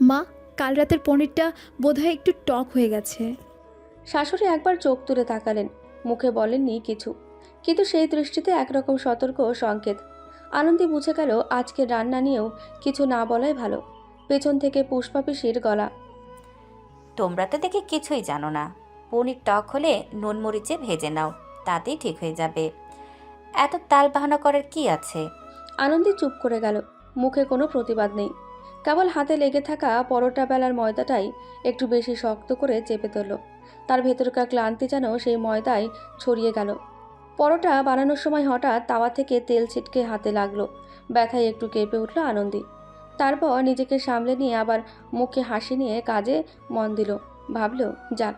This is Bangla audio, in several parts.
মা, কাল রাতের পনিরটা বোধহয় একটু টক হয়ে গেছে। শাশুড়ি একবার চোখ তুলে তাকালেন, মুখে বলেননি কিছু, কিন্তু সেই দৃষ্টিতে একরকম সতর্ক সংকেত। আনন্দী বুঝে গেল আজকের রান্না নিয়েও কিছু না বলাই ভালো। পেছন থেকে পুষ্পা পিসির গলা, তোমরা তো দেখি কিছুই জানো না। পনির টক হলে নুন মরিচে ভেজে নাও, তাতেই ঠিক হয়ে যাবে। এত তাল বাহানা করার কি আছে? আনন্দী চুপ করে গেল, মুখে কোনো প্রতিবাদ নেই। কেবল হাতে লেগে থাকা পরোটা বেলার ময়দাটাই একটু বেশি শক্ত করে চেপে ধরল। তার ভেতরকার ক্লান্তি যেন সেই ময়দায় ছড়িয়ে গেল। পরোটা বানানোর সময় হঠাৎ তাওয়া থেকে তেল ছিটকে হাতে লাগলো। ব্যথায় একটু কেঁপে উঠল আনন্দী। তারপর নিজেকে সামলে নিয়ে আবার মুখে হাসি নিয়ে কাজে মন দিল। ভাবল, যাক,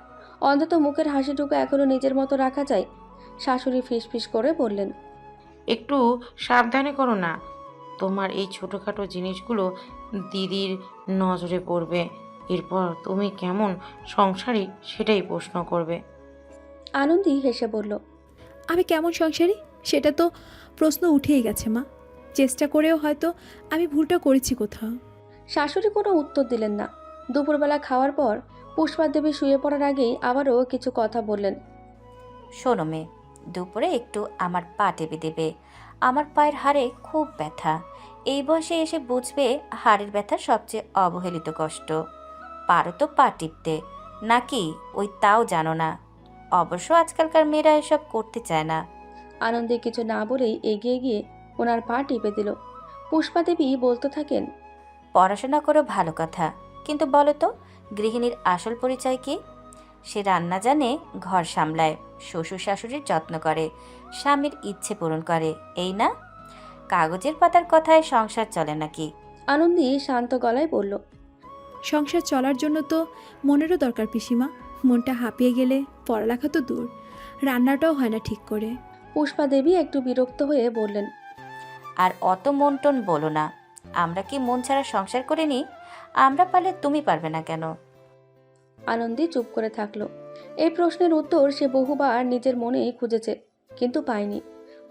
অন্তত মুখের হাসিটুকু এখনো নিজের মতো রাখা যায়। শাশুড়ি ফিসফিস করে বললেন, একটু সাবধানে করো না, তোমার এই ছোটোখাটো জিনিসগুলো দিদির নজরে পড়বে। এরপর তুমি কেমন সংসারী সেটাই প্রশ্ন করবে। আনন্দী হেসে বলল, আমি কেমন সংসারী সেটা তো প্রশ্ন উঠেই গেছে মা। চেষ্টা করেও হয়তো আমি ভুলটা করেছি কোথাও। শাশুড়ি কোনো উত্তর দিলেন না। দুপুরবেলা খাওয়ার পর পুষ্পা দেবী শুয়ে পড়ার আগেই আবারও কিছু কথা বললেন। শোনো মেয়ে, দুপুরে একটু আমার পা টেপে দেবে। আমার পায়ের হাড়ে খুব ব্যথা। এই বয়সে এসে বুঝবে হাড়ের ব্যথা সবচেয়ে অবহেলিত কষ্ট। পারো তো পা টিপতে, নাকি ওই তাও জানো না? অবশ্য আজকালকার মেয়েরা এসব করতে চায় না। আনন্দে কিছু না বলেই এগিয়ে গিয়ে ওনার পা টিপে দিল। পুষ্পা দেবী বলতে থাকেন, পড়াশোনা করো ভালো কথা, কিন্তু বলো তো, গৃহিণীর আসল পরিচয় কি? সে রান্না জানে, ঘর সামলায়, শ্বশুর শাশুড়ির যত্ন করে, স্বামীর ইচ্ছে পূরণ করে, এই না? কাগজের পাতার কথায় সংসার চলে নাকি? আনন্দী শান্ত গলায় বলল, সংসার চলার জন্য তো মনেরও দরকার পিসিমা। মনটা হাঁপিয়ে গেলে পড়ালেখা তো দূর, রান্নাটাও হয় না ঠিক করে। পুষ্পা দেবী একটু বিরক্ত হয়ে বললেন, আর অত মন টন বলো না। আমরা কি মন ছাড়া সংসার করে নিই? আমরা পারলে তুমি পারবে না কেন? আনন্দী চুপ করে থাকলো। এই প্রশ্নের উত্তর সে বহুবার নিজের মনেই খুঁজেছে, কিন্তু পায়নি।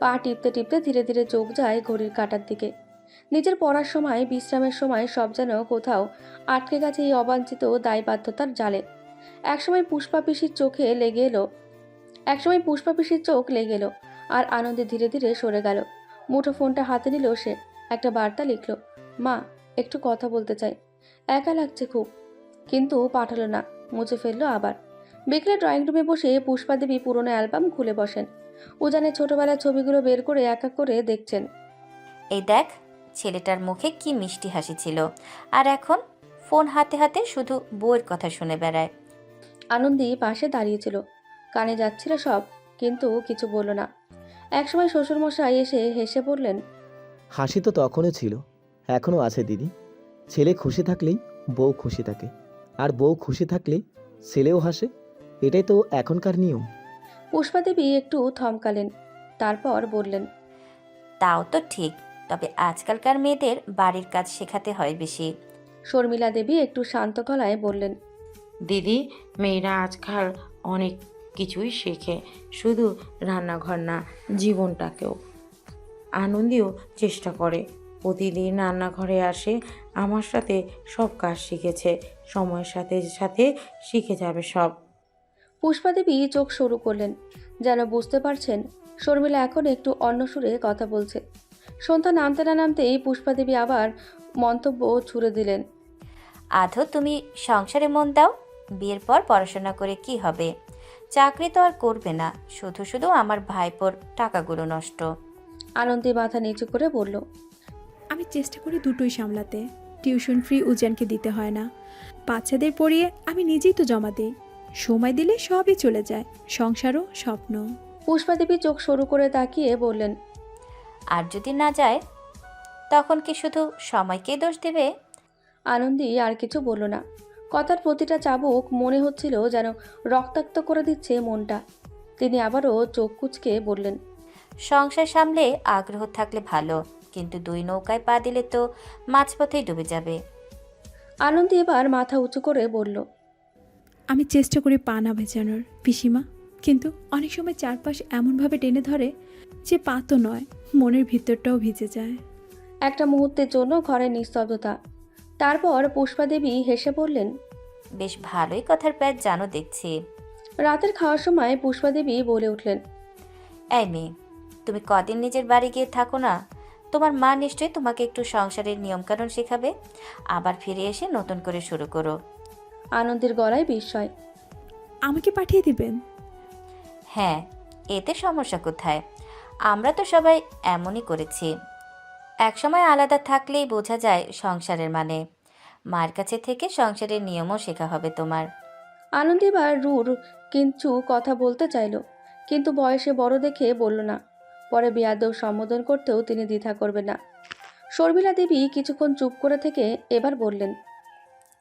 পা টিপতে টিপতে ধীরে ধীরে চোখ যায় ঘড়ির কাঁটার দিকে। নিজের পড়ার সময়, বিশ্রামের সময় সব যেন কোথাও আটকে গেছে এই অবাঞ্ছিত দায়বাধ্যতার জালে। একসময় পুষ্পা পিসির চোখে লেগে এলো একসময় পুষ্পা পিসির চোখ লেগে এলো, আর আনন্দে ধীরে ধীরে সরে গেল। মুঠো ফোনটা হাতে নিল সে, একটা বার্তা লিখল, মা, একটু কথা বলতে চাই, একা লাগছে খুব। কিন্তু পাঠালো না, মুছে ফেললো আবার। বিকেলে ড্রয়িং রুমে বসে পুষ্পা দেবী পুরনো অ্যালবাম খুলে বসেন। উজানের ছোটবেলার ছবিগুলো বের করে এক এক করে দেখছেন। এই দেখ, ছেলেটার মুখে কি মিষ্টি হাসি ছিল, আর এখন ফোন হাতে হাতে শুধু বউয়ের কথা শুনে বেড়ায়। আনন্দী পাশে দাঁড়িয়েছিল, কানে যাচ্ছিল সব, কিন্তু কিছু বলল না। একসময় শ্বশুরমশাই এসে হেসে বললেন, হাসি তো তখনও ছিল, এখনও আছে দিদি। ছেলে খুশি থাকলেই বউ খুশি থাকে, আর বউ খুশি থাকলেই ছেলেও হাসে। এটাই তো এখনকার নিয়ম। পুষ্পা দেবী একটু থমকালেন, তারপর বললেন, তাও তো ঠিক, তবে আজকালকার মেয়েদের বাড়ির কাজ শেখাতে হয় বেশি। শর্মিলা দেবী একটু শান্ত গলায় বললেন, দিদি, মেয়েরা আজকাল অনেক কিছুই শেখে, শুধু রান্নাঘর না, জীবনটাকেও। আনন্দীও চেষ্টা করে, প্রতিদিন রান্নাঘরে আসে, আমার সাথে সব কাজ শিখেছে, সময়ের সাথে সাথে শিখে যাবে সব। পুষ্পা দেবী চোখ সরু করলেন, যেন বুঝতে পারছেন শর্মিলা এখন একটু অন্য সুরে কথা বলছে। সন্ধ্যা নামতে না নামতেই পুষ্পা দেবী আবার মন্তব্য ছুড়ে দিলেন, আধো তুমি সংসারে মন দাও। বিয়ের পর পড়াশোনা করে কি হবে? চাকরি তো আর করবে না, শুধু শুধু আমার ভাইপোর টাকাগুলো নষ্ট। আনন্দী মাথা নিচু করে বলল, আমি চেষ্টা করি দুটোই সামলাতে। টিউশন ফ্রি উজানকে দিতে হয় না, বাচ্চাদের পড়িয়ে আমি নিজেই তো জমা দিই। সময় দিলে সবই চলে যায়, সংসারও স্বপ্ন। পুষ্পা দেবী চোখ সরু করে তাকিয়ে বললেন, আর যদি না যায়, তখন কি শুধু সময়কেই দোষ দেবে? আনন্দী আর কিছু বলল না। কথার প্রতিটা চাবুক মনে হচ্ছিল যেন রক্তাক্ত করে দিচ্ছে মনটা। তিনি আবারও চোখ কুঁচকে বললেন, সংসার সামলে আগ্রহ থাকলে ভালো, কিন্তু দুই নৌকায় পা দিলে তো মাঝপথেই ডুবে যাবে। আনন্দী এবার মাথা উঁচু করে বলল, আমি চেষ্টা করি পা না ভেজানোর পিসিমা, কিন্তু অনেক সময় চারপাশ এমনভাবে টেনে ধরে যে পা তো নয়, মনের ভিতরটাও ভিজে যায়। একটা মুহূর্তের জন্য ঘরে নিস্তব্ধতা। তারপর পুষ্পা দেবী হেসে বললেন, বেশ ভালোই কথার প্যাচ জানো দেখছি। রাতের খাওয়ার সময় পুষ্পা দেবী বলে উঠলেন, এই মেয়ে, তুমি কদিন নিজের বাড়ি গিয়ে থাকো না, তোমার মা নিশ্চয়ই তোমাকে একটু সংসারের নিয়মকানুন শেখাবে, আবার ফিরে এসে নতুন করে শুরু করো। আনন্দের গলায় বিস্ময়। আমাকে পাঠিয়ে দিবেন? হ্যাঁ, এতে সমস্যা কোথায়? আমরা তো সবাই এমনই করেছি। একসময় আলাদা থাকলেই বোঝা যায় সংসারের মানে। মার কাছে থেকে সংসারের নিয়মও শেখা হবে তোমার। আনন্দ এবার রুর কিছু কথা বলতে চাইল, কিন্তু বয়সে বড় দেখে বলল না। পরে বেয়াদব সম্বোধন করতেও তিনি দ্বিধা করবেন না। শর্মিলা দেবী কিছুক্ষণ চুপ করে থেকে এবার বললেন,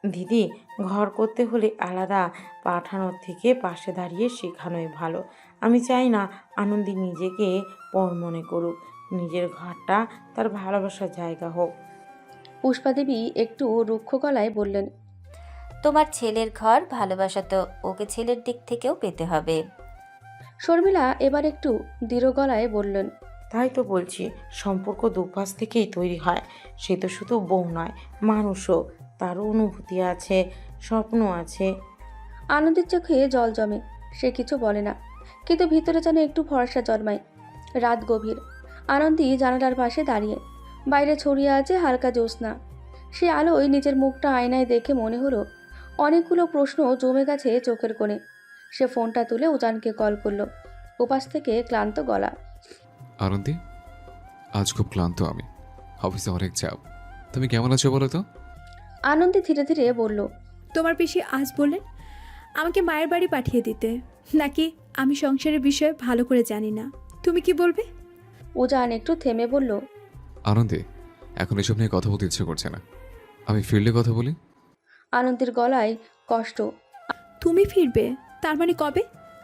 দিদি, ঘর করতে হলে আলাদা পাঠানোর থেকে পাশে দাঁড়িয়ে শেখানোই ভালো। আমি চাই না আনন্দী নিজেকে পর মনে করুক, নিজের ঘরটা তার ভালোবাসার জায়গা হোক। পুষ্পা দেবী একটু রুক্ষ গলায় বললেন, তোমার ছেলের ঘর ভালোবাসা তো ওকে ছেলের দিক থেকেও পেতে হবে। শর্মিলা এবার একটু দৃঢ় গলায় বললেন, তাই তো বলছি, সম্পর্ক দুপাশ থেকেই তৈরি হয়। সে তো শুধু বউ নয়, মানুষও। তারও অনুভূতি আছে, স্বপ্ন আছে। আনন্দের চোখে জল জমে। সে কিছু বলে না, কিন্তু ভিতরে যেন একটু ভরসা জন্মায়। রাত গভীর। আনন্দী জানালার পাশে দাঁড়িয়ে। বাইরে ছড়িয়ে আছে হালকা জ্যোৎস্না। সে আলোয় নিজের মুখটা আয়নায় দেখে মনে হলো অনেকগুলো প্রশ্ন জমে গেছে চোখের কোণে। সে ফোনটা তুলে উজানকে কল করলো। ওপাশ থেকে ক্লান্ত গলা। আনন্দী, আজ খুব ক্লান্ত আমি, অফিসে অনেক চাপ। তুমি কেমন আছো বলো তো? আনন্দী ধীরে ধীরে বলল, তোমার পিসি আজ বললেন আমাকে মায়ের বাড়ি পাঠিয়ে দিতে, নাকি আমি সংসারের বিষয়ে ভালো করে জানি না। তুমি কি বলবে? উজান একটু থেমে বলল, আনন্দী, এখন এসব নিয়ে কথা বলতে ইচ্ছে করছে না, আমি ফিরলে কথা বলি। আনন্দের গলায় কষ্ট। তুমি ফিরবে? তার মানে কবে?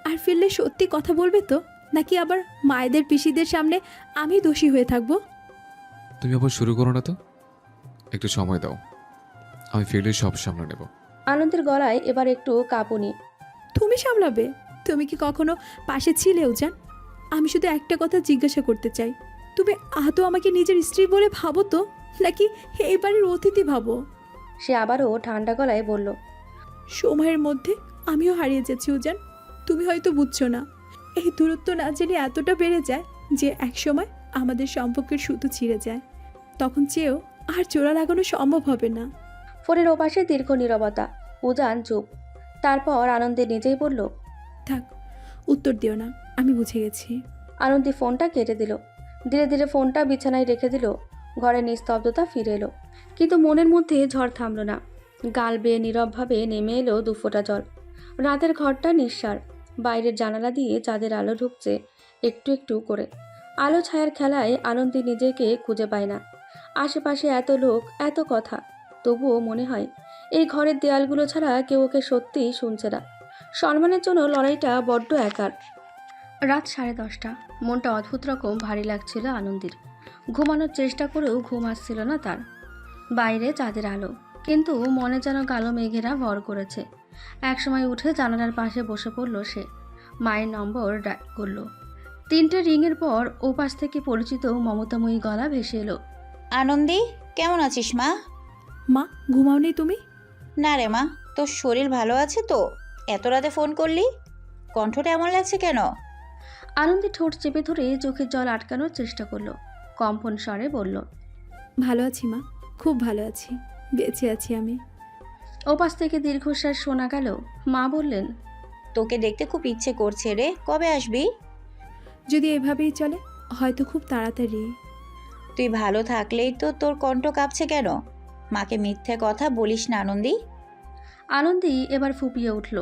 আর ফিরলে সত্যি কথা বলবে তো, নাকি আবার মায়েদের পিসিদের সামনে আমি দোষী হয়ে থাকবো? তুমি আবার শুরু করো না তো, একটু সময় দাও, আমি ফিরলে সব সামনে নেব। আনন্দের গলায় এবার একটু কাঁপুনি। তুমি সামলাবে? তুমি কি কখনো পাশে ছিলে উজান? আমি শুধু একটা কথা জিজ্ঞাসা করতে চাই, তুমি আদৌ আমাকে নিজের স্ত্রী বলে ভাবো তো, নাকি এই বাড়ির অতিথি ভাবো? সে আবারও ঠান্ডা গলায় বলল, সময়ের মধ্যে আমিও হারিয়ে যাচ্ছি উজান। তুমি হয়তো বুঝছো না, এই দূরত্ব না জেনে এতটা বেড়ে যায় যে একসময় আমাদের সম্পর্কের সুতো ছিঁড়ে যায়। তখন চেয়েও আর জোড়া লাগানো সম্ভব হবে না। ফোনের ওপাশে দীর্ঘ নীরবতা। উজান চুপ। তারপর আনন্দে নিজেই বলল, থাক, উত্তর দিও না, আমি বুঝে গেছি। আনন্দী ফোনটা কেটে দিল। ধীরে ধীরে ফোনটা বিছানায় রেখে দিল। ঘরে নিস্তব্ধতা ফিরে এলো, কিন্তু মনের মধ্যে ঝড় থামল না। গাল বেয়ে নীরবভাবে নেমে এলো দুফোঁটা জল। রাতের ঘরটা নিঃসার। বাইরের জানালা দিয়ে চাঁদের আলো ঢুকছে একটু একটু করে। আলো ছায়ার খেলায় আনন্দী নিজেকে খুঁজে পায় না। আশেপাশে এত লোক, এত কথা, তবুও মনে হয় এই ঘরের দেয়ালগুলো ছাড়া কেউ ওকে সত্যিই শুনছে না। সম্মানের জন্য লড়াইটা বড্ড একার। রাত 10:30। মনটা অদ্ভুত রকম ভারী লাগছিল আনন্দীর। ঘুমানোর চেষ্টা করেও ঘুম আসছিল না তার। বাইরে চাঁদের আলো, কিন্তু মনে যেন কালো মেঘেরা ভর করেছে। একসময় উঠে জানালার পাশে বসে পড়ল সে। মায়ের নম্বর ডায়াল করলো। 3টে রিংয়ের পর ওপাশ থেকে পরিচিত মমতাময়ী গলা ভেসে এলো, আনন্দি, কেমন আছিস মা? মা, ঘুমাওনি তুমি? না রে মা, তোর শরীর ভালো আছে তো? এত রাতে ফোন করলি, কণ্ঠটা এমন লাগছে কেন? আনন্দী ঠোঁট চেপে ধরে চোখের জল আটকানোর চেষ্টা করলো। কম্পন স্বরে বলল, ভালো আছি মা, খুব ভালো আছি, বেঁচে আছি আমি। ওপাশ থেকে দীর্ঘশ্বাস শোনা গেল। মা বললেন, তোকে দেখতে খুব ইচ্ছে করছে রে, কবে আসবি? যদি এভাবেই চলে হয়তো খুব তাড়াতাড়ি। তুই ভালো থাকলেই তো তোর কণ্ঠ কাঁপছে কেন? মাকে মিথ্যে কথা বলিস না আনন্দি। আনন্দী এবার ফুপিয়ে উঠল।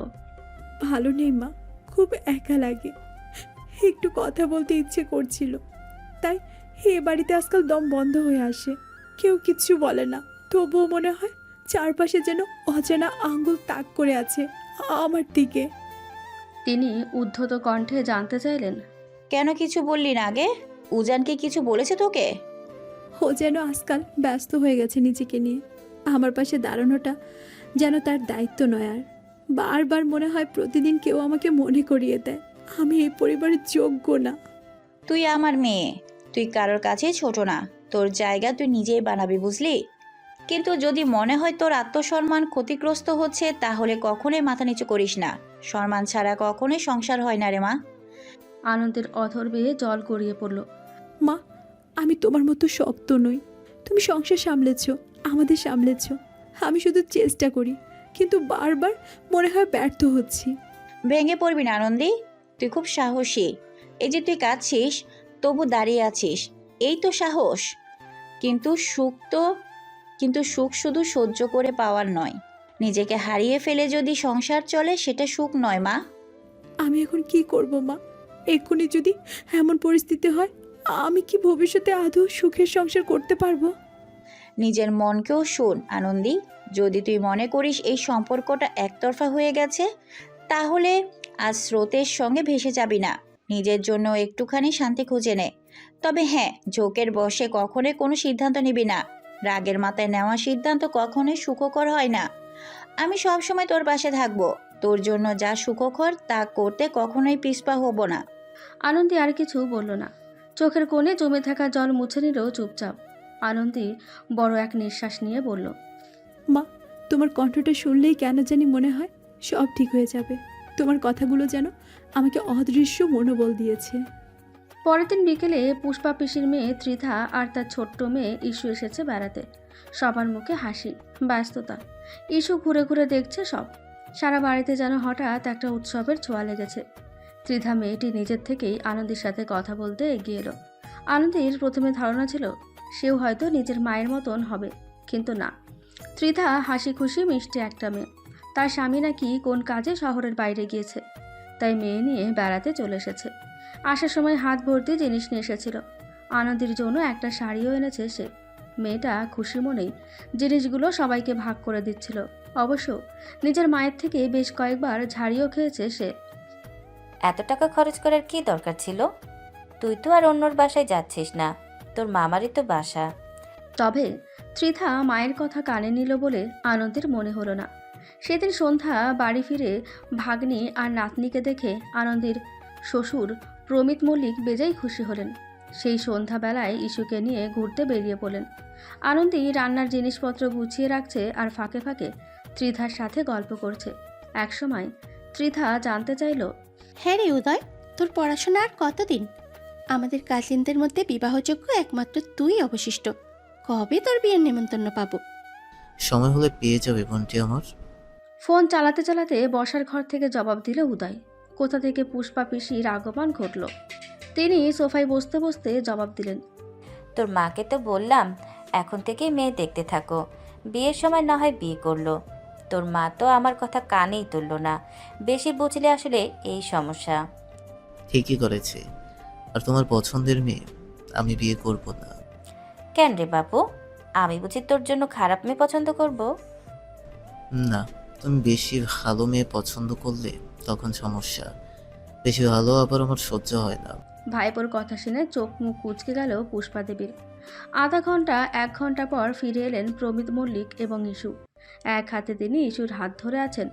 ভালো নেই মা, খুব একা লাগে, একটু কথা বলতে ইচ্ছে করছিল, তাই এ বাড়িতে আজকাল দম বন্ধ হয়ে আসে। কেউ কিচ্ছু বলে না, তবুও মনে হয় চারপাশে যেন অজানা আঙ্গুল তাক করে আছে আমার দিকে। তিনি উদ্ধত কণ্ঠে জানতে চাইলেন, কেন কিছু বললি না আগে? উজানকে কিছু বলেছে তোকে? ও যেন আজকাল ব্যস্ত হয়ে গেছে নিজেকে নিয়ে। আমার পাশে দাঁড়ানোটা যেন তার দায়িত্ব নয় আর। বারবার মনে হয় প্রতিদিন কেউ আমাকে মনে করিয়ে দেয় আমি এই পরিবারের যোগ্য না। তুই আমার মেয়ে, তুই কারোর কাছে ছোট না। তোর জায়গা তুই নিজেই বানাবি, বুঝলি? কিন্তু যদি মনে হয় তোর আত্মসম্মান ক্ষতিগ্রস্ত হচ্ছে তাহলে কখনোই মাথা নিচু করিস না। সম্মান ছাড়া কখনোই সংসার হয় না রে মা। আনন্দের অধর বেয়ে জল গড়িয়ে পড়ল। মা, আমি তোমার মতো শক্ত নই। তুমি সংসার সামলেছ, আমাদের সামলেছ। আমি শুধু চেষ্টা করি, কিন্তু বারবার মনে হয় ব্যর্থ হচ্ছি। ভেঙে পড়বি না আনন্দী, তুই খুব সাহসী। এই যে তুই কাঁদছিস তবু দাঁড়িয়ে আছিস, এই তো সাহস। কিন্তু সুখ শুধু সহ্য করে পাওয়ার নয়। নিজেকে হারিয়ে ফেলে যদি সংসার চলে সেটা সুখ নয় মা। আমি এখন কি করব মা? এক্ষুনি যদি এমন পরিস্থিতি হয়, আমি কি ভবিষ্যতে আদৌ সুখের সংসার করতে পারবো? নিজের মনকেও শোন আনন্দী। যদি তুই মনে করিস এই সম্পর্কটা একতরফা হয়ে গেছে, তাহলে আজ স্রোতের সঙ্গে ভেসে যাবি না। নিজের জন্য একটুখানি শান্তি খুঁজে নে। তবে হ্যাঁ, ঝোঁকের বশে কখনোই কোনো সিদ্ধান্ত নিবি না। রাগের মাথায় নেওয়া সিদ্ধান্ত কখনোই সুখকর হয় না। আমি সবসময় তোর পাশে থাকবো। তোর জন্য যা সুখকর তা করতে কখনোই পিছপা হব না। আনন্দী আর কিছু বলল না। চোখের কোণে জমে থাকা জল মুছে নিল চুপচাপ। আনন্দী বড় এক নিঃশ্বাস নিয়ে বলল, মা, তোমার কণ্ঠটা শুনলেই কেন জানি মনে হয় সব ঠিক হয়ে যাবে। তোমার কথাগুলো যেন আমাকে অদৃশ্য মনোবল দিয়েছে। পরের দিন বিকেলে পুষ্পা পিসির মেয়ে ত্রিধা আর তার ছোট্ট মেয়ে ইস্যু এসেছে বেড়াতে। সবার মুখে হাসি, ব্যস্ততা। ইস্যু ঘুরে ঘুরে দেখছে সব। সারা বাড়িতে যেন হঠাৎ একটা উৎসবের ছোঁয়া লেগেছে। ত্রিধা মেয়েটি নিজের থেকেই আনন্দীর সাথে কথা বলতে এগিয়ে এলো। আনন্দীর প্রথমে ধারণা ছিল সেও হয়তো নিজের মায়ের মতন হবে, কিন্তু না। ত্রিধা হাসি খুশি মিষ্টি একটা মেয়ে। তার স্বামী নাকি কোন কাজে শহরের বাইরে গিয়েছে, তাই মেয়ে নিয়ে বেড়াতে চলে এসেছে। আসার সময় হাত ভর্তি জিনিস নিয়ে এসেছিল। আনন্দের জন্য একটা শাড়িও এনেছে সে। মেয়েটা খুশি মনেই জিনিসগুলো সবাইকে ভাগ করে দিচ্ছিল। অবশ্য নিজের মায়ের থেকে বেশ কয়েকবার ঝাড়িও খেয়েছে সে। এত টাকা খরচ করার কি দরকার ছিল? তুই তো আর অন্যর বাসায় যাচ্ছিস না, তোর মামারই তো বাসা। তবে ত্রিধা মায়ের কথা কানে নিল বলে আনন্দের মনে হলো না। সেদিন সন্ধ্যা বাড়ি ফিরে ভাগ্নি আর নাতনিকে দেখে আনন্দের শ্বশুর প্রমিত মল্লিক বেজায় খুশি হলেন। সেই সন্ধ্যাবেলায় ইস্যুকে নিয়ে ঘুরতে বেরিয়ে পড়লেন। আনন্দী রান্নার জিনিসপত্র গুছিয়ে রাখছে আর ফাঁকে ফাঁকে ত্রিধার সাথে গল্প করছে। একসময় ত্রিধা জানতে চাইল, হ্যাঁ রে উদয়, তোর পড়াশোনা আর কতদিন? আমাদের কাজিনদের মধ্যে বিবাহযোগ্য একমাত্র তুই অবশিষ্ট। কবে তোর বিয়ের নেমন্তন্ন পাবো? সময় হলে পেয়ে যাবে বোনটি আমার। ফোন চালাতে চালাতে বসার ঘর থেকে জবাব দিল উদয়। কোথা থেকে পুষ্পা পিসির আগমন ঘটল। তিনি সোফায় বসতে বসতে জবাব দিলেন, তোর মাকে তো বললাম এখন থেকেই মেয়ে দেখতে থাকো, বিয়ের সময় না হয় বিয়ে করলো। তোর মা তো আমার কথা কানেই তুললো না। বেশি বুঝলে আসলে এই সমস্যা। ঠিকই করেছে। আর তোমার পছন্দের মেয়ে আমি বিয়ে করব না। কেন রে বাপু, আমি বুঝি তোর জন্য খারাপ মেয়ে পছন্দ করব? না, তুমি বেশি ভালো মেয়ে পছন্দ করলে তখন সমস্যা। বেশি ভালো আবার আমার সহ্য হয় না। ভাইপোর কথা শুনে চোখ মুখ কুঁচকে গেল পুষ্পা দেবীর। আধা ঘন্টা 1 ঘন্টা পর ফিরে এলেন প্রমিত মল্লিক এবং ইস্যু। এক হাতে তিনি ইস্যুর হাত ধরে আছেন,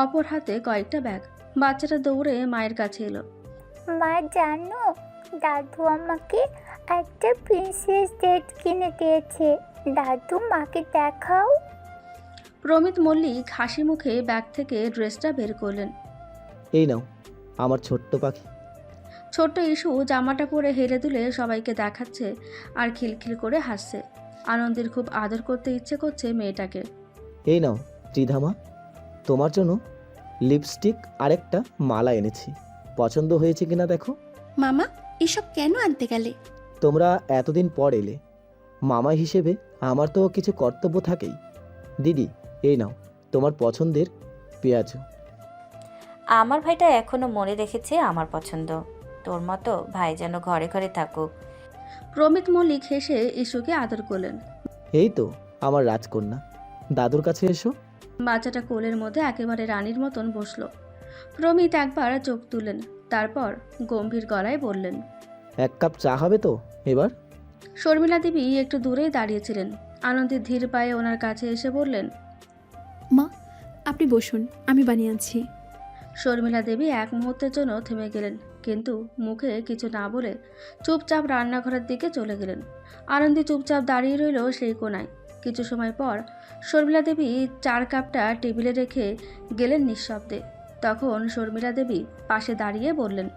অপর হাতে কয়েকটা ব্যাগ। বাচ্চাটা দৌড়ে মায়ের কাছে এলো। মা জানো, দাদু আমাকে একটা প্রিন্সেস ড্রেস কিনে দিয়েছে। দাদু, মাকে দেখাও। প্রমিত মল্লিক হাসি মুখে ব্যাগ থেকে ড্রেসটা বের করলেন। এই নাও আমার ছোট্ট পাখি। ছোট্ট ইস্যু জামাটা পরে হেলে দুলে সবাইকে দেখাচ্ছে আর খিলখিল করে হাসছে। আনন্দের খুব আদর করতে ইচ্ছে করছে মেয়েটাকে। এই নাও ত্রিধামা, তোমার জন্য লিপস্টিক আর একটা মালা এনেছি। পছন্দ হয়েছে কিনা দেখো। মামা, এসব কেন আনতে গেলে? তোমরা এতদিন পর এলে, মামা হিসেবে আমার তো কিছু কর্তব্য থাকেই। দিদি, এই নাও তোমার পছন্দের পেঁয়াজু। আমার ভাইটা এখনো মনে রেখেছে আমার পছন্দ। তোর মতো ভাই যেন ঘরে ঘরে থাকুক। প্রমিত মল্লিক হেসে ইস্যুকে আদর করলেন। এই তো আমার রাজকন্যা, দাদুর কাছে এসো। বাচ্চাটা কোলের মধ্যে একেবারে রানীর মতন বসলো। প্রমিত একবার চোখ তুললেন, তারপর গম্ভীর গলায় বললেন, 1 কাপ চা হবে তো এবার? শর্মিলা দেবী একটু দূরেই দাঁড়িয়েছিলেন। আনন্দের ধীর পায়ে ওনার কাছে এসে বললেন, মা, আপনি বসুন, আমি বানিয়ে আনছি। শর্মিলা দেবী এক মুহূর্তের জন্য থেমে গেলেন, কিন্তু মুখে কিছু না বলে চুপচাপ রান্নাঘরের দিকে চলে গেলেন। আনন্দী চুপচাপ দাঁড়িয়ে রইল সেই কোনায়। কিছু সময় পর শর্মিলা দেবী চার কাপটা টেবিলে রেখে গেলেন নিঃশব্দে। তখন শর্মিলা দেবী পাশে দাঁড়িয়ে বললেন,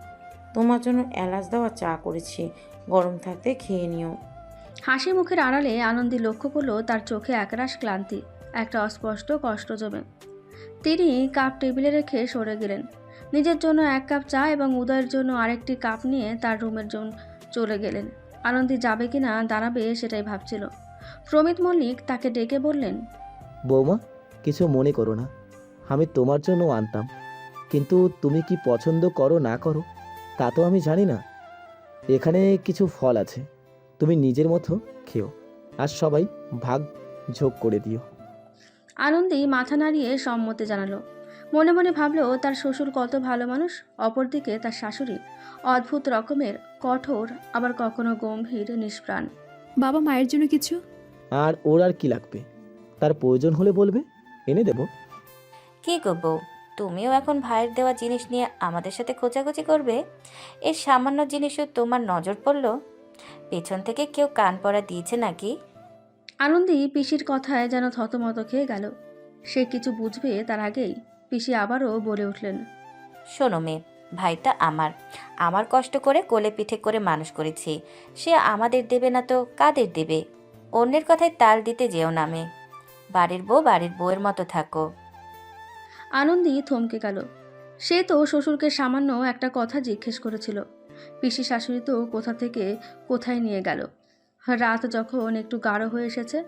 তোমার জন্য এলাচ দেওয়া চা করেছি, গরম থাকতে খেয়ে নিও। হাসি মুখের আড়ালে আনন্দী লক্ষ্য করলো তার চোখে একরাশ ক্লান্তি, একটা অস্পষ্ট কষ্ট জমে। তিনি কাপ টেবিলে রেখে সরে গেলেন। নিজের জন্য এক কাপ চা এবং উদয়ের জন্য আরেকটি কাপ নিয়ে তার রুমের জন্য চলে গেলেন। আনন্দী যাবে কিনা দাঁড়াবে সেটাই ভাবছিল। প্রমিত মল্লিক তাকে ডেকে বললেন, বৌমা, কিছু মনে করো না, আমি তোমার জন্য আনতাম, কিন্তু তুমি কি পছন্দ করো না করো তা তো আমি জানি না। এখানে কিছু ফল আছে, তুমি নিজের মতো খেও, আর সবাই ভাগ ঝোঁক করে দিও। আনন্দী মাথা নাড়িয়ে সম্মতি জানালো। মনে মনে ভাবলো তার শ্বশুর কত ভালো মানুষ, অপরদিকে তার শাশুড়ি অদ্ভুত রকমের কঠোর, আবার কখনো গম্ভীর নিষ্প্রাণ। বাবা মায়ের জন্য কিছু? আর ওর আর কি লাগবে, তার প্রয়োজন হলে বলবে, এনে দেব। কি গো বউ, তুমিও এখন ভাইয়ের দেওয়া জিনিস নিয়ে আমাদের সাথে খোঁচাখুচি করবে? এই সামান্য জিনিসও তোমার নজর পড়লো? পেছন থেকে কেউ কান পড়া দিয়েছে নাকি? আনন্দী পিসির কথায় যেন থতমত খেয়ে গেল। সে কিছু বুঝবে তার আগেই পিসি আবারও বলে উঠলেন, শোনো মেয়ে, ভাইটা আমার কষ্ট করে কোলে পিঠে করে মানুষ করেছি, সে আমাদের দেবে না তো কাদের দেবে? অন্যের কথায় তাল দিতে যেও না মেয়ে, বাড়ির বউয়ের মতো থাকো। আনন্দী থমকে গেল। সে তো শ্বশুরকে সামান্য একটা কথা জিজ্ঞেস করেছিল, পিসি শাশুড়ি তো কোথা থেকে কোথায় নিয়ে গেল। রাত যখন একটু গাঢ় হয়ে এসেছে,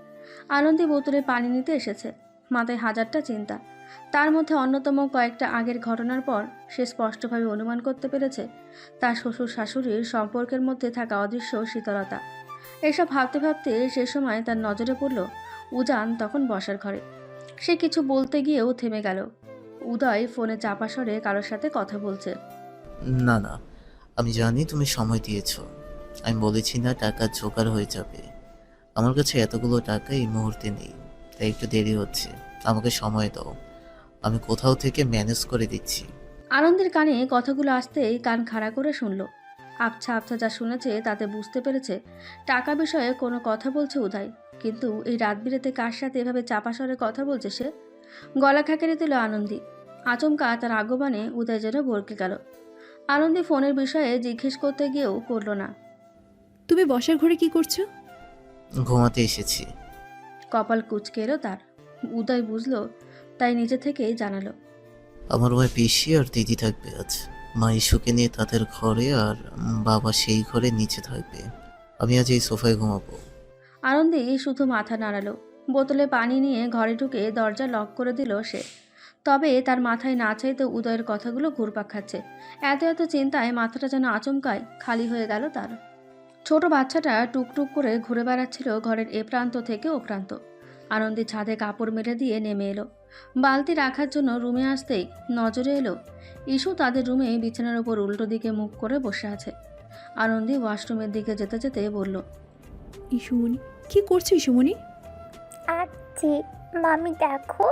আনন্দী বোতলে পানি নিতে এসেছে। মাথায় হাজারটা চিন্তা। তার মধ্যে অন্যতম কয়েকটা আগের ঘটনার পর সে স্পষ্টভাবে অনুমান করতে পেরেছে তার শ্বশুর শাশুড়ির সম্পর্কের মধ্যে থাকা অদৃশ্য শীতলতা। এসব ভাবতে ভাবতে সে সময় তার নজরে পড়ল উজান তখন বসার ঘরে। সে কিছু বলতে গিয়েও থেমে গেল। উদয় ফোনে চাপা স্বরে কারোর সাথে কথা বলছে। না না, আমি জানি তুমি সময় দিয়েছ, আমি বলেছি না টাকা জোগাড় হয়ে যাবে। আমার কাছে এতগুলো টাকা এই মুহূর্তে নেই, তাই একটু দেরি হচ্ছে, আমাকে সময় দাও, আমি কোথাও থেকে ম্যানেজ করে দিচ্ছি। আনন্দের কানে কথাগুলো আসতেই কান খাড়া করে শুনল। আবছা আবছা যা শুনেছে তাতে বুঝতে পেরেছে টাকা বিষয়ে কোনো কথা বলছে উদয়, কিন্তু এই রাত বিরেতে কার সাথে এভাবে চাপা স্বরে কথা বলছে সে? গলা খাঁকিয়ে দিল আনন্দী। আচমকা তার আগমনে উদয় যেন ভরকে গেল। আনন্দী ফোনের বিষয়ে জিজ্ঞেস করতে গিয়েও করল না। তুমি বসার ঘরে কি করছো? ঘুমাতে এসেছি। কপাল কুঁচকে এলো তার। উদয় বুঝলো, তাই নিজে থেকেই জানালো, আমার ভাই পিসি আর দিদি থাকবে আজ। মা ইস্যুকে নিয়ে তাদের ঘরে, আর বাবা সেই ঘরে নিচে থাকবে। আমি আজ এই সোফায় ঘুমাবো। আনন্দী শুধু মাথা নাড়ালো। বোতলে পানি নিয়ে ঘরে ঢুকে দরজা লক করে দিল সে। তবে তার মাথায় না চাইতে উদয়ের কথাগুলো ঘুরপাক খাচ্ছে। এত চিন্তায় মাথাটা যেন আচমকায় খালি হয়ে গেল তার। ছোট বাচ্চাটা টুকটুক করে ঘুরে বেড়াচ্ছিল ঘরের এ প্রান্ত থেকে ও প্রান্ত। আনন্দী ছাদে কাপড় মেলে দিয়ে নেমে এলো। বালতি রাখার জন্য রুমে আসতেই নজরে এলো ইস্যু তাদের রুমে বিছানার ওপর উল্টো দিকে মুখ করে বসে আছে। আনন্দী ওয়াশরুমের দিকে যেতে যেতে বলল, ইসুমণি, কি করছো ইসুমণি? আচ্ছি মামি, দেখো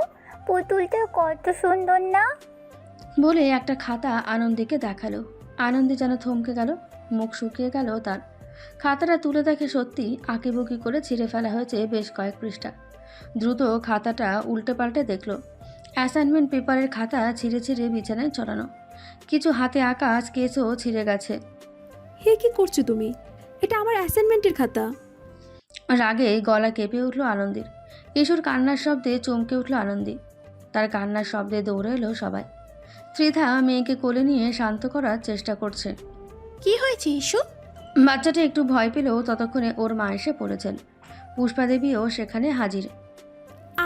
পুতুলটা কত সুন্দর না? বলে একটা খাতা আনন্দীকে দেখালো। আনন্দী যেন থমকে গেল, মুখ শুকিয়ে গেল তার। খাতাটা তুলে দেখে সত্যি আঁকিবুকি করে ছিঁড়ে ফেলা হয়েছে বেশ কয়েক পৃষ্ঠা। দ্রুত খাতাটা উল্টে পাল্টে দেখল। অ্যাসাইনমেন্ট পেপারের খাতা ছিঁড়ে ছিঁড়ে বিছানায় চড়ানো। কিছু হাতে আঁকা স্কেচও ছিঁড়ে গেছে। হে, কি করছো তুমি? এটা আমার অ্যাসাইনমেন্টের খাতা। রাগে গলা কেঁপে উঠল আনন্দীর। ইস্যুর কান্নার শব্দে চমকে উঠল আনন্দী। তার কান্নার শব্দে দৌড়ে এলো সবাই। ত্রিধা মেয়েকে কোলে নিয়ে শান্ত করার চেষ্টা করছে। কি হয়েছে ইস্যু? বাচ্চাটা একটু ভয় পেলেও ততক্ষণে ওর মা এসে পড়েছেন। পুষ্পা দেবীও সেখানে হাজির।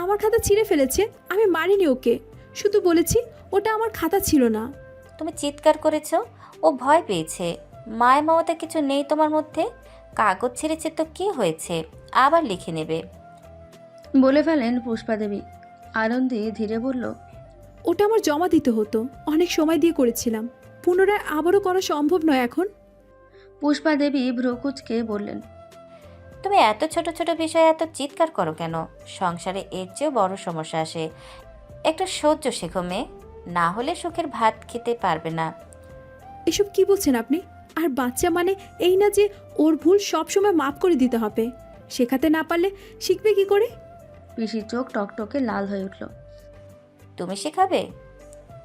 আমার খাতা ছিঁড়ে ফেলেছে, আমি মারিনি ওকে, শুধু বলেছি ওটা আমার খাতা ছিল না। তুমি চিৎকার করেছো, ও ভয় পেয়েছে। মায় মমতা কিছু নেই তোমার মধ্যে? কাগজ ছিঁড়েছে তো কি হয়েছে, আবার লিখে নেবে বলে ফেলেন পুষ্পা দেবী। আনন্দী ধীরে বলল, ওটা আমার জমা দিতে হতো, অনেক সময় দিয়ে করেছিলাম, পুনরায় আবারও করা সম্ভব নয় এখন। পুষ্পা দেবী ভ্রুকুচকে বললেন, তুমি এত ছোট ছোট বিষয়ে এত চিৎকার করো কেন? সংসারে এর চেয়েও বড় সমস্যা আসে। একটু সহ্য শেখো মেয়ে, না হলে সুখের ভাত খেতে পারবে না। এসব কি বলছেন আপনি? আর বাচ্চা মানে এই না যে ওর ভুল সব সময় মাফ করে দিতে হবে। শেখাতে না পারলে শিখবে কি করে? পিসির চোখ টকটকে লাল হয়ে উঠল। তুমি শেখাবে?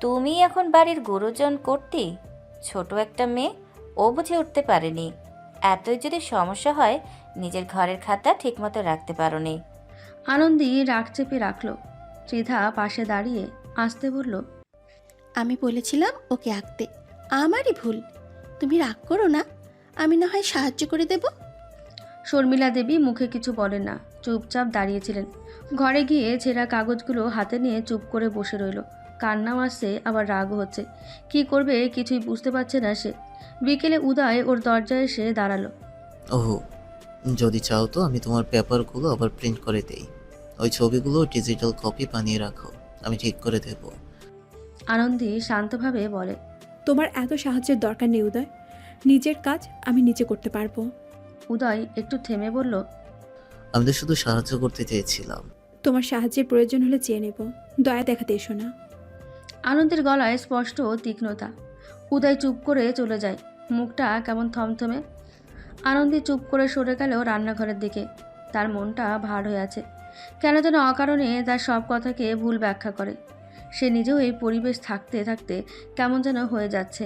তুমি এখন বাড়ির গুরুজন করতি, ছোট একটা মেয়ে, ও বুঝে উঠতে পারেনি। এতই যদি সমস্যা হয়, নিজের ঘরের খাতা ঠিকমতো রাখতে পারোনি। আনন্দী রাগ চেপে রাখলো। ত্রিধা পাশে দাঁড়িয়ে আসতে বলল, আমি বলেছিলাম ওকে আঁকতে, আমারই ভুল। তুমি রাগ করো না, আমি না হয় সাহায্য করে দেব। শর্মিলা দেবী মুখে কিছু বলেন না, চুপচাপ দাঁড়িয়েছিলেন। ঘরে গিয়ে ছেঁড়া কাগজগুলো হাতে নিয়ে চুপ করে বসে রইল। কান্নাও আসছে, আবার রাগও হচ্ছে। কি করবে কিছুই বুঝতে পারছে না সে। বিকেলে উদয় ওর দরজায় এসে দাঁড়ালো। ওহো, যদি চাও তো আমি তোমার পেপারগুলো আবার প্রিন্ট করে দেই। ওই ছবিগুলো ডিজিটাল কপি বানিয়ে রাখো, আমি ঠিক করে দেব। আনন্দী শান্তভাবে বলে, তোমার এত সাহায্যের দরকার নেই উদয়, নিজের কাজ আমি নিজে করতে পারবো। উদয় একটু থেমে বলল, আমি তো শুধু সাহায্য করতে চেয়েছিলাম। তোমার সাহায্যের প্রয়োজন হলে চেয়ে নেব, দয়া দেখাতে এসো না। আনন্দের গলায় স্পষ্ট তীক্ষ্ণতা। উদয় চুপ করে চলে যায়, মুখটা কেমন থমথমে। আনন্দী চুপ করে সরে গেল রান্নাঘরের দিকে। তার মনটা ভার হয়ে আছে। কেন যেন অকারণে তার সব কথাকে ভুল ব্যাখ্যা করে। সে নিজেও এই পরিবেশ থাকতে থাকতে কেমন যেন হয়ে যাচ্ছে।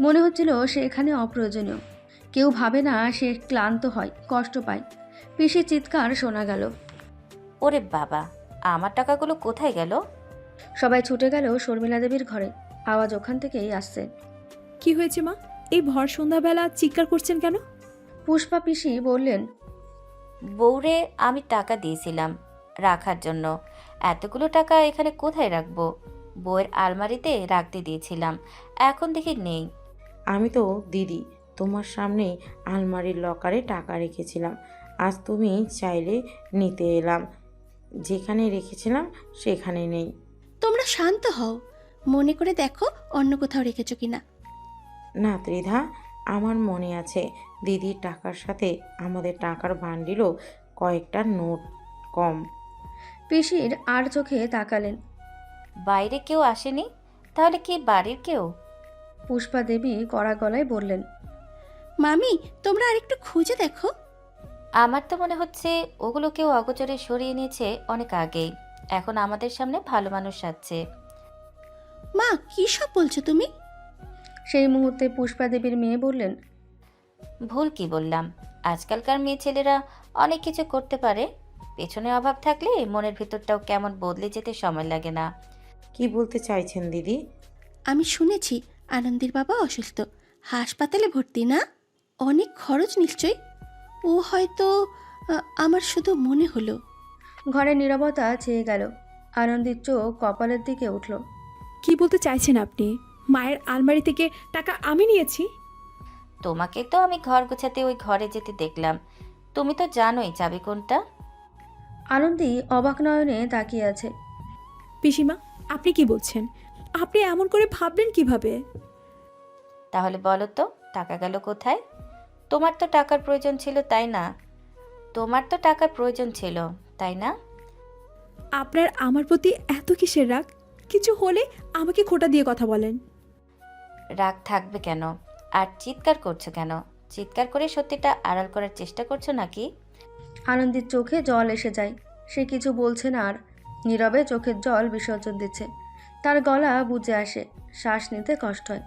মনে হচ্ছিল সে এখানে অপ্রয়োজনীয়। কেউ ভাবে না সে ক্লান্ত হয়, কষ্ট পায়। পিসির চিৎকার শোনা গেল। ওরে বাবা, আমার টাকাগুলো কোথায় গেল? সবাই ছুটে গেল শর্মিলা দেবীর ঘরে। আওয়াজ ওখান থেকেই আসছে। কি হয়েছে মা, এই ভর সন্ধ্যাবেলা চিৎকার করছেন কেন? পুষ্পা পিসি বললেন, বউরে আমি টাকা দিয়েছিলাম রাখার জন্য। এতগুলো টাকা এখানে কোথায় রাখবো? বউয়ের আলমারিতে রাখতে দিয়েছিলাম, এখন দেখি নেই। আমি তো দিদি তোমার সামনে আলমারির লকারে টাকা রেখেছিলাম, আজ তুমি চাইলে নিতে এলাম। যেখানে রেখেছিলাম সেখানে নেই। তোমরা শান্ত হও, মনে করে দেখো অন্য কোথাও রেখেছো কিনা। না ত্রিধা, আমার মনে আছে দিদির টাকার সাথে আমাদের টাকার বান্ডিলও কয়েকটা নোট কম। পিসির আর চোখে তাকালেন। বাইরে কেউ আসেনি? তাহলে কি বাড়ির কেউ? পুষ্পা দেবী কড়া গলায় বললেন, মামি, তোমরা আরেকটু খুঁজে দেখো। আমার তো মনে হচ্ছে ওগুলো কেউ অগোচরে সরিয়ে নিয়েছে অনেক আগেই। এখন আমাদের সামনে ভালো মানুষ সাজছে। মা, কী সব বলছো তুমি? সেই মুহূর্তে পুষ্পা দেবীর মেয়ে বললেন, ভুল কি বললাম? আজকালকার মেয়ে ছেলেরা অনেক কিছু করতে পারে। পেছনে অভাব থাকলে মনের ভিতরটাও কেমন বদলে যেতে সময় লাগে না। কি বলতে চাইছেন দিদি? আমি শুনেছি আনন্দের বাবা অসুস্থ, হাসপাতালে ভর্তি না? অনেক খরচ নিশ্চয়ই। ও হয়তো আমার শুধু মনে হলো। ঘরে নীরবতা ছেয়ে গেল। আনন্দির চোখ কপালের দিকে উঠল। কি বলতে চাইছেন আপনি? মায়ের আলমারি থেকে টাকা আমি নিয়েছি? তোমাকে তো আমি ঘর গোছাতে ওই ঘরে যেতে দেখলাম। তুমি তো জানোই চাবি কোনটা। আনন্দী অবাক নয়নে তাকিয়ে আছে। পিসিমা, আপনি কি বলছেন? আপনি এমন করে ভাবলেন কিভাবে? তাহলে বলো তো টাকা গেল কোথায়? তোমার তো টাকার প্রয়োজন ছিল, তাই না? তোমার তো টাকার প্রয়োজন ছিল, তাই না? আপনার আমার প্রতি এত কিসের রাগ? কিছু হলে আমাকে খোঁটা দিয়ে কথা বলেন। রাগ থাকবে কেন? আর চিৎকার করছো কেন? চিৎকার করে সত্যিটা আড়াল করার চেষ্টা করছো নাকি? আনন্দির চোখে জল এসে যায়। সে কিছু বলছে না আর, নীরবে চোখের জল বিসর্জন দিচ্ছে। তার গলা বুঝে আসে, শ্বাস নিতে কষ্ট হয়।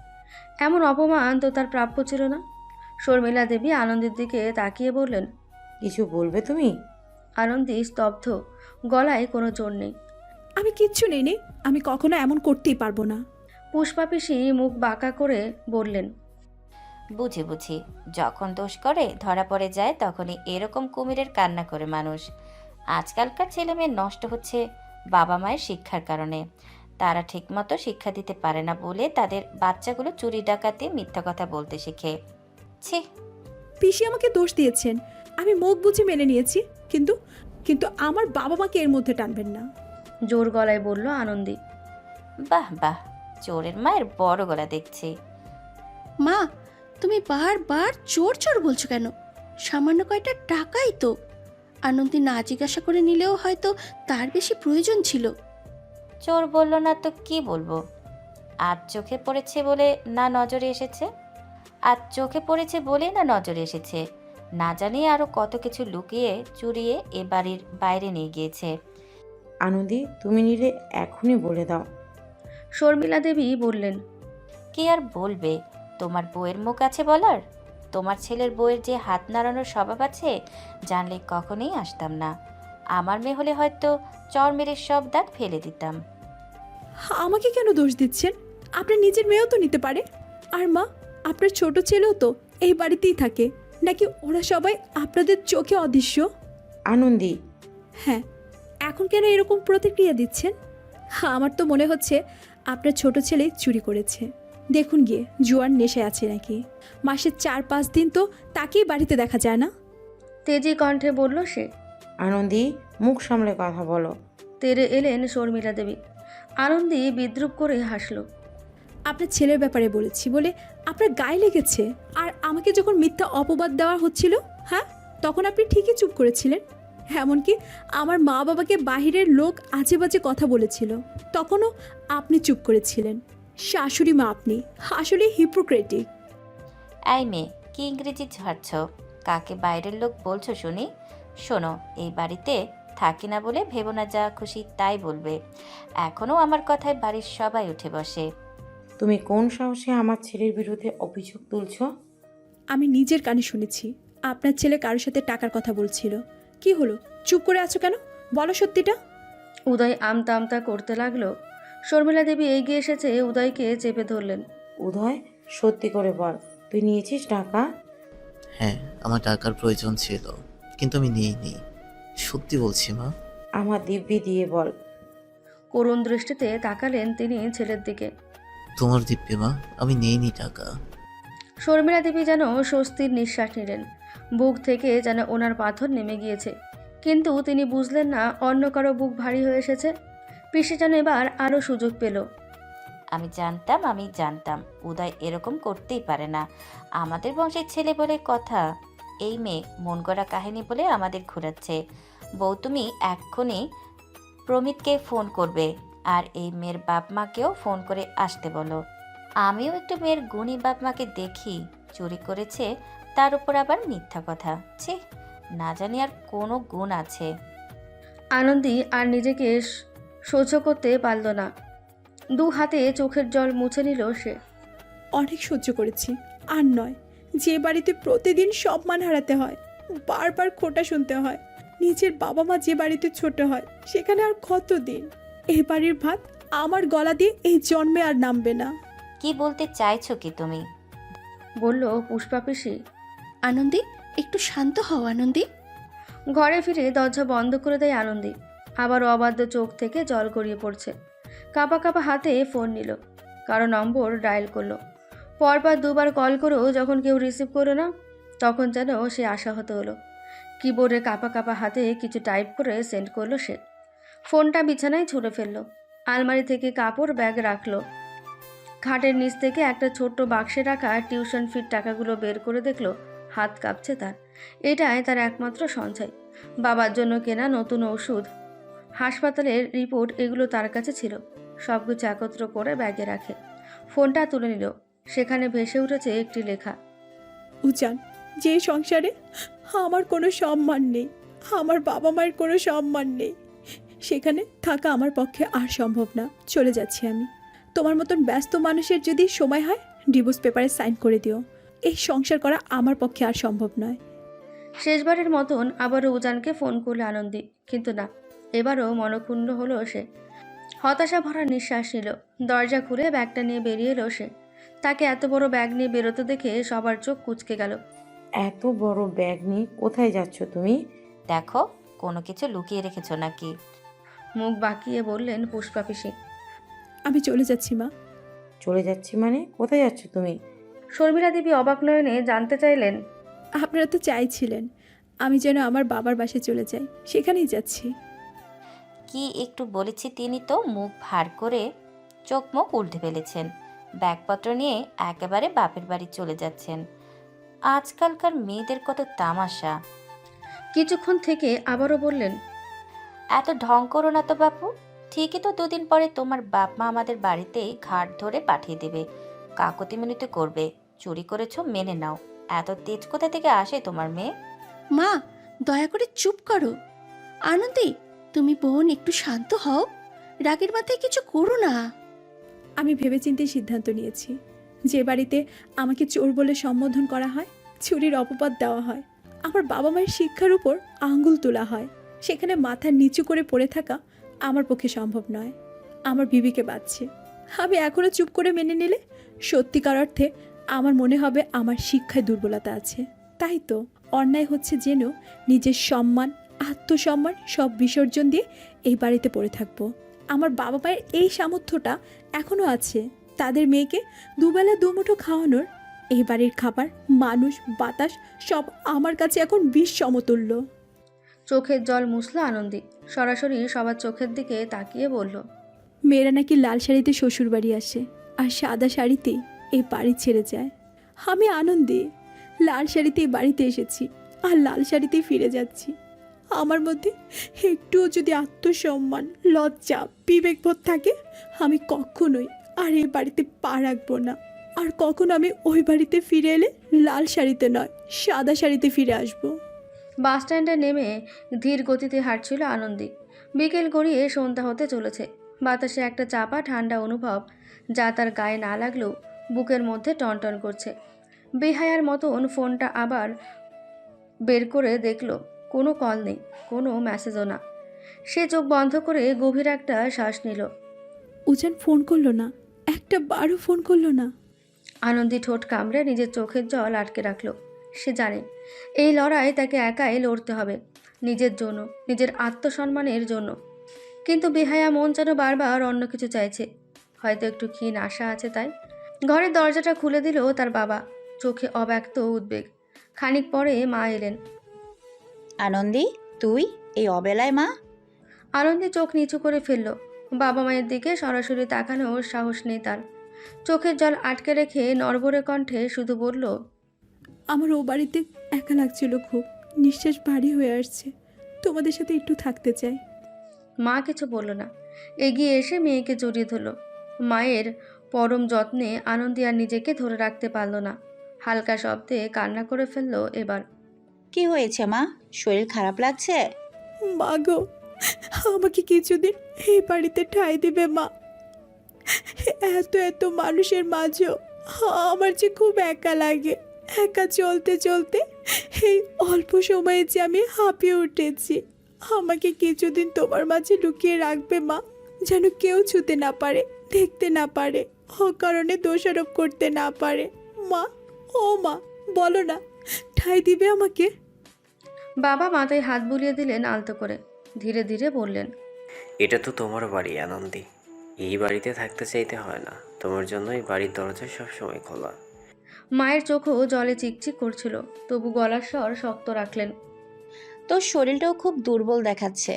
এমন অপমান তো তার প্রাপ্য ছিল না। শর্মিলা দেবী আনন্দের দিকে তাকিয়ে বললেন, কিছু বলবে তুমি? আনন্দী স্তব্ধ, গলায় কোনো জোর নেই। আমি কিচ্ছু নেই নে, আমি কখনো এমন করতেই পারবো না। পুষ্পা পিসি মুখ বাঁকা করে বললেন, বুঝি বুঝি, যখন দোষ করে ধরা পড়ে যায় তখনই এরকম কুমিরের কান্না করে মানুষ। আজকালকার ছেলে মেয়ে নষ্ট হচ্ছে বাবা মায়ের শিক্ষার কারণে। তারা ঠিকমতো শিক্ষা দিতে পারে না বলে তাদের বাচ্চাগুলো চুরি ডাকাতি মিথ্যা কথা বলতে শিখে। ছি! পিসি আমাকে দোষ দিয়েছেন, আমি মুখ বুঝে মেনে নিয়েছি, কিন্তু কিন্তু আমার বাবা মাকে এর মধ্যে টানবেন না। জোর গলায় বলল আনন্দী। বাহ বাহ, চোরের মায়ের বড় গলা দেখছি। মা, তুমি বারবার চোর চোর বলছো কেন? সামান্য কয়টা টাকাই তো। আনন্দী না জিজ্ঞাসা করে নিলেও হয়তো তার বেশি প্রয়োজন ছিল। চোর বললো না তো কি বলবো? আজ চোখে পড়েছে বলে না নজরে এসেছে। আজ চোখে পড়েছে বলেই না নজরে এসেছে। না জানিয়ে আরো কত কিছু লুকিয়ে চুরিয়ে এ বাড়ির বাইরে নিয়ে গিয়েছে। আনন্দি তুমি নিলে এখনই বলে দাও। শর্মিলা দেবী বললেন, কি আর বলবে, তোমার বউয়ের মুখ আছে বলার? তোমার ছেলের বউয়ের যে হাত নাড়ানোর স্বভাব আছে, জানলে কখনোই আসতাম না। আমার মেয়ে হলে হয়তো চর মেরে সব দাঁত ফেলে দিতাম। আমাকে কেন দোষ দিচ্ছেন? আপনার নিজের মেয়েও তো নিতে পারে। আর মা, আপনার ছোট ছেলেও তো এই বাড়িতেই থাকে, নাকি ওরা সবাই আপনাদের চোখে অদৃশ্য? আনন্দি, হ্যাঁ, এখন কেন এরকম প্রতিক্রিয়া দিচ্ছেন? আমার তো মনে হচ্ছে আপনার ছোট ছেলে চুরি করেছে। দেখুন গিয়ে জুয়ার নেশায় আছে নাকি। মাসে 4-5 দিন তো তাকেই বাড়িতে দেখা যায় না। তেজি কণ্ঠে বলল সে। আনন্দি মুখ সামলে কথা বলো। তেরে এলেন শর্মিলা দেবী। আনন্দি বিদ্রুপ করে হাসল। আপনার ছেলের ব্যাপারে বলেছি বলে আপনার গায়ে লেগেছে। আর আমাকে যখন মিথ্যা অপবাদ দেওয়া হচ্ছিল, হ্যাঁ, তখন আপনি ঠিকই চুপ করেছিলেন। এমনকি আমার মা বাবাকে বাহিরের লোক আজে বাজে কথা বলেছিল, তখনও আপনি চুপ করেছিলেন। শাশুড়ি মা আপনি আসলে হিপোক্রেটিক। এই মেয়ে, কি ইংরেজি ঝাড়ছ? কাকে বাইরের লোক বলছো শুনি? শোনো, এই বাড়িতে থাকি না বলে ভেবো না যা খুশি তাই বলবে। এখনও আমার কথায় বাড়ির সবাই উঠে বসে। তুমি কোন সাহসে আমার ছেলের বিরুদ্ধে অভিযোগ তুলছো? আমি নিজের কানে শুনেছি আপনার ছেলে কারোর সাথে টাকার কথা বলছিল। কি হলো, চুপ করে আছো কেন? বলো সত্যিটা। উদয় আমতা আমতা করতে লাগলো। শর্মিলা দেবী এগিয়ে এসেছে, উদয়কে চেপে ধরলেন। উদয়, সত্যি করে বল, তুই নিয়েছিস টাকা? হ্যাঁ, আমার টাকার প্রয়োজন ছিল, কিন্তু আমি নিইনি। সত্যি বলছি মা। আমার দিব্যি দিয়ে বল। করুণ দৃষ্টিতে তাকালেন তিনি ছেলের দিকে। তোমার দিব্যি মা, আমি নিইনি টাকা। শর্মিলা দেবী যেন স্বস্তির নিঃশ্বাস নিলেন। বুক থেকে যেন ওনার পাথর নেমে গিয়েছে। কিন্তু তিনি বুঝলেন না অন্য কারো বুক ভারী হয়ে এসেছে। পিসি যেন এবার আরও সুযোগ পেল। আমি জানতাম উদয় এরকম করতেই পারে না। আমাদের বংশের ছেলে বলে কথা। এই মেয়ে মন গড়া কাহিনী বলে আমাদের ঘোরাচ্ছে। বউ, তুমি এক্ষুনি প্রমিতকে ফোন করবে, আর এই মেয়ের বাপ মাকেও ফোন করে আসতে বলো। আমিও একটু মেয়ের গুণী বাপ মাকে দেখি। চুরি করেছে, তার উপর আবার মিথ্যা কথা। ছি, না জানি আর কোনো গুণ আছে। আনন্দী আর নিজেকে সহ্য করতে পারল না। 2 হাতে চোখের জল মুছে নিল সে। অনেক সহ্য করেছি, আর নয়। যে বাড়িতে প্রতিদিন সম্মান হারাতে হয়, বারবার খোঁটা শুনতে হয়, নিজের বাবা মা যে বাড়িতে ছোট হয়, সেখানে আর কতদিন? এ বাড়ির ভাত আমার গলা দিয়ে এই জন্মে আর নামবে না। কি বলতে চাইছো কি তুমি? বলল পুষ্পা পিসি। আনন্দী, একটু শান্ত হও আনন্দী। ঘরে ফিরে দরজা বন্ধ করে দেয় আনন্দী। আবার অবাধ্য চোখ থেকে জল গড়িয়ে পড়ছে। কাঁপা কাঁপা হাতে ফোন নিল, কারো নম্বর ডায়াল করলো। পরপর 2বার কল করেও যখন কেউ রিসিভ করলো না, তখন যেন সে আশাহত হলো। কিবোর্ডে কাঁপা কাঁপা হাতে কিছু টাইপ করে সেন্ড করলো সে। ফোনটা বিছানায় ছুঁড়ে ফেললো। আলমারি থেকে কাপড় ব্যাগ রাখলো। খাটের নিচ থেকে একটা ছোট্ট বাক্সে রাখা টিউশন ফির টাকাগুলো বের করে দেখলো। হাত কাঁপছে তার। এটাই তার একমাত্র সঞ্চয়। বাবার জন্য কেনা নতুন ওষুধ, হাসপাতালের রিপোর্ট, এগুলো তার কাছে ছিল। সব কিছু একত্র করে ব্যাগে রাখে। ফোনটা তুলে নিল। সেখানে ভেসে উঠেছে একটি লেখা। উজান, যে সংসারে আমার কোনো সম্মান নেই, আমার বাবা মায়ের কোনো সম্মান নেই, সেখানে থাকা আমার পক্ষে আর সম্ভব না। চলে যাচ্ছি আমি। তোমার মতন ব্যস্ত মানুষের যদি সময় হয়, ডিভোর্স পেপারে সাইন করে দিও। এই সংসার করা আমার পক্ষে আর সম্ভব নয়। শেষবারের মতন আবারও উজানকে ফোন করলে আনন্দী, কিন্তু না, এবারও মনক্ষুণ্ণ হলো সে। হতাশা ভরা নিঃশ্বাস নিল। দরজা খুলে ব্যাগটা নিয়ে বেরিয়ে এলো সে। তাকে এত বড় ব্যাগ নিয়ে বেরোতে দেখে সবার চোখ কুঁচকে গেল। এত বড় ব্যাগ নিয়ে কোথায় যাচ্ছ তুমি? দেখো, কোনো কিছু লুকিয়ে রেখেছো নাকি? মুখ বাঁকিয়ে বললেন পুষ্পা পিসি। আমি চলে যাচ্ছি মা। চলে যাচ্ছি মানে? কোথায় যাচ্ছ তুমি? শর্মিলা দেবী অবাক নয়নে জানতে চাইলেন। আপনারা তো চাইছিলেন আমি যেন আমার বাবার বাসায় চলে যাই, সেখানেই যাচ্ছি। কি একটু বলেছি, তিনি তো মুখ ভার করে চোখ মুখ উল্টে ফেলেছেন। ব্যাগপত্র নিয়ে একেবারে বাপের বাড়ি চলে যাচ্ছেন। আজকালকার মেয়েদের কত তামাশা। কিছুক্ষণ থেকে আবারও বললেন, এত ঢং করো না তো বাপু। ঠিকই তো 2 দিন পরে তোমার বাপ মা আমাদের বাড়িতেই ঘাট ধরে পাঠিয়ে দেবে। কাকতি মিনতি করবে। চুরি করেছো মেনে নাও। এত তেজ কোথা থেকে আসে তোমার মেয়ে? মা, দয়া করে চুপ করো। আনন্দী, তুমি বোন একটু শান্ত হও, রাগের মাথায় কিছু করো না। আমি ভেবেচিন্তে সিদ্ধান্ত নিয়েছি। যে বাড়িতে আমাকে চোর বলে সম্বোধন করা হয়, চুরির অপবাদ দেওয়া হয়, আমার বাবা মায়ের শিক্ষার উপর আঙ্গুল তোলা হয়, সেখানে মাথা নিচু করে পড়ে থাকা আমার পক্ষে সম্ভব নয়। আমার বিবিকে বাঁচছে। আমি এখনও চুপ করে মেনে নিলে সত্যিকার অর্থে আমার মনে হবে আমার শিক্ষায় দুর্বলতা আছে। তাই তো অন্যায় হচ্ছে জেনেও নিজের সম্মান, আত্মসম্মান সব বিসর্জন দিয়ে এই বাড়িতে পড়ে থাকবো। আমার বাবা মায়ের এই সামর্থ্যটা এখনও আছে। তাদের মেয়েকে দুবেলা দুমুঠো খাওয়ানোর। এই বাড়ির খাবার, মানুষ, বাতাস সব আমার কাছে এখন বিষ সমতুল্য। চোখের জল মুছল আনন্দী। সরাসরি সবার চোখের দিকে তাকিয়ে বলল, মেয়েরা নাকি লাল শাড়িতে শ্বশুর বাড়ি আসে আর সাদা শাড়িতেই এই বাড়ি ছেড়ে যায়। আমি আনন্দে লাল শাড়িতে এই বাড়িতে এসেছি আর লাল শাড়িতেই ফিরে যাচ্ছি। আমার মধ্যে একটুও যদি আত্মসম্মান, লজ্জা, বিবেকবোধ থাকে, আমি কখনোই আর এই বাড়িতে পা রাখবো না। আর কখনো আমি ওই বাড়িতে ফিরে এলে লাল শাড়িতে নয়, সাদা শাড়িতে ফিরে আসবো। বাস স্ট্যান্ডে নেমে ধীর গতিতে হাঁটছিল আনন্দী। বিকেল গড়িয়ে সন্ধ্যা হতে চলেছে। বাতাসে একটা চাপা ঠান্ডা অনুভব, যা তার গায়ে না লাগলেও বুকের মধ্যে টনটন করছে। বেহায়ার মতন ফোনটা আবার বের করে দেখল, কোনো কল নেই, কোনো মেসেজও না। সে চোখ বন্ধ করে গভীর একটা শ্বাস নিল। উজান ফোন করলো না, একটা বারও ফোন করলো না। আনন্দী ঠোঁট কামড়ে নিজের চোখের জল আটকে রাখল। সে জানে এই লড়াই তাকে একাই লড়তে হবে, নিজের জন্য, নিজের আত্মসম্মানের জন্য। কিন্তু বেহায়া মন যেন বারবার অন্য কিছু চাইছে। হয়তো একটু ক্ষীণ আশা আছে তাই। ঘরের দরজাটা খুলে দিল তার বাবা, চোখে অব্যক্ত উদ্বেগ। খানিক পরে মা এলেন। আনন্দী, তুই এই অবেলায় মা? আনন্দী চোখ নিচু করে ফেলল। বাবা মায়ের দিকে সরাসরি তাকানোর সাহস নেই তার। চোখের জল আটকে রেখে নড়বড়ে কণ্ঠে শুধু বলল, আমার ও বাড়িতে একা লাগছিল খুব, নিঃশ্বাস ভারী হয়ে আসছে। তোমাদের সাথে একটু থাকতে চাই। মা কিছু বলল না, এগিয়ে এসে মেয়েকে জড়িয়ে ধরল। মায়ের পরম যত্নে আনন্দী আর নিজেকে ধরে রাখতে পারল না। হালকা শব্দে কান্না করে ফেলল এবার। কি হয়েছে মা? শরীর খারাপ লাগছে? মা গো, আমাকে কিছুদিন এই বাড়িতে ঠাঁই দিবে মা। এত এত মানুষের মাঝেও আমার যে খুব একা লাগে। একা চলতে চলতে এই অল্প সময়ে যে আমি হাঁপিয়ে উঠেছি। আমাকে কিছুদিন তোমার মাঝে লুকিয়ে রাখবে মা, যেন কেউ ছুতে না পারে, দেখতে না পারে, অকারণে দোষারোপ করতে না পারে। মা, ও মা, বলো না, ঠাঁই দিবে আমাকে? বাবা মাথায় হাত বুলিয়ে দিলেন আলতো করে। ধীরে ধীরে বললেন, এটা তো তোমার বাড়ি আনন্দী, এই বাড়িতে থাকতে চাইতে হয় না। তোমার জন্য এই বাড়ির দরজা সবসময় খোলা। মায়ের চোখও জলে চিকচিক করছিল, তবু গলার স্বর শক্ত রাখলেন। তোর শরীরটাও খুব দুর্বল দেখাচ্ছে।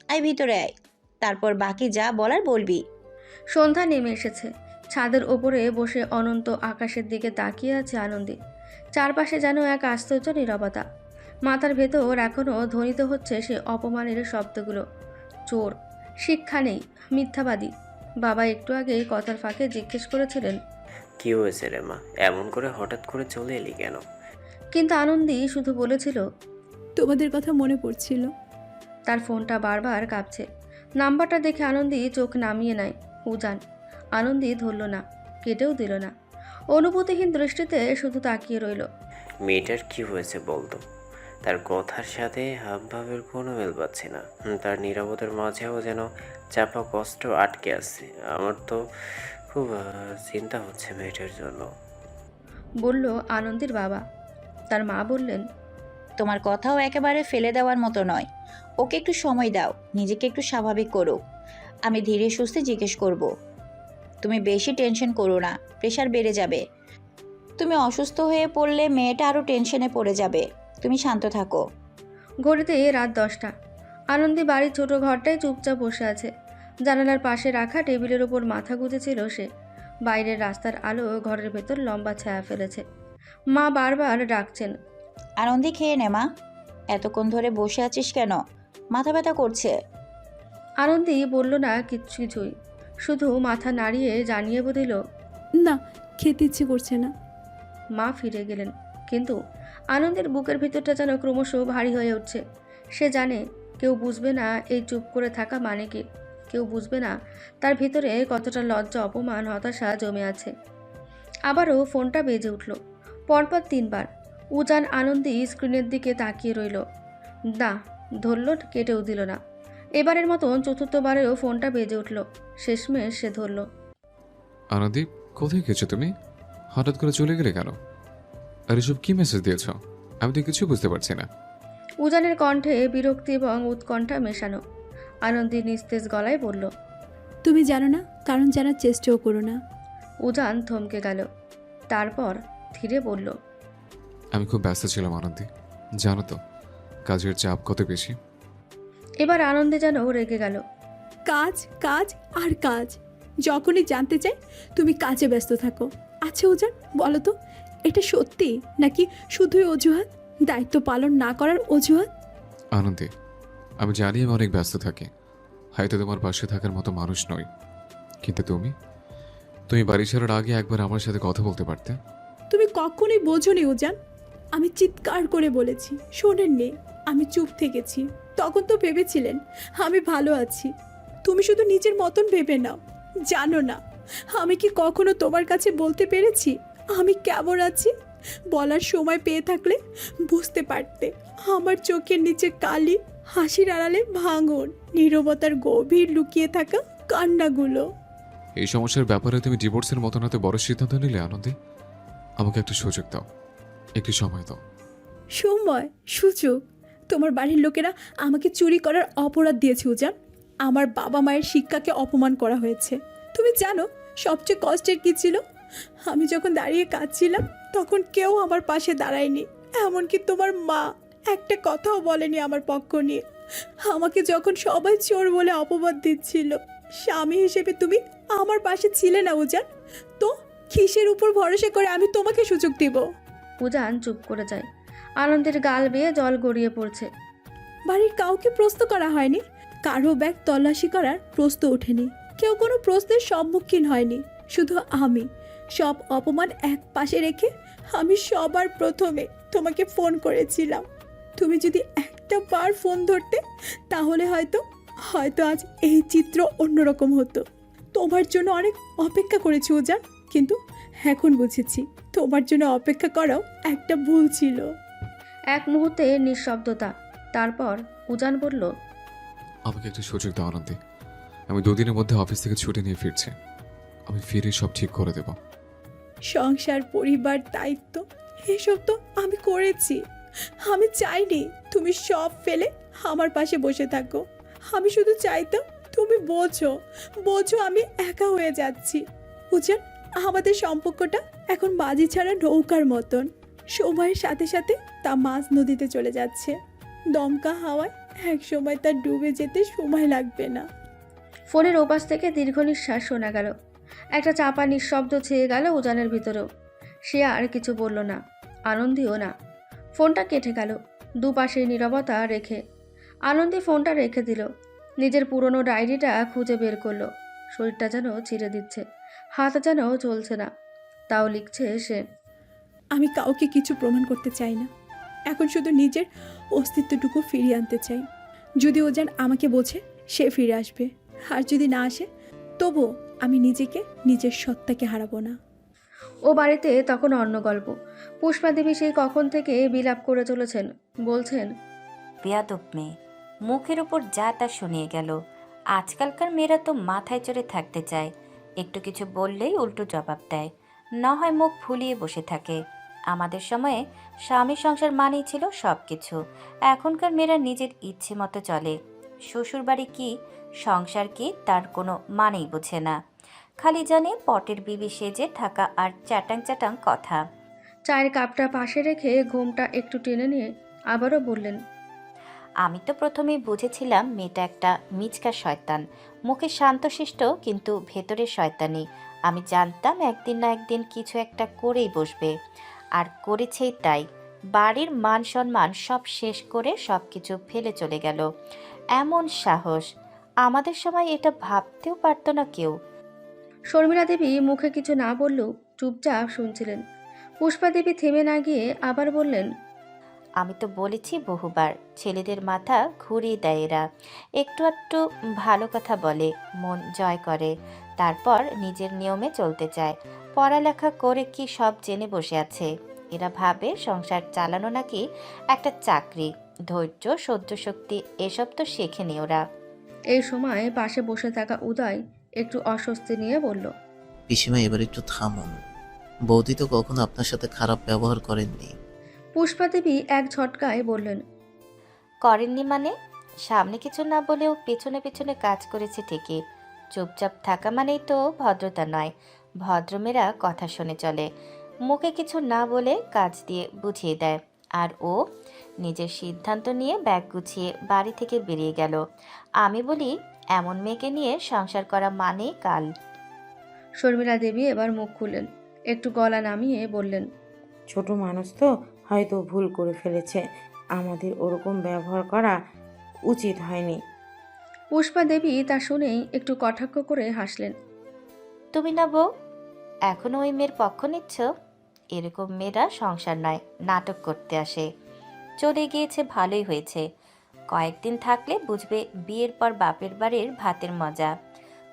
আয় ভিতরে আয়, তারপর বাকি যা বলার বলবি। সন্ধ্যা নেমে এসেছে। ছাদের ওপরে বসে অনন্ত আকাশের দিকে তাকিয়ে আছে আনন্দী। চারপাশে যেন এক আশ্চর্য নীরবতা। মাথার ভেতর এখনও ধ্বনিত হচ্ছে সে অপমানের শব্দগুলো। চোর, শিক্ষা নেই, মিথ্যাবাদী। বাবা একটু আগে কথার ফাঁকে জিজ্ঞেস করেছিলেন, কি হয়েছে রে মা, এমন করে হঠাৎ করে চলে এলি কেন? কিন্তু আনন্দী শুধু বলেছিল, তোমাদের কথা মনে পড়ছিল। তার ফোনটা বারবার কাঁপছে। নাম্বারটা দেখে আনন্দী চোখ নামিয়ে নেয়। উজান। আনন্দী ধরল না, কেটেও দিল না। অনুভূতিহীন দৃষ্টিতে শুধু তাকিয়ে রইল। মেয়েটার কি হয়েছে বলতো? তার কথার সাথে হাবভাবের কোনো মেল পাচ্ছি না। তার নীরবতার মাঝেও যেন চাপা কষ্ট আটকে আছে। আমার তো খুব চিন্তা হচ্ছে মেয়েটার জন্য, বলল আনন্দীর বাবা। তার মা বললেন, তোমার কথাও একেবারে ফেলে দেওয়ার মতো নয়। ওকে একটু সময় দাও, নিজেকে একটু স্বাভাবিক করো। আমি ধীরে সুস্থে জিজ্ঞেস করব। তুমি বেশি টেনশন করো না, প্রেশার বেড়ে যাবে। তুমি অসুস্থ হয়ে পড়লে মেয়েটা আরও টেনশনে পড়ে যাবে। তুমি শান্ত থাকো। ঘড়িতে রাত 10টা। আনন্দী বাড়ির ছোট ঘরটায় চুপচাপ বসে আছে। জানালার পাশে রাখা টেবিলের ওপর মাথা গুঁজেছিল সে। বাইরের রাস্তার আলো ঘরের ভেতর লম্বা ছায়া ফেলেছে। মা বারবার ডাকছেন, আনন্দী খেয়ে নে মা। এতক্ষণ ধরে বসে আছিস কেন? মাথা ব্যথা করছে। আনন্দী বলল না কিছুই, শুধু মাথা নাড়িয়ে জানিয়ে দিল, না, খেতে ইচ্ছে করছে না। মা ফিরে গেলেন। কিন্তু আনন্দের বুকের ভিতরটা যেন ক্রমশ ভারী হয়ে উঠছে। সে জানে কেউ বুঝবে না এই চুপ করে থাকা মানে কি, কেউ বুঝবে না তার ভিতরে কতটা লজ্জা, অপমান, হতাশা জমে আছে। আবারও ফোনটা বেজে উঠল, পরপর 3বার। উজান আনন্দী স্ক্রিনের দিকে তাকিয়ে রইল, না ধরল, কেটেও দিল না। এবারের মতন চতুর্থবারেও ফোনটা বেজে উঠল, শেষমেশ সে ধরল। আনন্দি, কোথায় গেছো তুমি? হঠাৎ করে চলে গেলে কেন? আর এসব কি মেসেজ দিয়েছ? আমি তো কিছু বুঝতে পারছি না। উজানের কণ্ঠে বিরক্তি এবং উৎকণ্ঠা মেশানো। আনন্দী নিস্তেজ গলায় বলল, তুমি জানো না, কারণ জানার চেষ্টাও করো না। উজান থমকে গেল, তারপর ধীরে বলল, আমি খুব ব্যস্ত ছিলাম আনন্দি, জানো তো কাজের চাপ কত বেশি। এবার আনন্দে যেন রেগে গেল। কাজ কাজ আর কাজ, যখনই জানতে চাই তুমি কাজে ব্যস্ত থাকো। আচ্ছা উজান, বলো তো, এটা সত্যি নাকি শুধুই অজুহাত, দায়িত্ব পালন না করার অজুহাত? আনন্দি, আমি জানি আমি অনেক ব্যস্ত থাকি, হয়তো তোমার পাশে থাকার মতো মানুষ নই, কিন্তু তুমি বাড়ি ছাড়ার আগে একবার আমার সাথে কথা বলতে পারতে। তুমি কখনোই বোঝোনি উজান, আমি চিৎকার করে বলেছি, শোনেননি। আমি চুপ থেকেছি, তখন তো ভেবেছিলেন আমি ভালো আছি। তুমি শুধু নিজের মতন ভেবে নাও। জানো না আমি কি কখনো তোমার কাছে বলতে পেরেছি আমি কেমন আছি? বলার সময় পেয়ে থাকলে বুঝতে পারতে। আমার চোখের নিচে কালি, হাসির আড়ালে ভাঙন, নীরবতার গভীর লুকিয়ে থাকা কান্নাগুলো। এই সমস্যার ব্যাপারে তুমি ডিভোর্সের মতন এত বড় সিদ্ধান্ত নিলে আনন্দি। আমাকে একটা সুযোগ দাও, একটু সময় দাও। সময়, সুযোগ? তোমার বাড়ির লোকেরা আমাকে চুরি করার অপরাধ দিয়েছে উজান। আমার বাবা মায়ের শিক্ষাকে অপমান করা হয়েছে। তুমি জানো সবচেয়ে কষ্টের কি ছিল? আমি যখন দাঁড়িয়ে কাঁদছিলাম তখন কেউ আমার পাশে দাঁড়ায়নি, এমনকি তোমার মা একটা কথাও বলেনি আমার পক্ষ নিয়ে। আমাকে যখন সবাই চোর বলে অপবাদ দিচ্ছিল, স্বামী হিসেবে তুমি আমার পাশে ছিলে না উজান। তো কিসের উপর ভরসা করে আমি তোমাকে সুযোগ দিব? উজান চুপ করে যায়, আনন্দের গাল বেয়ে জল গড়িয়ে পড়ছে। বাড়ির কাউকে প্রশ্ন করা হয়নি, কারো ব্যাগ তল্লাশি করার প্রশ্ন ওঠেনি, কেউ কোনো প্রশ্নের সম্মুখীন হয়নি। শুধু আমি সব অপমান এক পাশে রেখে আমি সবার প্রথমে তোমাকে ফোন করেছিলাম। তুমি যদি একটা বার ফোন ধরতে তাহলে হয়তো হয়তো আজ এই চিত্র অন্যরকম হতো। তোমার জন্য অনেক অপেক্ষা করেছি উজান, কিন্তু এখন বুঝেছি তোমার জন্য অপেক্ষা করাও একটা ভুল ছিল। এক মুহূর্তে নিঃশব্দতা, তারপর উজান বলল, আমাকে একটা সুযোগ দাও আনন্দি। আমি 2 দিনের মধ্যে অফিস থেকে ছুটি নিয়ে ফিরছি, আমি ফিরে সব ঠিক করে দেব। সংসার, পরিবার, দায়িত্ব এসব তো আমি করেছি। আমি চাইনি তুমি সব ফেলে আমার পাশে বসে থাকো। আমি শুধু চাইতাম তুমি বোঝো আমি একা হয়ে যাচ্ছি। বুঝছেন, আমাদের সম্পর্কটা এখন বাজি ছাড়া নৌকার মতন, সময়ের সাথে সাথে তা মাঝ নদীতে চলে যাচ্ছে। দমকা হাওয়ায় এক সময় তা ডুবে যেতে সময় লাগবে না। ফোনের ওপাশ থেকে দীর্ঘ নিঃশ্বাস শোনা গেল। একটা চাপা নিঃশব্দ ছেয়ে গেল উজানের ভিতরেও। সে আর কিছু বলল না, আনন্দীও না। ফোনটা কেটে গেল। দুপাশে নীরবতা রেখে আনন্দী ফোনটা রেখে দিল। নিজের পুরনো ডায়েরিটা খুঁজে বের করলো। শরীরটা যেন ছিঁড়ে দিচ্ছে, হাত যেন চলছে না। তাও লিখছে সে, আমি কাউকে কিছু প্রমাণ করতে চাই না, এখন শুধু নিজের অস্তিত্বটুকু ফিরিয়ে আনতে চাই। যদি ওজান আমাকে বোঝে সে ফিরে আসবে, আর যদি না আসে তবুও আমি নিজেকে, নিজের সত্তাকে হারাবো না। ও বাড়িতে তখন অন্য গল্প। পুষ্পা দেবী সেই কখন থেকে বিলাপ করে চলেছেন, বলছেন, বেয়াদব মেয়ে, মুখের উপর যা তা শুনিয়ে গেল। আজকালকার মেয়েরা তো মাথায় চড়ে থাকতে চায়, একটু কিছু বললেই উল্টো জবাব দেয়, না হয় মুখ ফুলিয়ে বসে থাকে। আমাদের সময়ে স্বামী সংসার মানেই ছিল সব কিছু। এখনকার মেয়েরা নিজের ইচ্ছে মতো চলে। শ্বশুরবাড়ি কি, সংসার কি, তার কোনো মানেই বোঝে না। খালি জানে পটের বিবি সেজে থাকা আর চ্যাটাং চ্যাটাং কথা। চায়ের কাপটা পাশে রেখে ঘুমটা একটু টেনে নিয়ে আবারও বললেন, আমি তো প্রথমেই বুঝেছিলাম মেয়েটা একটা মিচকা শয়তান, মুখে শান্তশিষ্ট কিন্তু ভেতরে শয়তানি। আমি জানতাম একদিন না একদিন কিছু একটা করেই বসবে, আর করেছেই তাই। বাড়ির মান সম্মান সব শেষ করে সব কিছু ফেলে চলে গেল। এমন সাহস! আমাদের সময় এটা ভাবতেও পারতো না কেউ। শর্মিলা দেবী মুখে কিছু না বললেও চুপচাপ শুনছিলেন। পুষ্পা দেবী থেমে না গিয়ে আবার বললেন, আমি তো বলেছি বহুবার, ছেলেদের মাথা ঘুরিয়ে দেয় এরা। একটু একটু ভালো কথা বলে, মন জয় করে, তারপর নিজের নিয়মে চলতে চায়। পড়ালেখা করে কি সব জেনে বসে আছে। এরা ভাবে সংসার চালানো নাকি একটা চাকরি। ধৈর্য, সহ্য শক্তি এসব তো শেখেনি ওরা। এই সময় পাশে বসে থাকা উদয় একটু অস্বস্তি নিয়ে বলল, পিসিমা এবার একটু থামুন। বৌদি তো কখনো আপনার সাথে খারাপ ব্যবহার করেননি। পুষ্পা দেবী এক ঝটকায় বললেন, করেননি মানে? সামনে কিছু না বলেও পেছনে পেছনে কাজ করেছে ঠিকই। চুপচাপ থাকা মানেই তো ভদ্রতা নয়। ভদ্রমেয়েরা কথা শুনে চলে, মুখে কিছু না বলে কাজ দিয়ে বুঝিয়ে দেয়। আর ও নিজের সিদ্ধান্ত নিয়ে ব্যাগ গুছিয়ে বাড়ি থেকে বেরিয়ে গেল। আমি বলি, এমন মেয়েকে নিয়ে সংসার করা মানেই কাল। শর্মিলা দেবী এবার মুখ খুললেন, একটু গলা নামিয়ে বললেন, ছোট মানুষ তো, হয়তো ভুল করে ফেলেছে। আমাদের ওরকম ব্যবহার করা উচিত হয়নি। পুষ্পা দেবী তা শুনেই একটু কটাক্ষ করে হাসলেন। তুমি না বউ, এখনো ওই মেয়ের পক্ষ নিচ্ছ? এরকম মেয়েরা সংসার নয়, নাটক করতে আসে। চলে গিয়েছে ভালোই হয়েছে। কয়েকদিন থাকলে বুঝবে বিয়ের পর বাপের বাড়ির ভাতের মজা।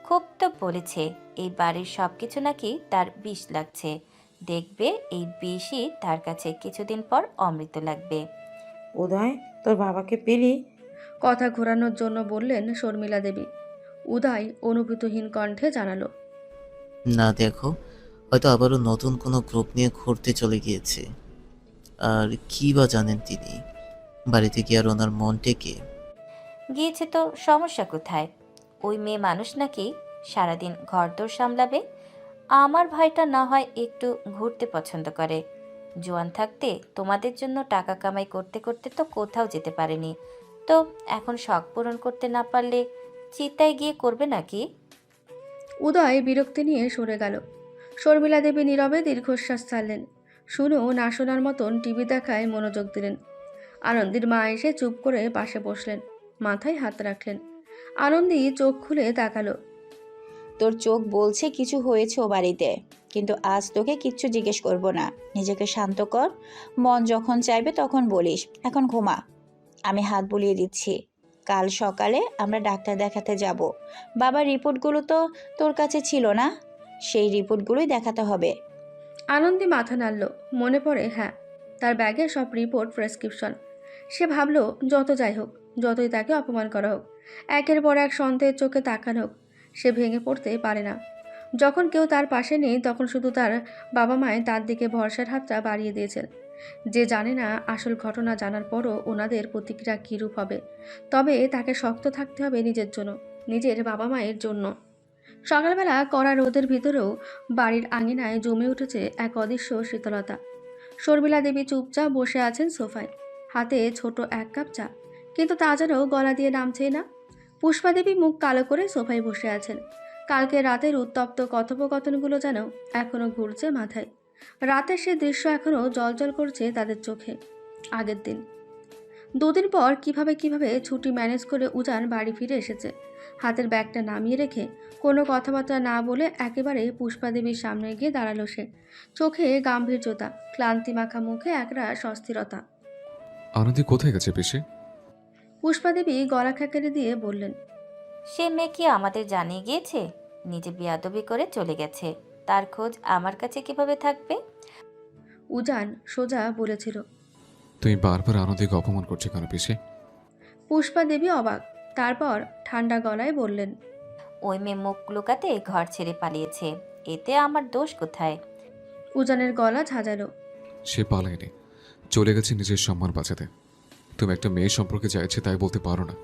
খুব তো বলেছে এই বাড়ির সব কিছু নাকি তার বিষ লাগছে। দেখবে এই বিষই তার কাছে কিছুদিন পর অমৃত লাগবে। উদয়, তোর বাবাকে পেলি? কথা ঘোরানোর জন্য বললেন শর্মিলা দেবী। উদয় অনুভূতিহীন কণ্ঠে জানালো, না, দেখো, হয়তো আবারও নতুন কোনো গ্রুপ নিয়ে ঘুরতে চলে গিয়েছে। আর কি বা জানেন তিনি? বাড়িতে কি আর ওনার মন টেকে? গিয়েছে তো সমস্যা কোথায়? ওই মেয়ে মানুষ নাকি সারাদিন ঘরদোর সামলাবে? আমার ভাইটা না হয় একটু ঘুরতে পছন্দ করে। জোয়ান থাকতে তোমাদের জন্য টাকা কামাই করতে করতে তো কোথাও যেতে পারেনি। তো এখন শখ পূরণ করতে না পারলে চিতায় গিয়ে করবে নাকি? উদয় বিরক্তি নিয়ে সরে গেল। শর্মিলা দেবী নীরবে দীর্ঘশ্বাস ছাড়লেন। শুনেও না শোনার মতন টিভি দেখায় মনোযোগ দিলেন। আনন্দীর মা এসে চুপ করে পাশে বসলেন, মাথায় হাত রাখলেন। আনন্দী চোখ খুলে তাকালো। তোর চোখ বলছে কিছু হয়েছে ও বাড়িতে, কিন্তু আজ তোকে কিচ্ছু জিজ্ঞেস করব না। নিজেকে শান্ত কর, মন যখন চাইবে তখন বলিস। এখন ঘুমা, আমি হাত বুলিয়ে দিচ্ছি। কাল সকালে আমরা ডাক্তার দেখাতে যাব। বাবার রিপোর্টগুলো তো তোর কাছে ছিল না, সেই রিপোর্টগুলোই দেখাতে হবে। আনন্দী মাথা নাড়ল। মনে পড়ে, হ্যাঁ, তার ব্যাগে সব রিপোর্ট, প্রেসক্রিপশন। সে ভাবল, যত যাই হোক, যতই তাকে অপমান করা হোক, একের পর এক সন্দেহের চোখে তাকানো হোক, সে ভেঙে পড়তে পারে না। যখন কেউ তার পাশে নেই তখন শুধু তার বাবা মায়ের তার দিকে ভরসার হাতটা বাড়িয়ে দিয়েছেন। যে জানে না আসল ঘটনা জানার পরও ওনাদের প্রতিক্রিয়া কীরূপ হবে। তবে তাকে শক্ত থাকতে হবে নিজের জন্য, নিজের বাবা মায়ের জন্য। সকালবেলা কড়া রোদের ভিতরেও বাড়ির আঙিনায় জমে উঠেছে এক অদৃশ্য শীতলতা। শর্মিলা দেবী চুপচাপ বসে আছেন সোফায়, হাতে ছোট এক কাপ চা, কিন্তু তা যেন গলা দিয়ে নামছেই না। পুষ্পা দেবী মুখ কালো করে সোফায় বসে আছেন। কালকে রাতের উত্তপ্ত কথোপকথনগুলো যেন এখনো ঘুরছে মাথায়। রাতের সে দৃশ্য এখনো জলজল করছে তাদের চোখে। আগের দিন, দুদিন পর কিভাবে ছুটি ম্যানেজ করে উজান বাড়ি ফিরে এসেছে। হাতের ব্যাগটা নামিয়ে রেখে কোনো কথাবার্তা না বলে একেবারে পুষ্পা দেবীর সামনে গিয়ে দাঁড়ালো সে। চোখে গাম্ভীর্যতা, ক্লান্তি মাখা মুখে একরা অস্থিরতা। আনন্দী কোথায় গেছে পিসি? পুষ্পা দেবী গলা খেকেড়ে দিয়ে বললেন, সে মেয়ে কি আমাদের জানিয়ে গিয়েছে? নিজে বেয়াদবি করে চলে গেছে, তার খোঁজ আমার কাছে কিভাবে থাকবে? উজান সোজা বলেছিল। তুমি বারবার আনন্দীকে অপমান করছো কেন পিসি? পুষ্পা দেবী অবাক, তারপর ঠান্ডা গলায় বললেন, ওই মেয়ে মুখ লুকাতে ঘর ছেড়ে পালিয়েছে, এতে আমার দোষ কোথায়? উজানের গলা ঝাঁঝালো। সে পালায়নি, চলে গেছে নিজের সম্মান বাঁচাতে। তুমি একটা মেয়ে সম্পর্কে চাইছে তাই বলতে পারো না?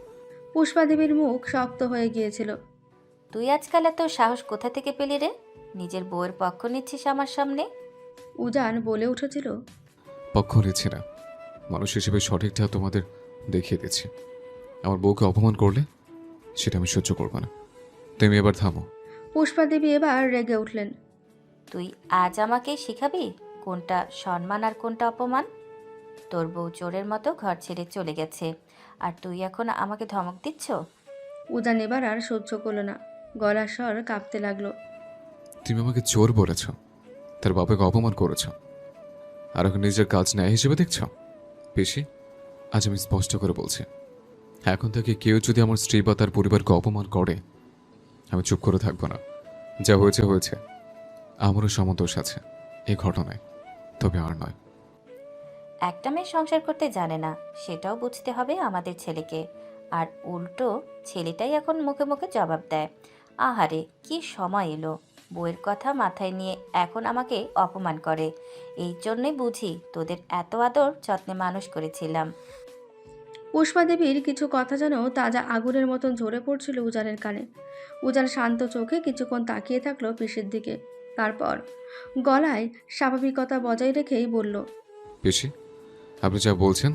পুষ্পা দেবীর মুখ শক্ত হয়ে গিয়েছিল। তুই আজকাল এত সাহস কোথা থেকে পেলি রে? নিজের বউয়ের পক্ষ নিচ্ছিস আমার সামনে? উজান বলে উঠেছিল, পক্ষ নিচ্ছি না, মানুষ হিসেবে সঠিকটা তোমাদের দেখিয়ে দিচ্ছি। আমার বউকে অপমান করলে সেটা আমি সহ্য করব না। তুমি এবার থামো। পুষ্পা দেবী এবার রেগে উঠলেন। তুই আজ আমাকে শিখাবি কোনটা সম্মান আর কোনটা অপমান? তোর বউ চোরের মতো ঘর ছেড়ে চলে গেছে, আর তুই এখন আমাকে ধমক দিচ্ছ? উজান এবার আর সহ্য করল না, গলার স্বর কাঁপতে লাগলো। তুমি আমাকে চোর বলেছ, তার বাবাকে অপমান করেছ, আর এখন নিজের কাজ ন্যায় হিসেবে দেখছ? পিসি, আজ আমি স্পষ্ট করে বলছি, এখন থেকে কেউ যদি আমার স্ত্রী বা তার পরিবারকে অপমান করে, আমি চুপ করে থাকবো না। যা হয়েছে হয়েছে, আমারও সমদোষ আছে এই ঘটনায়, তবে আর নয়। একটা মেয়ে সংসার করতে জানে না, সেটাও বুঝতে হবে আমাদের ছেলেকে। আর উল্টো ছেলেটাই এখন মুখে মুখে জবাব দেয়। আহারে, কি সময় এলো! বউয়ের কথা মাথায় নিয়ে এখন আমাকে অপমান করে। এই জন্যই বুঝি তোদের এত আদর যত্নে মানুষ করেছিলাম। পুষ্পা দেবীর কিছু কথা যেন তাজা আগুনের মতন ঝরে পড়ছিল উজানের কানে। উজান শান্ত চোখে কিছুক্ষণ তাকিয়ে থাকলো পিসির দিকে, তারপর গলায় স্বাভাবিকতা বজায় রেখেই বলল, পিসি, আপনি যা বলছেন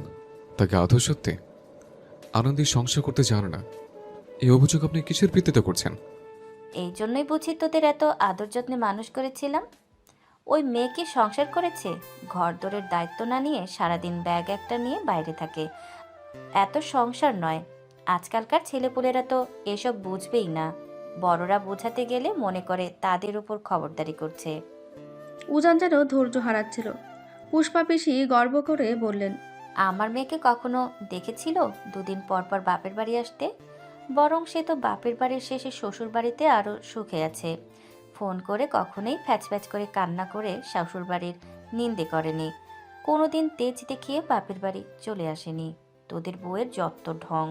তাকে আদৌ সত্যি? আনন্দী সংসার করতে জানে না, এই অভিযোগ আপনি কিসের ভিত্তিতে করছেন? এই জন্যই বুঝি তোদের এত আদর যত্নে মানুষ করেছিলাম। ওই মেয়ে কি সংসার করেছে? ঘর দরের দায়িত্ব না নিয়ে সারাদিন ব্যাগ একটা নিয়ে বাইরে থাকে। এত সংসার নয়। আজকালকার ছেলেপুলেরা তো এসব বুঝবেই না। বড়রা বোঝাতে গেলে মনে করে তাদের উপর খবরদারি করছে। উজান যেন ধৈর্য হারাচ্ছিল। পুষ্পা পিসি গর্ব করে বললেন, আমার মেয়েকে কখনো দেখেছিল 2 দিন পর পর বাপের বাড়ি আসতে? বরং সে তো বাপের বাড়ির শেষে শ্বশুর বাড়িতে আরও সুখে আছে। ফোন করে কখনোই ফ্যাচ ফ্যাচ করে কান্না করে শ্বশুর বাড়ির নিন্দে করেনি। কোনোদিন তেজ দেখিয়ে বাপের বাড়ি চলে আসেনি। তোদের বউয়ের যত ঢং।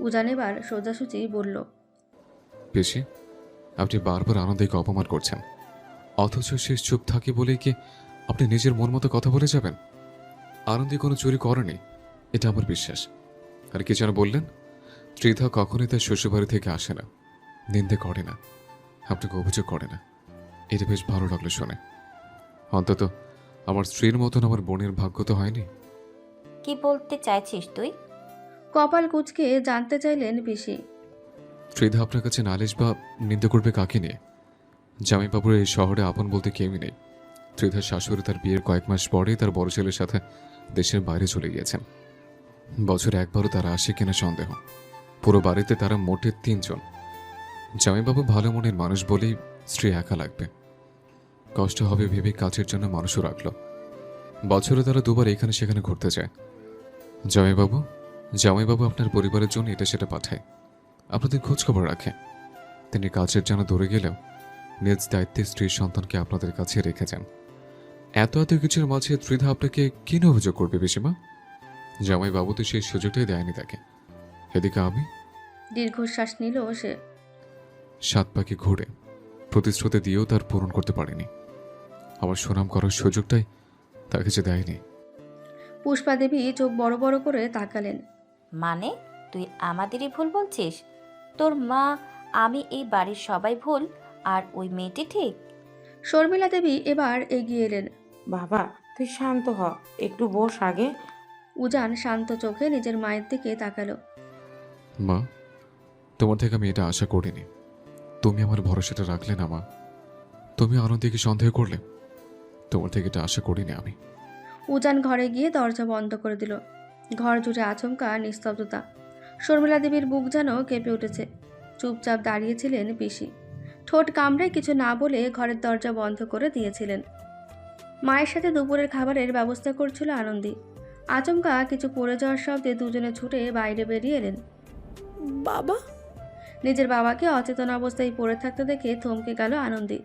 উজান এবার সোজাসুজি বলল, পিসি, আপনি বারবার আনন্দীকে অপমান করছেন, অথচ শেষ চুপ থাকে বলেই কি আপনি নিজের মন মতো কথা বলে যাবেন? আনন্দী কোনো চুরি করেনি, এটা আমার বিশ্বাস। আর কি যেন বললেন, ত্রিধা কখনোই তার শ্বশুরবাড়ি থেকে আসে না, নিন্দে করে না, আপনাকে অভিযোগ করে না। এটা বেশ ভালো লাগলো শুনে। অন্তত আমার স্ত্রীর মতন আমার বোনের ভাগ্য তো হয়নি। কি বলতে চাইছিস তুই? কপাল কুঁচকে জানতে চাইলেন পিসি। ত্রিধা আপনার কাছে নালিশ বা নিন্দে করবে কাকে নিয়ে? জামাইবাবুর এই শহরে আপন বলতে কেউই নেই। ত্রিধার শাশুড়ি তার বিয়ের কয়েক মাস পরেই তার বড় ছেলের সাথে দেশের বাইরে চলে গিয়েছেন। বছরে একবারও তারা আসে কিনা সন্দেহ। পুরো বাড়িতে তারা মোটে 3 জন। জামাইবাবু ভালো মনের মানুষ বলেই স্ত্রী একা লাগবে, কষ্ট হবে ভেবে কাজের জন্য মানুষও রাখলো। বছরে তারা 2 বার এখানে সেখানে ঘুরতে যায়। জামাইবাবু আপনার পরিবারের জন্য এটা সেটা পাঠায়, আপনাদের খোঁজ খবর রাখে। তিনি কাজের জন্য দূরে গেলেও নিজ দায়িত্বে স্ত্রীর সন্তানকে আপনাদের কাছে রেখে যান। এত কিছুর মাঝে ত্রিধা আপনাকে কেন অভিযোগ করবে পিসিমা? জামাইবাবু তো সেই সুযোগটাই দেয়নি তাকে। এদিকে আমি দীর্ঘশ্বাস নিল সে। 7 পাখি ঘুরে প্রতিশ্রুতি দিয়েও তার পূরণ করতে পারেনি। আমার সুনাম করার সুযোগটাই তাকে যে দেয়নি। পুষ্পা দেবী চোখ বড় বড় করে তাকালেন। মানে তুই আমাদেরই ভুল বলছিস? তোর মা, আমি, এই বাড়ির সবাই ভুল, আর ওই মেয়েটি ঠিক? শর্মিলা দেবী এবার এগিয়ে এলেন। বাবা, তুই শান্ত হ, একটু বস আগে। উজান শান্ত চোখে নিজের মায়ের দিকে তাকালো। মা, তোমার থেকে আমি এটা আশা করিনি। তুমি আমার ভরসাটা রাখলে না মা। তুমি আনন্দীকে সন্দেহ করলে, তোমার থেকে এটা আশা করিনি আমি। উজান ঘরে গিয়ে দরজা বন্ধ করে দিল। ঘর জুড়ে আচমকা নিস্তব্ধতা। শর্মিলা দেবীর বুক যেন কেঁপে উঠেছে। চুপচাপ দাঁড়িয়েছিলেন পিসি। ঠোঁট কামড়ে কিছু না বলে ঘরের দরজা বন্ধ করে দিয়েছিলেন। মায়ের সাথে দুপুরের খাবারের ব্যবস্থা করছিল আনন্দী। আচমকা কিছু পড়ে যাওয়ার শব্দে দুজনে ছুটে বাইরে বেরিয়ে এলেন। বাবা, নিজের বাবাকে অচেতন অবস্থায় পড়ে থাকতে দেখে থমকে গেল আনন্দী।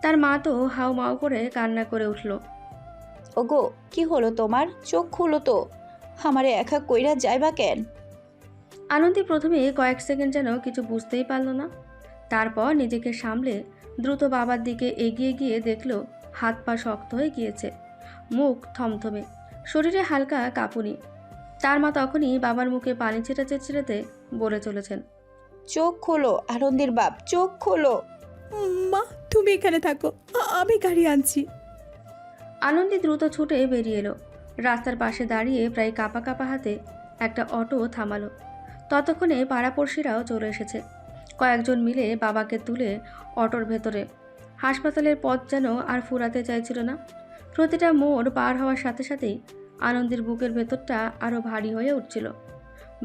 তার মা তো হাউ মাউ করে কান্না করে উঠল। ওগো, কি হলো তোমার? চোখ খুলো তো, আমারে একা কইরা যাইবা কেন? আনন্দী প্রথমে কয়েক সেকেন্ড যেন কিছু বুঝতেই পারল না। তারপর নিজেকে সামলে দ্রুত বাবার দিকে এগিয়ে গিয়ে দেখল হাত পা শক্ত হয়ে গিয়েছে, মুখ থমথমে, শরীরে হালকা কাঁপুনি। তার মা তখনই বাবার মুখে পানি ছেটাতে ছেটাতে বলে চলেছেন, চোখ খোলো আনন্দের বাপ, চোখ খোলো। মা তুমি এখানে থাকো, আমি গাড়ি আনছি। আনন্দী দ্রুত ছুটে বেরিয়ে এলো। রাস্তার পাশে দাঁড়িয়ে প্রায় কাঁপা কাঁপা হাতে একটা অটো থামালো। ততক্ষণে পাড়াপড়শিরাও চলে এসেছে। কয়েকজন মিলে বাবাকে তুলে অটোর ভেতরে। হাসপাতালের পথ যেন আর ফুরাতে চাইছিল না। প্রতিটা মোড় পার হওয়ার সাথে সাথেই আনন্দের বুকের ভেতরটা আরও ভারী হয়ে উঠছিল।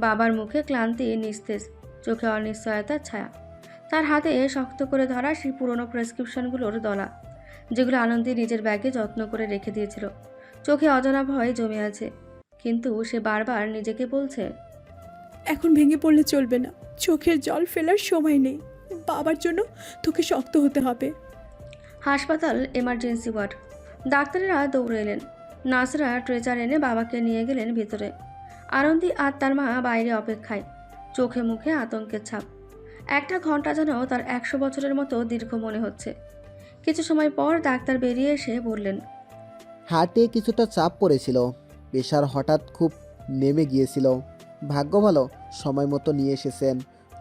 বাবার মুখে ক্লান্তি নিস্তেজ, চোখে অনিশ্চয়তার ছায়া। তার হাতে শক্ত করে ধরা সেই পুরনো প্রেসক্রিপশনগুলোর দলা, যেগুলো আনন্দী নিজের ব্যাগে যত্ন করে রেখে দিয়েছিল। চোখে অজানা ভয় জমে আছে। কিন্তু সে বারবার নিজেকে বলছে, এখন ভেঙে পড়লে চলবে না, চোখের জল ফেলার সময় নেই। বাবার জন্য তোকে শক্ত হতে হবে। হাসপাতাল এমার্জেন্সি ওয়ার্ড। ডাক্তারেরা দৌড়ে এলেন। নার্সরা ট্রেচার এনে বাবাকে নিয়ে গেলেন ভিতরে। আনন্দী আর তার মা বাইরে অপেক্ষায়, চোখে মুখে আতঙ্কের ছাপ। একটা ঘন্টা যেন তার 100 বছরের মতো দীর্ঘ মনে হচ্ছে। কিছু সময় পর ডাক্তার বেরিয়ে এসে বললেন, হার্টে কিছুটা চাপ পড়েছিল, প্রেশার হঠাৎ খুব নেমে গিয়েছিল। ভাগ্য ভালো সময় মতো নিয়ে এসেছেন,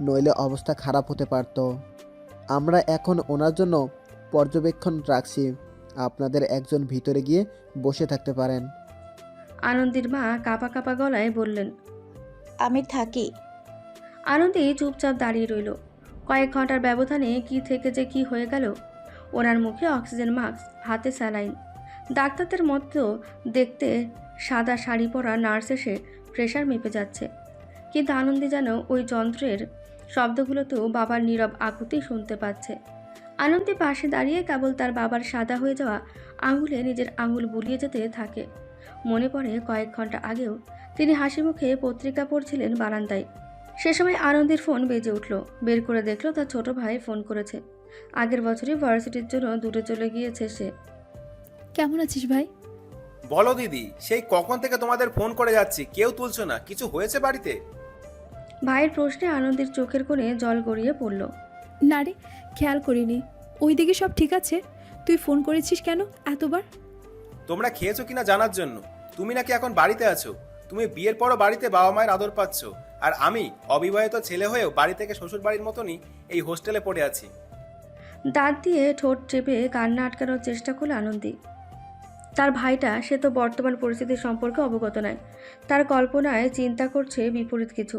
নইলে অবস্থা খারাপ হতে পারত। আমরা এখন ওনার জন্য পর্যবেক্ষণ রাখছি, আপনাদের একজন ভিতরে গিয়ে বসে থাকতে পারেন। আনন্দীর মা কাঁপা কাঁপা গলায় বললেন। আমি থাকি। আনন্দী চুপচাপ দাঁড়িয়ে রইল। কয়েক ঘন্টার ব্যবধানে কি থেকে যে কি হয়ে গেল। ওনার মুখে অক্সিজেন মাস্ক, হাতে স্যালাইন। ডাক্তারদের মতো দেখতে সাদা শাড়ি পরা নার্স এসে প্রেশার মেপে যাচ্ছে, কিন্তু আনন্দী যেন ওই যন্ত্রের শব্দগুলোতেও বাবার নীরব আকুতি শুনতে পাচ্ছে। আনন্দী পাশে দাঁড়িয়ে কেবল তার বাবার সাদা হয়ে যাওয়া আঙুলে নিজের আঙুল বুলিয়ে যেতে থাকে। মনে পড়ে কয়েক ঘন্টা আগেও তিনি হাসি মুখে পত্রিকা পড়ছিলেন বারান্দায়। সে সময় আনন্দীর ফোন বেজে উঠল। বের করে দেখলো তার ছোট ভাই ফোন করেছে। আগের বছরই ভার্সিটির জন্য দূরে চলে গিয়েছে সে। কেমন আছিস ভাই? বলো দিদি, সেই কখন থেকে তোমাদের ফোন করে যাচ্ছি, কেউ তুলছো না। কিছু হয়েছে বাড়িতে? ভাইয়ের প্রশ্নে আনন্দীর চোখের কোণে জল গড়িয়ে পড়ল। না রে, খেয়াল করিনি। ওইদিকে সব ঠিক আছে? তুই ফোন করেছিস কেন এতবার? তোমরা খেয়েছো কিনা জানার জন্য। তুমি নাকি এখন বাড়িতে আছো। তুমি বিয়ের পরও বাড়িতে বাবা মায়ের আদর পাচ্ছ, আর আমি অবিবাহিত ছেলে হয়েও বাড়ি থেকে শ্বশুর বাড়ির মতনই এই হোস্টেলে পড়ে আছি। দাঁত দিয়ে ঠোঁট চেপে কান্না আটকানোর চেষ্টা করল আনন্দী। তার ভাইটা, সে তো বর্তমান পরিস্থিতি সম্পর্কে অবগত নয়। তার কল্পনায় চিন্তা করছে বিপরীত কিছু।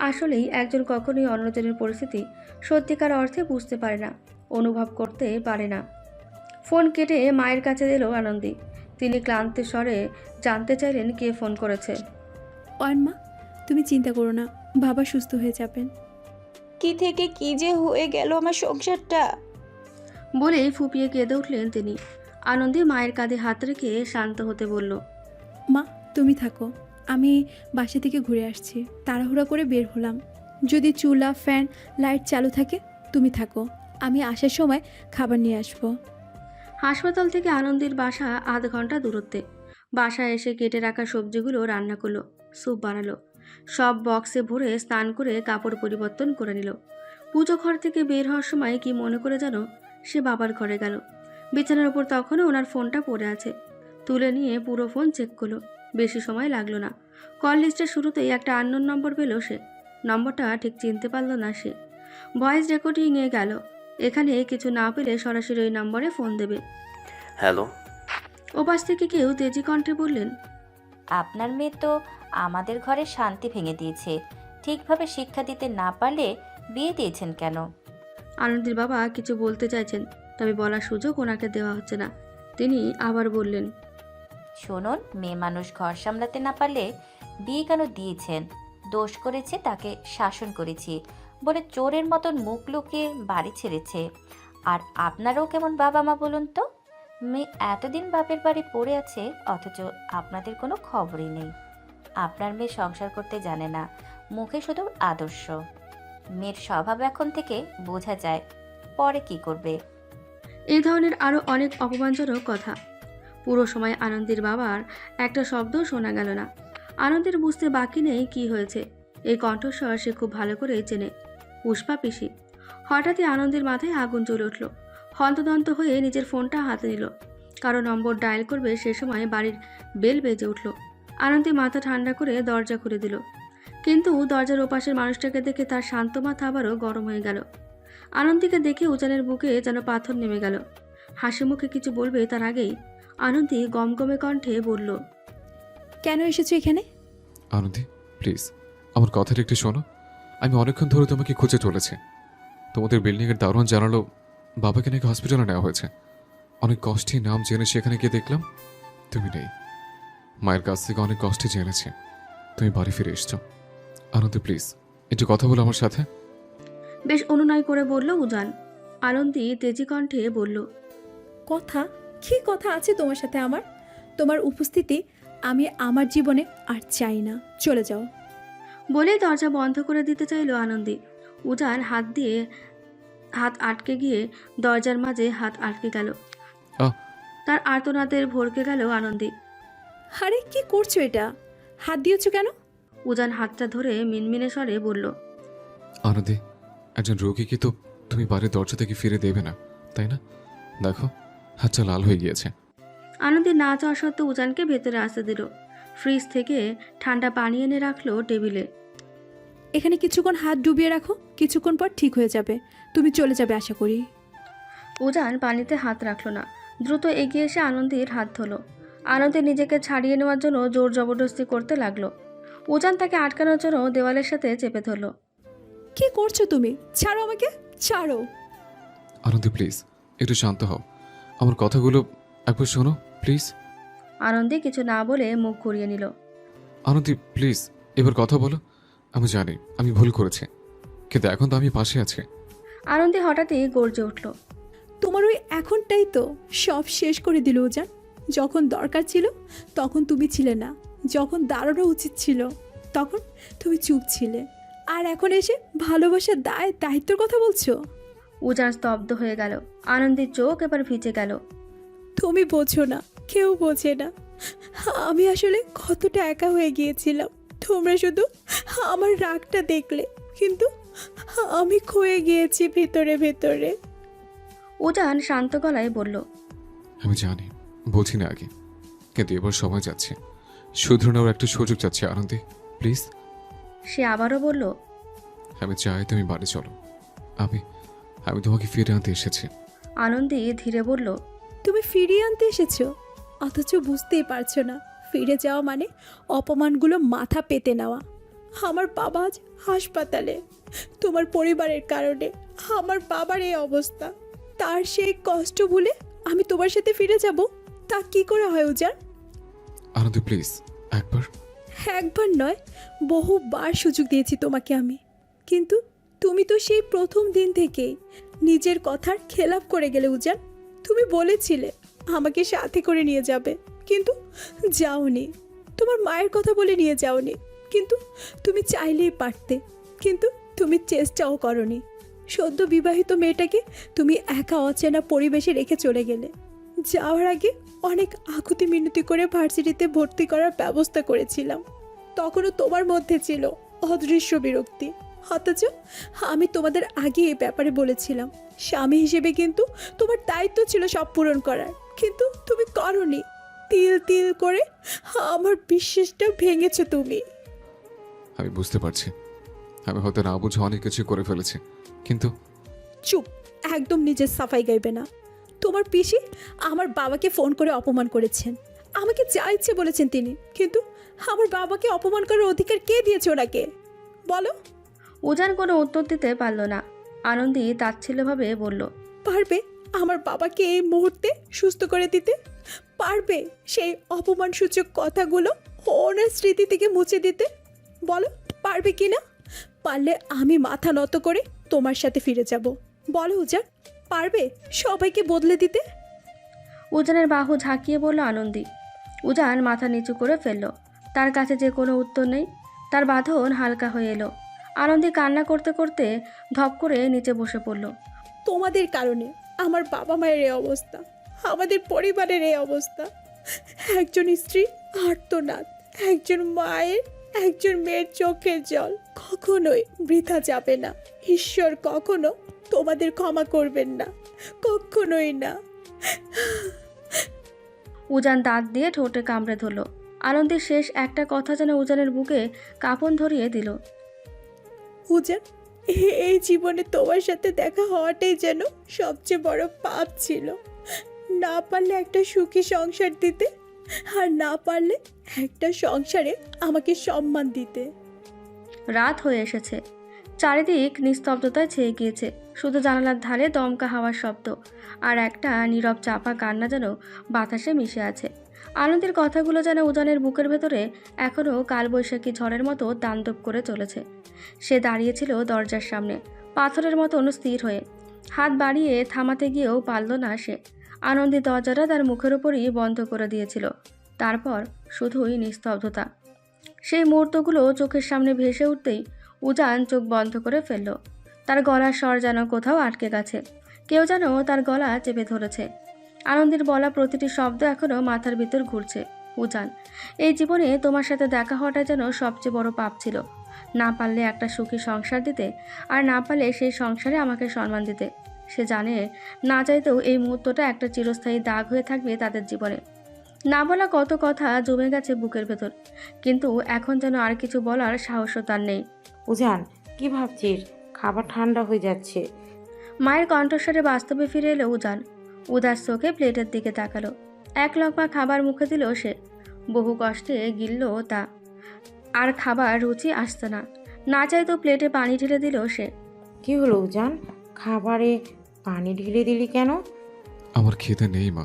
আসলেই একজন কখনোই অন্যজনের পরিস্থিতি সত্যিকার অর্থে বুঝতে পারে না, অনুভব করতে পারে না। ফোন কেটে মায়ের কাছে দিল আনন্দী। তিনি ক্লান্ত স্বরে জানতে চাইলেন কে ফোন করেছে। অয়ন মা, তুমি চিন্তা করো না, বাবা সুস্থ হয়ে যাবেন। কি থেকে কি যে হয়ে গেল আমার সংসারটা। বলেই ফুপিয়ে কেঁদে উঠলেন তিনি। আনন্দী মায়ের কাঁধে হাত রেখে শান্ত হতে বলল, মা তুমি থাকো, আমি বাসা থেকে ঘুরে আসছি, তাড়াহুড়া করে বের হলাম। যদি চুলা, ফ্যান, লাইট চালু থাকে তুমি থাকো, আমি আসার সময় খাবার নিয়ে আসবো। হাসপাতাল থেকে আনন্দীর বাসা আধ ঘন্টা দূরত্বে। বাসায় এসে কেটে রাখা সবজিগুলো রান্না করলো, স্যুপ বানালো, সব বক্সে ভরে স্নান করে কাপড় পরিবর্তন করে নিল। পুজো ঘর থেকে বের হওয়ার সময় কি মনে করে যেন সে বাবার ঘরে গেল। বিছানার ওপর তখনও ওনার ফোনটা পড়ে আছে। তুলে নিয়ে পুরো ফোন চেক করলো। বেশি সময় লাগলো না। কল লিস্টের শুরুতেই একটা আননোন নম্বর পেল সে। নম্বরটা ঠিক চিনতে পারল না সে। ভয়েস রেকর্ডিংয়ে গেল। এখানে কিছু না পেলে সরাসরি ওই নম্বরে ফোন দেবে। হ্যালো। ওপাশ থেকে কেউ তেজি কণ্ঠে বললেন, আপনার মেয়ে তো আমাদের ঘরে শান্তি ভেঙে দিয়েছে। ঠিকভাবে শিক্ষা দিতে না পারলে বিয়ে দিয়েছেন কেন? আনন্দীর বাবা কিছু বলতে চাইছেন, তবে বলার সুযোগ ওনাকে দেওয়া হচ্ছে না। তিনি আবার বললেন, শুনুন, মেয়ে মানুষ ঘর সামলাতে না পারলে বিয়ে কেন দিয়েছেন? দোষ করেছে, তাকে শাসন করেছি বলে চোরের মতন মুখ লুকিয়ে বাড়ি ছেড়েছে। আর আপনারাও কেমন বাবা মা বলুন তো? মেয়ে এতদিন বাপের বাড়ি পড়ে আছে, অথচ আপনাদের কোনো খবরই নেই। আপনার মেয়ে সংসার করতে জানে না, মুখে শুধু আদর্শ। মেয়ের স্বভাব এখন থেকে বোঝা যায়, পরে কি করবে। এই ধরনের আরও অনেক অপমানজনক কথা। পুরো সময় আনন্দীর বাবার একটা শব্দ শোনা গেল না। আনন্দের বুঝতে বাকি নেই কি হয়েছে। এই কণ্ঠস্বর সে খুব ভালো করে চেনে, পুষ্পা পিসি। হঠাৎই আনন্দের মাথায় আগুন জ্বলে উঠল। হন্তদন্ত হয়ে নিজের ফোনটা হাতে নিল। কারো নম্বর ডায়াল করবে সে সময় বাড়ির বেল বেজে উঠল। আনন্দী মাথা ঠান্ডা করে দরজা খুলে দিল, কিন্তু দরজার ওপাশের মানুষটাকে দেখে তার শান্ত মাথা আবারও গরম হয়ে গেল। আনন্দীকে দেখে উজানের বুকে যেন পাথর নেমে গেল। হাসি মুখে কিছু বলবে তার আগেই আনন্দী গমগমে কণ্ঠে বলল, কেন এসেছো এখানে? আনন্দী প্লিজ, আমার কথাটা একটু শোনো। আমি অনেকক্ষণ ধরে তোমাকে খুঁজে চলেছি। তোমাদের বিল্ডিংয়ের দারোয়ান জানালো বাবাকে নাকি হসপিটালে নেওয়া হয়েছে। অনেক কষ্টে নাম জেনে সেখানে গিয়ে দেখলাম তুমি নেই। মায়ের কাছ থেকে অনেক কষ্টে জেনেছি তুমি বাড়ি ফিরে এসছো। আনন্দী প্লিজ একটু কথা বলো আমার সাথে। বেশ অনুনয় করে বলল উজান। আনন্দী তেজি কণ্ঠে বলল, কথা? কি কথা আছে তোমার সাথে আমার? তোমার উপস্থিতি আমি আমার জীবনে আর চাই না, চলে যাও। বলেই দরজা বন্ধ করে দিতে চাইল আনন্দী। উজান হাত আটকে গিয়ে দরজার মাঝে হাত আটকে গেল। আহ! তার আর্তনাদের ভরকে গেল আনন্দী। আরে কি করছো এটা? হাত দিয়েছো কেন? উজান হাতটা ধরে মিনমিনে স্বরে বলল, আনন্দী, একজন রোগীকে তো তুমি বাড়ির দরজা থেকে ফিরে দেবে না, তাই না? দেখো, হাতটা লাল হয়ে গিয়েছে। আনন্দী না চাওয়া সত্ত্বেও উজানকে ভেতরে আসতে দিল। ফ্রিজ থেকে ঠান্ডা পানি এনে রাখলো টেবিলে। এখানে কিছুক্ষণ হাত ডুবিয়ে রাখো, কিছুক্ষণ পর ঠিক হয়ে যাবে, তুমি চলে যাবে আশা করি। উজান পানিতে হাত রাখলো না, দ্রুত এগিয়ে এসে আনন্দীর হাত ধরল। আনন্দী নিজেকে ছাড়িয়ে নেওয়ার জন্য জোর জবরদস্তি করতে লাগলো। উজান তাকে আটকানোর জন্য দেওয়ালের সাথে চেপে ধরল। কি করছো তুমি? ছাড়ো আমাকে, ছাড়ো। আনন্দী প্লিজ একটু শান্ত হও, আমার কথাগুলো একবার শোনো প্লিজ। আনন্দী কিছু না বলে মুখ ঘুরিয়ে নিল। আনন্দী প্লিজ এবার কথা বলো। আমি জানি আমি ভুল করেছি, কিন্তু এখন তো আমি পাশে আছি। আনন্দী হঠাৎই গর্জে উঠল। তোমার ওই এখনটাই তো সব শেষ করে দিল উজান। যখন দরকার ছিল তখন তুমি ছিলে না, যখন দাঁড়ানো উচিত ছিল তখন তুমি চুপ ছিলে, আর এখন এসে ভালোবাসার দায়িত্বের কথা বলছো। উজান স্তব্ধ হয়ে গেল। আনন্দীর চোখ এবার ভিজে গেল। তুমি বোঝো না, কেউ বোঝে না আমি আসলে কতটা একা হয়ে গিয়েছিলাম। তোমরা শুধু আমার রাগটা দেখলে, কিন্তু আমি ক্ষয়ে গিয়েছি ভেতরে ভেতরে। উজান শান্ত গলায় বলল, আমি জানি বলছি না আগে, কিন্তু এবার সময় যাচ্ছে, শুধরে নেওয়ার একটা সুযোগ চাচ্ছি আনন্দী প্লিজ। সে আবারও বলল, আমি চাই তুমি বাড়ি চলো, আমি তোমাকে ফিরে আনতে এসেছি। আনন্দী ধীরে বলল, তুমি ফিরিয়ে আনতে এসেছো, অথচ বুঝতেই পারছো না ফিরে যাওয়া মানে অপমানগুলো মাথা পেতে নেওয়া। আমার বাবা আজ হাসপাতালে, তোমার পরিবারের কারণে আমার বাবার এই অবস্থা। তার সেই কষ্ট ভুলে আমি তোমার সাথে ফিরে যাব, তা কি করে হয় উজান? আনন্দী প্লিজ একবার নয়, বহুবার সুযোগ দিয়েছি তোমাকে আমি, কিন্তু তুমি তো সেই প্রথম দিন থেকেই নিজের কথার খেলাপ করে গেলে উজান। তুমি বলেছিলে আমাকে সাথে করে নিয়ে যাবে, কিন্তু যাওনি। তোমার মায়ের কথা বলে নিয়ে যাওনি, কিন্তু তুমি চাইলেই পারতে, কিন্তু তুমি চেষ্টাও করনি। সদ্য বিবাহিত মেয়েটাকে তুমি একা অচেনা পরিবেশে রেখে চলে গেলে। যাওয়ার আগে অনেক আকুতি মিনতি করে ভার্সিটিতে ভর্তি করার ব্যবস্থা করেছিলাম, তখনও তোমার মধ্যে ছিল অদৃশ্য বিরক্তি। অথচ আমি তোমাদের আগে এই ব্যাপারে বলেছিলাম, স্বামী হিসেবে কিন্তু তোমার দায়িত্ব ছিল সব পূরণ করার, কিন্তু তুমি করনি। তিল তিল করে আমার বিশ্বাসটা ভেঙেছো তুমি। আমি বুঝতে পারছি, আমি হয়তো না বুঝে অনেক কিছু করে ফেলেছি, কিন্তু চুপ, একদম নিজের সাফাই গাইবে না। তোমার পিসি আমার বাবাকে ফোন করে অপমান করেছেন, আমাকে যা ইচ্ছে বলেছেন তিনি, কিন্তু আমার বাবাকে অপমান করার অধিকার কে দিয়েছে ওনাকে বলো? উজান কোনো উত্তর দিতে পারল না। আনন্দী তাচ্ছিল্যভাবে বলল, পারবে আমার বাবাকে এই মুহূর্তে সুস্থ করে দিতে? পারবে সেই অপমানসূচক কথাগুলো ওনার স্মৃতি থেকে মুছে দিতে? বলো পারবে কি না? পারলে আমি মাথা নত করে তোমার সাথে ফিরে যাব। বলো উজান, পারবে সবাইকে বদলে দিতে? উজানের বাহু ঝাঁকিয়ে বলল আনন্দী। উজান মাথা নিচু করে ফেলল। তার কাছে যে কোনো উত্তর নেই। তার বাঁধন হালকা হয়ে এলো। আনন্দী কান্না করতে করতে ধপ করে নিচে বসে পড়ল। তোমাদের কারণে আমার বাবা মায়ের এই অবস্থা, আমাদের পরিবারের এই অবস্থা। একজন স্ত্রী আর্তনাদ, একজন মায়ের, একজন মেয়ের চোখের জল কখনোই বৃথা যাবে না। ঈশ্বর কখনো তোমাদের ক্ষমা করবেন না, কখনোই না। উজান দাঁত দিয়ে ঠোঁটে কামড়ে ধরল। আনন্দীর শেষ একটা কথা যেন উজানের বুকে কাঁপন ধরিয়ে দিল। উজান, এই জীবনে তোমার সাথে দেখা হওয়াটাই যেন সবচেয়ে বড় পাপ ছিল। না পারলে একটা সুখী সংসার দিতে, আর না পারলে একটা সংসারে আমাকে সম্মান দিতে। রাত হয়ে এসেছে। চারিদিক নিস্তব্ধতায় ছেয়ে গিয়েছে। শুধু জানালার ধারে দমকা হাওয়ার শব্দ আর একটা নীরব চাপা কান্না যেন বাতাসে মিশে আছে। আনন্দের কথাগুলো যেন উজানের বুকের ভেতরে এখনও কালবৈশাখী ঝড়ের মতো তাণ্ডব করে চলেছে। সে দাঁড়িয়েছিল দরজার সামনে, পাথরের মতন স্থির হয়ে। হাত বাড়িয়ে থামাতে গিয়েও পারল না সে। আনন্দী দরজাটা তার মুখের ওপরই বন্ধ করে দিয়েছিল। তারপর শুধুই নিস্তব্ধতা। সেই মুহূর্তগুলো চোখের সামনে ভেসে উঠতেই উজান চোখ বন্ধ করে ফেলল। তার গলার স্বর যেন কোথাও আটকে গেছে, কেউ যেন তার গলা চেপে ধরেছে। আনন্দের বলা প্রতিটি শব্দ এখনও মাথার ভিতর ঘুরছে। উজান, এই জীবনে তোমার সাথে দেখা হওয়াটা যেন সবচেয়ে বড় পাপ ছিল। না পারলে একটা সুখী সংসার দিতে, আর না পারলে সেই সংসারে আমাকে সম্মান দিতে। সে জানে না চাইতেও এই মুহূর্তটা একটা চিরস্থায়ী দাগ হয়ে থাকবে তাদের জীবনে। না বলা কত কথা জমে গেছে বুকের ভেতর, কিন্তু এখন যেন আর কিছু বলার সাহসও তার নেই। উজান, কি ভাবছিস? খাবার ঠান্ডা হয়ে যাচ্ছে। মায়ের কণ্ঠস্বরে বাস্তবে ফিরে এলো উজান। উদাস চোখে প্লেটের দিকে তাকালো। এক লকমা খাবার মুখে দিল সে। বহু কষ্টে গিলল তা। আর খাবার রুচি আসতো না। না চাইতেও প্লেটে পানি ঢেলে দিল সে। কি হলো উজান, খাবারে পানি ঢেলে দিলি কেন? আমার খেতে নেই মা,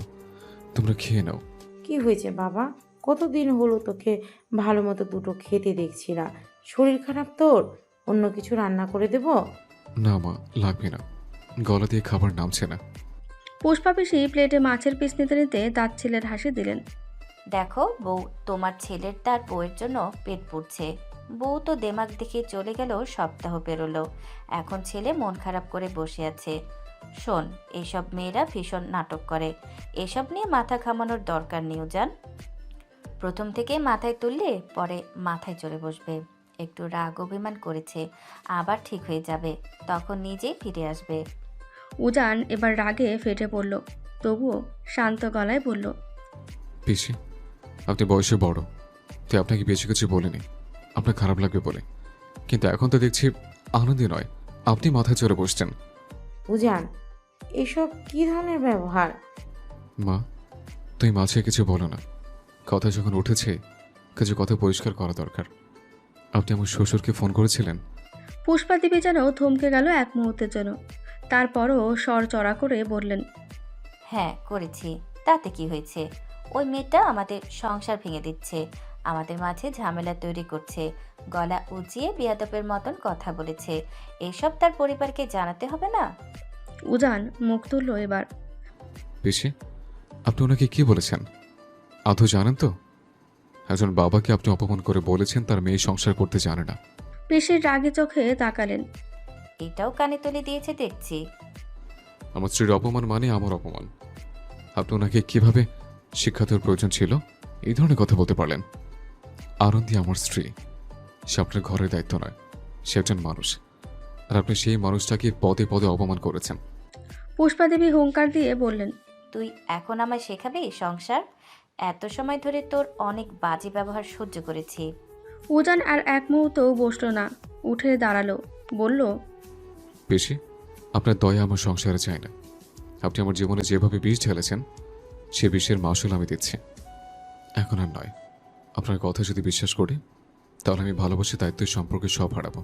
তোমরা খেয়ে নাও। কি হয়েছে বাবা? কতদিন হলো তোকে ভালো মতো দুটো খেতে দেখছি না। শরীর খারাপ তোর? অন্য কিছু রান্না করে দেব? না মা, লাগবে না, গলা দিয়ে খাবার নামছে না। পুষ্পা পিসি প্লেটে মাছের পিস নিতে নিতে দাঁত ছেলের হাসি দিলেন। দেখো বউ, তোমার ছেলের তার বউয়ের জন্য পেট পুড়ছে। বউ তো দেমাগ দেখে চলে গেল, সপ্তাহ পেরোলো, এখন ছেলে মন খারাপ করে বসে আছে। শোন, এইসব মেয়েরা ভীষণ নাটক করে, এসব নিয়ে মাথা ঘামানোর দরকার নেই উজান। প্রথম থেকে মাথায় তুললে পরে মাথায় চড়ে বসবে। একটু রাগ অভিমান করেছে, আবার ঠিক হয়ে যাবে, তখন নিজেই ফিরে আসবে। উজান এবার রাগে ফেটে পড়ল, তবুও শান্ত গলায় বলল, পিসি, আপনি বয়সে বড়, তাই আপনাকে বেশি কিছু বলিনি, আপনার খারাপ লাগবে বলে। কিন্তু এখন তো দেখছি আনন্দে নয়, আপনি মাথায় চড়ে বসছেন। উজান, এসব কি ধরনের ব্যবহার? মা, তুমি মাঝে কিছু বলো না, কথা যখন উঠেছে কিছু কথা পরিষ্কার করা দরকার। আপনি আমার শ্বশুরকে ফোন করেছিলেন? পুষ্পা দেবী যেন থমকে গেল এক মুহূর্তের জন্য, তারপরও স্বর চড়া করে বললেন, হ্যাঁ করেছি, তাতে কি হয়েছে? ওই মেয়েটা আমাদের সংসার ভেঙে দিচ্ছে, আমাদের মাঝে ঝামেলা তৈরি করছে, গলা উঁচিয়ে বিয়াদবের মতন কথা বলেছে। এসব তার পরিবারকে জানাতে হবে না? উজান মুখ তুলল এবার। পিসি, আপনি ওনাকে কি বলেছেন আদৌ জানেন তো? একজন বাবাকে আপনি অপমান করে বলেছেন তার মেয়ে সংসার করতে জানে না। পিসির রাগে চোখে তাকালেন। এটাও কানে তুলে দিয়েছে দেখছি। আমার স্ত্রীর অপমান মানে আমার অপমান। আপনি ওনাকে কিভাবে শিক্ষা দেওয়ার প্রয়োজন ছিল এই ধরনের কথা বলতে পারলেন? আনন্দী আমার স্ত্রী, সে আপনার ঘরের দায়িত্ব নয়, সে একজন মানুষ, আর আপনি সেই মানুষটাকে পদে পদে অপমান করেছেন। পুষ্পা দেবী হুঙ্কার দিয়ে বললেন, তুই এখন আমায় শেখাবি সংসার? এত সময় ধরে তোর অনেক বাজে ব্যবহার সহ্য করেছি। উজান আর এক মুহূর্তও বসলো না, উঠে দাঁড়ালো, বলল, পিসি, আপনার দয়া আমার সংসারে চায় না। আপনি আমার জীবনে যেভাবে বিষ ঢেলেছেন সে বিষের মাসুল আমি দিচ্ছি। এখন আর নয়। আপনার কথা যদি বিশ্বাস করি তাহলে আমি ভালোবাসি দায়িত্বের সম্পর্কে সব হারাবো।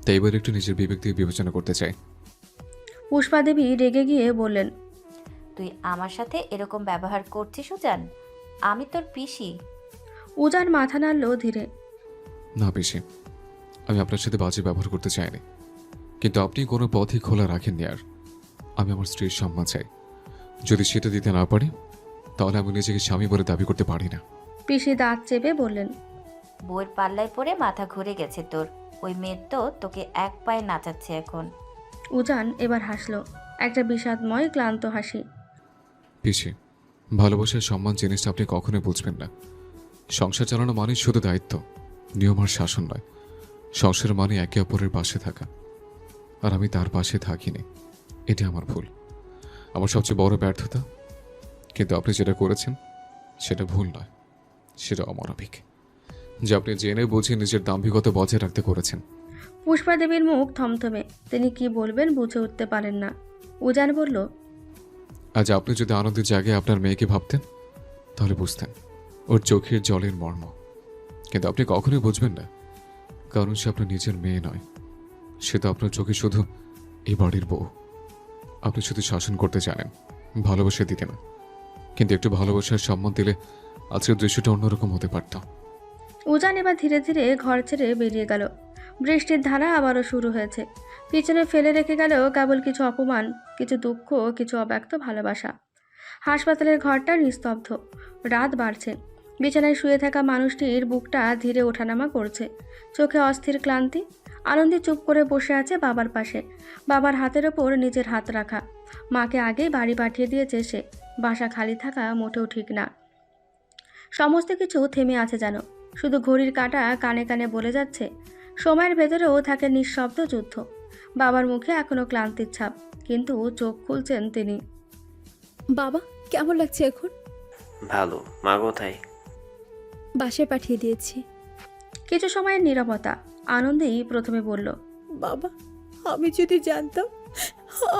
তাই এবার একটু নিজের বিবেক দিয়ে বিবেচনা করতে চাই। পুষ্পা দেবী রেগে গিয়ে বললেন, তুই আমার সাথে এরকম ব্যবহার করছিস উজান? আমি তোর পিসি। উজান মাথা নাড়ল ধীরে। না পিসি, আমি আপনার সাথে বাজে ব্যবহার করতে চাইনি, কিন্তু আপনি কোনো পথই খোলা রাখেননি। আর আমি আমার স্ত্রীর সম্মান চাই, যদি সেটা দিতে না পারি তাহলে আমি নিজেকে স্বামী বলে দাবি করতে পারি না। পিসি দাঁত চেপে বললেন, বউয়ের পাল্লায় পড়ে মাথা ঘুরে গেছে তোর। ওই মেয়ে তো তোকে এক পায়ে নাচাচ্ছে এখন। উজান এবার হাসলো, একটা বিষাদময় ক্লান্ত হাসি। পিসি, ভালোবাসার সম্মান জিনিসটা আপনি কখনোই বুঝবেন না। সংসার চালানো মানে শুধু দায়িত্ব, নিয়ম আর শাসন নয়। সংসার মানে একে অপরের পাশে থাকা, আর আমি তার পাশে থাকিনি। এটা আমার ভুল, আমার সবচেয়ে বড় ব্যর্থতা। কিন্তু আপনি যেটা করেছেন সেটা ভুল নয়, সেটা অমানবিক, যে আপনি জেনে বুঝে নিজের দাম্ভিকতা বজায় রাখতে করেছেন। পুষ্পা দেবীর মুখ থমথমে, তিনি কি বলবেন বুঝে উঠতে পারেন না। উজান বলল, আজ আপনি যদি আনন্দের জায়গায় আপনার মেয়েকে ভাবতেন তাহলে বুঝতেন ওর চোখের জলের মর্ম। কিন্তু আপনি কখনোই বুঝবেন না, কারণ সে আপনার নিজের মেয়ে নয়, সে তো আপনার চোখে শুধু এই বাড়ির বউ। আপনি শুধু শাসন করতে জানেন, ভালোবাসা দিতে না। কিন্তু একটু ভালোবাসার সম্মান দিলে আজকের দৃশ্যটা অন্যরকম হতে পারত। উজান এবার ধীরে ধীরে ঘর ছেড়ে বেরিয়ে গেল। বৃষ্টির ধারা আবারও শুরু হয়েছে। পিছনে ফেলে রেখে গেল কেবল কিছু অপমান, কিছু দুঃখ, কিছু অব্যক্ত ভালোবাসা। হাসপাতালের ঘরটা নিস্তব্ধ। রাত বাড়ছে, বিছানায় শুয়ে থাকা মানুষটির বুকটা ধীরে ওঠানামা করছে, চোখে অস্থির ক্লান্তি। আনন্দী চুপ করে বসে আছে বাবার পাশে, বাবার হাতের ওপর নিজের হাত রাখা। মাকে আগেই বাড়ি পাঠিয়ে দিয়েছে সে, বাসা খালি থাকা মোটেও ঠিক না। সমস্ত কিছু থেমে আছে যেন, শুধু ঘড়ির কাঁটা কানে কানে বলে যাচ্ছে। সময়ের ভেতরেও থাকে নিঃশব্দ যুদ্ধ। বাবার মুখে এখনো ক্লান্তির ছাপ, কিন্তু চোখ খুলছেন তিনি। বাবা, কেমন লাগছে এখন? ভালো। মা কোথায়? বাসায় পাঠিয়ে দিয়েছি। কিছু সময়ের নীরবতা। আনন্দেই প্রথমে বলল, বাবা, আমি যদি জানতাম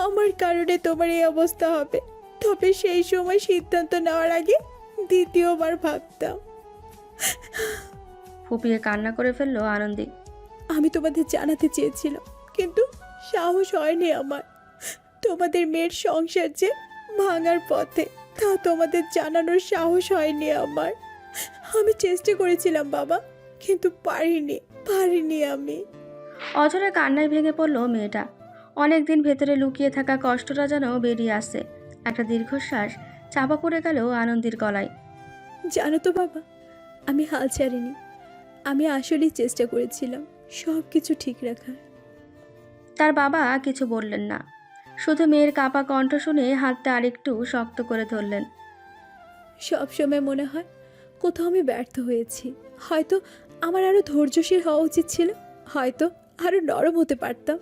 আমার কারণে তোমার এই অবস্থা হবে, তবে সেই সময় সিদ্ধান্ত নেওয়ার আগে দ্বিতীয়বার ভাবতাম। ফুপিয়ে কান্না করে ফেললো আনন্দী। আমি তোমাদের জানাতে চেয়েছিলাম, কিন্তু সাহস হয়নি আমার। তোমাদের মেয়ের সংসার যে ভাঙার পথে, তা তোমাদের জানানোর সাহস হয়নি আমার। আমি চেষ্টা করেছিলাম বাবা, কিন্তু পারিনি আমি। অঝরে কান্নায় ভেঙে পড়ল মেয়েটা। অনেকদিন ভেতরে লুকিয়ে থাকা কষ্টটা যেন বেরিয়ে আসছে। একটা দীর্ঘশ্বাস চাপা পড়ে গেল আনন্দীর গলায়। জানো তো বাবা, আমি হাল ছাড়িনি। আমি আসলেই চেষ্টা করেছিলাম সব কিছু ঠিক রাখার। তার বাবা কিছু বললেন না, শুধু মেয়ের কাঁপা কণ্ঠ শুনে হাতটা আরেকটু শক্ত করে ধরলেন। সব সময় মনে হয় কোথাও আমি ব্যর্থ হয়েছি। হয়তো আমার আরো ধৈর্যশীল হওয়া উচিত ছিল, হয়তো আরো নরম হতে পারতাম।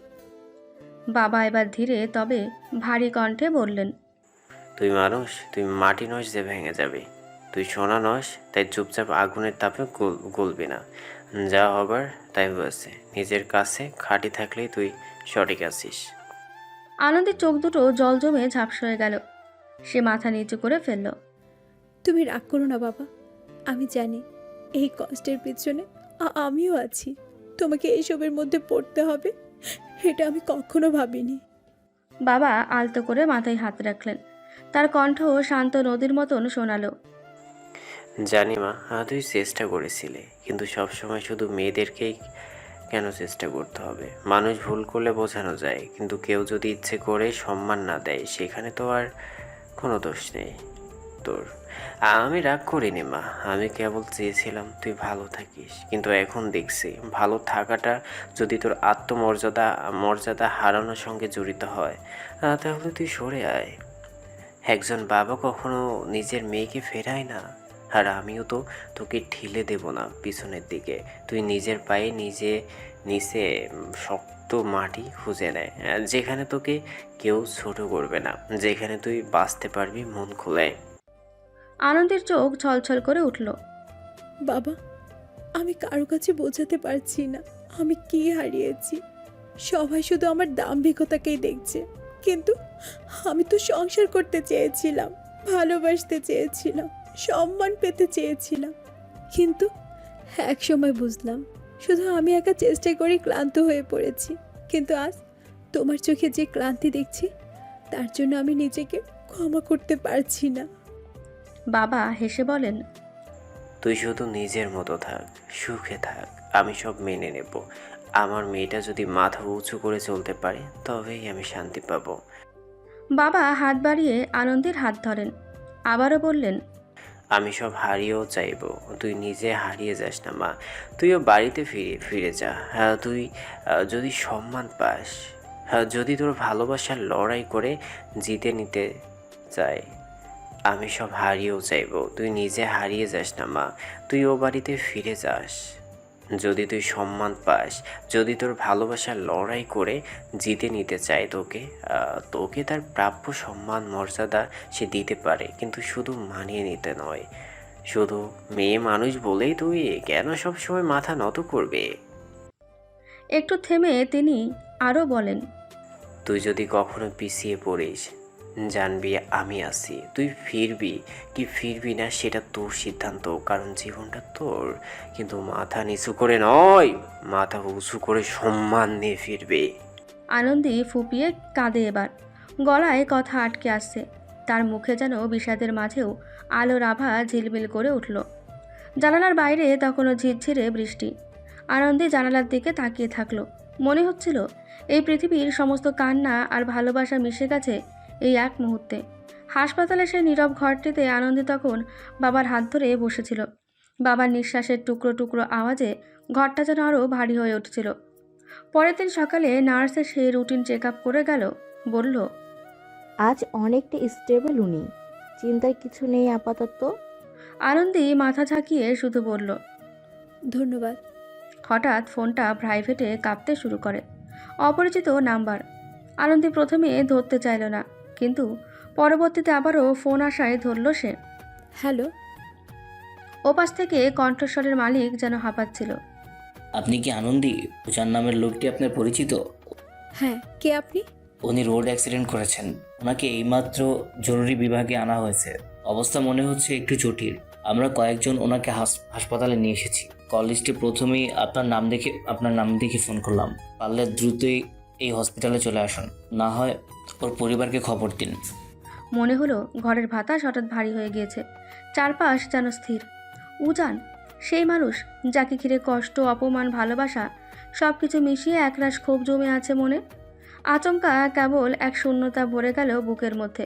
বাবা এবার ধীরে তবে ভারী কণ্ঠে বললেন, তুই মানুষ, তুই মাটি নস যে ভেঙে যাবি। তুই সোনা নস, তাই চুপচাপ আগুনের তাপে গলবি না। যা হবার তাই হয়েছে। নিজের কাছে খাঁটি থাকলেই তুই সঠিক আছিস। আনন্দের চোখ দুটো জল জমে ঝাপসা হয়ে গেল। সে মাথা নিচু করে ফেলল। তুমি রাগ করো না বাবা, আমি জানি এই কষ্টের পিছনে আমিও আছি। তোমাকে এইসবের মধ্যে পড়তে হবে এটা আমি কখনো ভাবিনি। বাবা আলতো করে মাথায় হাত রাখলেন। তার কণ্ঠ শান্ত নদীর মতন শোনালো। জানি মা, তুই চেষ্টা করেছিলে, কিন্তু সবসময় শুধু মেয়েদেরকেই কেন চেষ্টা করতে হবে? মানুষ ভুল করলে বোঝানো যায়, কিন্তু কেউ যদি ইচ্ছে করে সম্মান না দেয়, সেখানে তো আর কোনো দোষ নেই তোর। আমি রাগ করিনি মা, আমি কেবল চেয়েছিলাম তুই ভালো থাকিস। কিন্তু এখন দেখছি, ভালো থাকাটা যদি তোর মর্যাদা হারানোর সঙ্গে জড়িত হয়, তাহলে তুই সরে আয়। একজন বাবা কখনো নিজের মেয়েকে ফেরায় না, আর আমিও তো তোকে ঠেলে দেব না পিছনের দিকে। তুই নিজের পায়ে নিচে শক্ত মাটি খুঁজে নেয়, যেখানে তোকে কেউ ছোট করবে না, যেখানে তুই বাঁচতে পারবি মন খুলে। আনন্দের চোখ ছলছল করে উঠল। বাবা, আমি কারো কাছে বোঝাতে পারছি না আমি কি হারিয়েছি। সবাই শুধু আমার দাম্ভিকতাকেই দেখছে, কিন্তু আমি তো সংসার করতে চেয়েছিলাম, ভালোবাসতে চেয়েছিলাম, সম্মান পেতে চেয়েছিলাম। কিন্তু এক সময় বুঝলাম শুধু আমি একা চেষ্টা করে ক্লান্ত হয়ে পড়েছি। কিন্তু আজ তোমার চোখে যে ক্লান্তি দেখছি, তার জন্য আমি নিজেকে ক্ষমা করতে পারছি না। বাবা হেসে বলেন, তুই শুধু নিজের মতো থাক, সুখে থাক, আমি সব মেনে নেব। আমার মেয়েটা যদি মাথা উঁচু করে চলতে পারে, তবেই আমি শান্তি পাবো। বাবা হাত বাড়িয়ে আনন্দের হাত ধরেন। আবারও বললেন, আমি সব হারিয়েও চাইবো, তুই নিজে হারিয়ে যাস না মা। তুইও বাড়িতে ফিরে যা। তুই যদি সম্মান পাস, যদি তোর ভালোবাসার লড়াই করে জিতে নিতে চায়, আমি সব হারিয়েও চাইবো, তুই নিজে হারিয়ে যাস না মা। তুই ও বাড়িতে ফিরে যাস। যদি তুই সম্মান পাস, যদি তোর ভালোবাসার লড়াই করে জিতে নিতে চায় তোকে তার প্রাপ্য সম্মান মর্যাদা সে দিতে পারে, কিন্তু শুধু মানিয়ে নিতে নয়। শুধু মেয়ে মানুষ বলেই তুই কেন সবসময় মাথা নত করবে? একটু থেমে তিনি আরও বলেন, তুই যদি কখনো পিছিয়ে পড়িস, জানবি আমি আছি। তুই ফিরবি কি ফিরবি না সেটা তোর সিদ্ধান্ত, কারণ জীবনটা তোর। কিন্তু মাথা নিচু করে নয়, মাথা উঁচু করে সম্মান নিয়ে ফিরবে। আনন্দী ফুপিয়ে কাঁদে এবার। গলায় কথা আটকে আসছে। তার মুখে যেন বিষাদের মাঝেও আলোর আভা ঝিলমিল করে উঠল। জানালার বাইরে তখনও ঝিরঝিরে বৃষ্টি। আনন্দী জানালার দিকে তাকিয়ে থাকলো। মনে হচ্ছিল এই পৃথিবীর সমস্ত কান্না আর ভালোবাসা মিশে গেছে এই এক মুহূর্তে। হাসপাতালে সেই নীরব ঘরটিতে আনন্দী তখন বাবার হাত ধরে বসেছিল। বাবার নিঃশ্বাসের টুকরো টুকরো আওয়াজে ঘরটা যেন আরও ভারী হয়ে উঠছিল। পরের দিন সকালে নার্স এসে রুটিন চেক আপ করে গেল। বলল, আজ অনেকটা স্টেবল উনি, চিন্তার কিছু নেই আপাতত। আনন্দী মাথা ঝাঁকিয়ে শুধু বলল, ধন্যবাদ। হঠাৎ ফোনটা প্রাইভেটে কাঁপতে শুরু করে। অপরিচিত নাম্বার। আনন্দী প্রথমে ধরতে চাইল না, কিন্তু পরবর্তীতে আবারও ফোন আসায় ধরল সে। হ্যালো। ওপাশ থেকে কণ্ঠস্বরের মালিক যেন হাঁপাচ্ছিল। আপনি কি আনন্দী? পূজার নামের লোকটি আপনার পরিচিত? হ্যাঁ, কে আপনি? উনি রোড অ্যাক্সিডেন্ট করেছেন। ওনাকে এইমাত্র জরুরি বিভাগে আনা হয়েছে। অবস্থা মনে হচ্ছে একটু জটিল। আমরা কয়েকজন ওনাকে হাসপাতালে নিয়ে এসেছি। কল লিস্টে প্রথমেই আপনার নাম দেখে ফোন করলাম। পারলে দ্রুতই এই হসপিটালে চলে আসুন, না হয় ওর পরিবারকে খবর দিন। মনে হলো ঘরের বাতাস হঠাৎ ভারী হয়ে গিয়েছে। চারপাশ যেন স্থির। উজান, সেই মানুষ যাকে ঘিরে কষ্ট, অপমান, ভালোবাসা সব কিছু মিশিয়ে একরাশ ক্ষোভ জমে আছে মনে। আচমকা কেবল এক শূন্যতা ভরে গেল বুকের মধ্যে।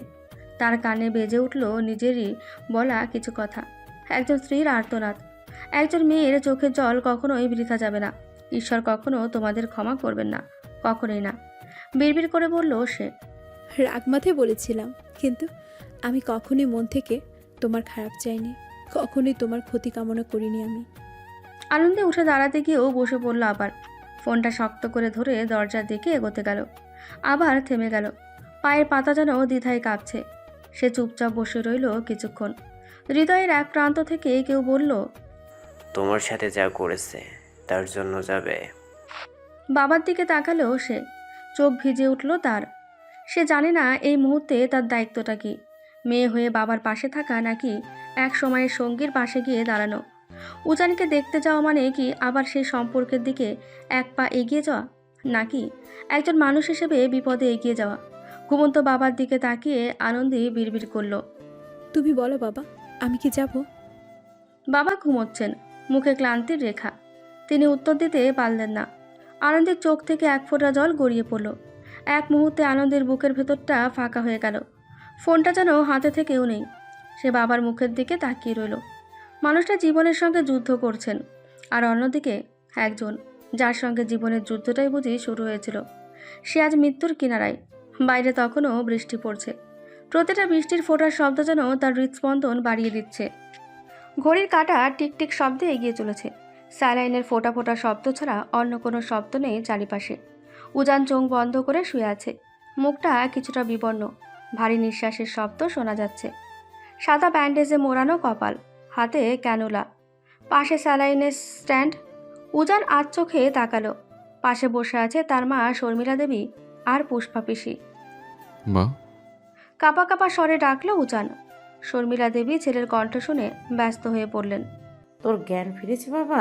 তার কানে বেজে উঠল নিজেরই বলা কিছু কথা। একজন স্ত্রীর আর্তনাদ, একজন মেয়ের চোখের জল কখনোই বৃথা যাবে না। ঈশ্বর কখনো তোমাদের ক্ষমা করবেন না, কখনোই না। বিড়বিড় করে বলল সে। রাগ মাথায় বলেছিলাম, কিন্তু আমি কখনোই মন থেকে তোমার খারাপ চাইনি, কখনোই তোমার ক্ষতি কামনা করিনি আমি। আনন্দে উঠে দাঁড়াতে গিয়েও বসে পড়ল আবার। ফোনটা শক্ত করে ধরে দরজার দিকে এগোতে গেল, আবার থেমে গেল। পায়ের পাতা যেন দ্বিধায় কাঁপছে। সে চুপচাপ বসে রইল কিছুক্ষণ। হৃদয়ের এক প্রান্ত থেকে কেউ বলল, তোমার সাথে যা করেছে তার জন্য যাবে। বাবার দিকে তাকালো সে। চোখ ভিজে উঠল তার। সে জানে না এই মুহূর্তে তার দায়িত্বটা কি, মেয়ে হয়ে বাবার পাশে থাকা নাকি এক সময়ের সঙ্গীর পাশে গিয়ে দাঁড়ানো। উজানকে দেখতে যাওয়া মানে কি আবার সেই সম্পর্কের দিকে এক পা এগিয়ে যাওয়া, নাকি একজন মানুষ হিসেবে বিপদে এগিয়ে যাওয়া? ঘুমন্ত বাবার দিকে তাকিয়ে আনন্দী বিড়বিড় করল, তুমি বলো বাবা, আমি কি যাব? বাবা ঘুমোচ্ছেন, মুখে ক্লান্তির রেখা। তিনি উত্তর দিতে পারলেন না। আনন্দের চোখ থেকে এক ফোঁটা জল গড়িয়ে পড়ল। এক মুহূর্তে আনন্দের বুকের ভেতরটা ফাঁকা হয়ে গেল। ফোনটা যেন হাতে থেকেও নেই। সে বাবার মুখের দিকে তাকিয়ে রইল। মানুষটা জীবনের সঙ্গে যুদ্ধ করছেন, আর অন্যদিকে একজন যার সঙ্গে জীবনের যুদ্ধটাই বুঝি শুরু হয়েছিল। সে আজ মৃত্যুর কিনারায়। বাইরে তখনও বৃষ্টি পড়ছে। প্রতিটা বৃষ্টির ফোঁটার শব্দ যেন তার হৃদস্পন্দন বাড়িয়ে দিচ্ছে। ঘড়ির কাঁটা টিকটিক শব্দে এগিয়ে চলেছে। স্যালাইনের ফোঁটা ফোঁটা শব্দ ছাড়া অন্য কোনো শব্দ নেই চারিপাশে। উজান চোখ বন্ধ করে শুয়ে আছে, মুখটা কিছুটা বিবর্ণ। ভারী নিঃশ্বাসের শব্দ শোনা যাচ্ছে। সাদা ব্যান্ডেজে মোড়ানো কপাল, হাতে ক্যানুলা, পাশে স্যালাইনের স্ট্যান্ড। উজান আজ চোখে তাকালো। পাশে বসে আছে তার মা শর্মিলা দেবী আর পুষ্পা পিসি। মা। কাঁপা কাঁপা স্বরে ডাকলো উজান। শর্মিলা দেবী ছেলের কণ্ঠ শুনে ব্যস্ত হয়ে পড়লেন। তোর জ্ঞান ফিরেছে বাবা?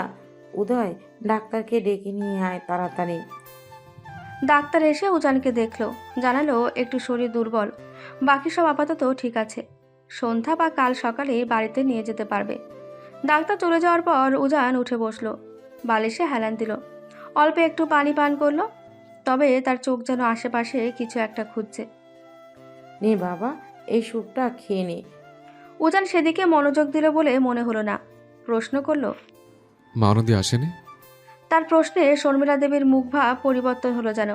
উদয়, ডাক্তারকে ডেকে নিয়ে আয় তাড়াতাড়ি। ডাক্তার এসে উজানকে দেখলো, জানালো একটু শরীর দুর্বল, বাকি সব আপাতত ঠিক আছে। সন্ধ্যা বা কাল সকালে বাড়িতে নিয়ে যেতে পারবে। ডাক্তার চলে যাওয়ার পর উজান উঠে বসলো, বালিশে হেলান দিল, অল্প একটু পানি পান করলো। তবে তার চোখ যেন আশেপাশে কিছু একটা খুঁজছে। নে বাবা, এই স্যুপটা খেয়ে নে। উজান সেদিকে মনোযোগ দিল বলে মনে হলো না। প্রশ্ন করলো, মা আনন্দী আসেনি? তার প্রশ্নে শর্মিলা দেবীর মুখভাব পরিবর্তন হলো যেন।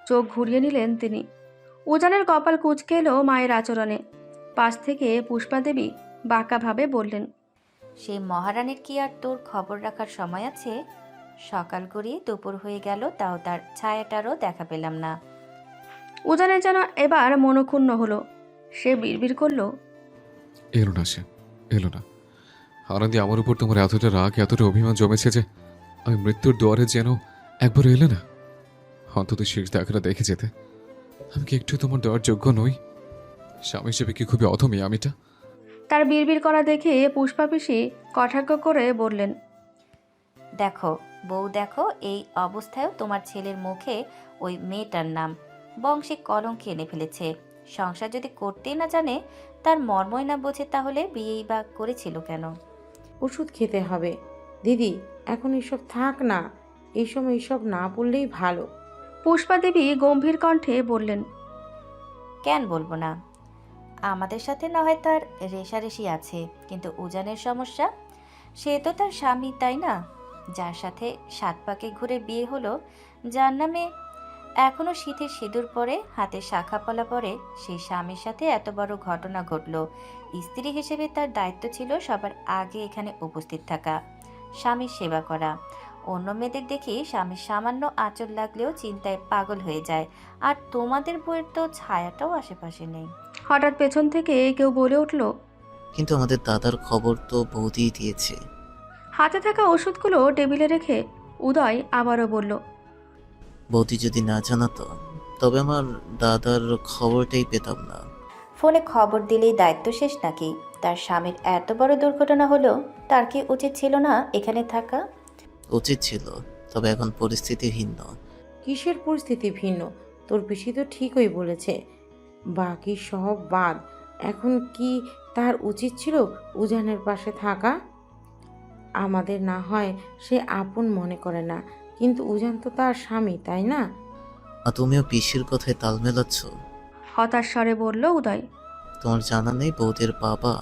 চোখ ঘুরিয়ে নিলেন তিনি। উজানের কপাল কুঁচকে এলো মায়ের আচরণে। পাশ থেকে পুষ্পা দেবী বাঁকাভাবে বললেন, সেই মহারানীর কি আর তোর খবর রাখার সময় আছে? সকাল গড়িয়ে দুপুর হয়ে গেল, তাও তার ছায়াটারও দেখা পেলাম না। উজানের যেন এবার মনক্ষুণ্ণ হলো। সে বিড়বিড় করল, এলো না সে, এলো না। আনন্দী, আমার উপর তোমার এতটা রাগ, এতটা অভিমান জমেছে যে আমি মৃত্যুর দুয়ারে যেন একবার এলে না। অন্তত শেষ দেখাটা দেখে যেতে। আমি কি একটু তোমার দেওয়ার যোগ্য নই? স্বামী হিসেবে কি খুবই অধমী আমিটা? তার বিড়বিড় করা দেখে পুষ্পা পিসি কটাক্ষ করে বললেন, দেখো বউ, দেখো এই অবস্থায়ও তোমার ছেলের মুখে ওই মেয়েটার নাম বংশে কলঙ্ক এনে ফেলেছে। সংসার যদি করতেই না জানে, তার মর্মই না বোঝে, তাহলে বিয়েই বা করেছিল কেন? ওষুধ খেতে হবে দিদি, এখন এসব থাক না। এই সময় এসব না বললেই ভালো। পুষ্পা দেবী গম্ভীর কণ্ঠে বললেন, কেন বলবো না? আমাদের সাথে না হয় তার রেশারেশি আছে, কিন্তু উজানের সমস্যা, সে তো তার স্বামী, তাই না? যার সাথে 7 পাকে ঘুরে বিয়ে হলো, যার নামে এখনো শীতের সিঁদুর পরে, হাতে শাখাপলা পরে, সেই স্বামীর সাথে এত বড় ঘটনা ঘটলো। স্ত্রী হিসেবে তার দায়িত্ব ছিল সবার আগে এখানে উপস্থিত থাকা, স্বামীর সেবা করা। অন্য মেয়েদের দেখি স্বামীর সামান্য আঁচল লাগলেও চিন্তায় পাগল হয়ে যায়, আর তোমাদের বইয়ের তো ছায়াটাও আশেপাশে নেই। হঠাৎ পেছন থেকে কেউ বলে উঠল। কিন্তু আমাদের দাদার খবর তো বৌদিই দিয়েছে। হাতে থাকা ওষুধগুলো টেবিলে রেখে উদয় আবারও বলল। বৌদি যদি না জানাতো তবে আমার দাদার খবরটাই পেতাম না। ফোনে খবর দিলেই দায়িত্ব শেষ নাকি? তার স্বামীর এত বড় দুর্ঘটনা হলো, তার কি উচিত ছিল না এখানে থাকা? উচিত ছিল, তবে এখন পরিস্থিতি ভিন্ন। কিসের পরিস্থিতি ভিন্ন? তোর পিসি তো ঠিকই বলেছে, বাকি সব বাদ। এখন কি তার উচিত ছিল উজানের পাশে থাকা? আমাদের না হয় সে আপন মনে করে না, কিন্তু উজান তো তার স্বামী, তাই না? আর তুমিও পিসির কথায় তাল মেলাচ্ছ। হতাশ স্বরে বলল উদয়। তোমার জানা নেই বৌদির বাবা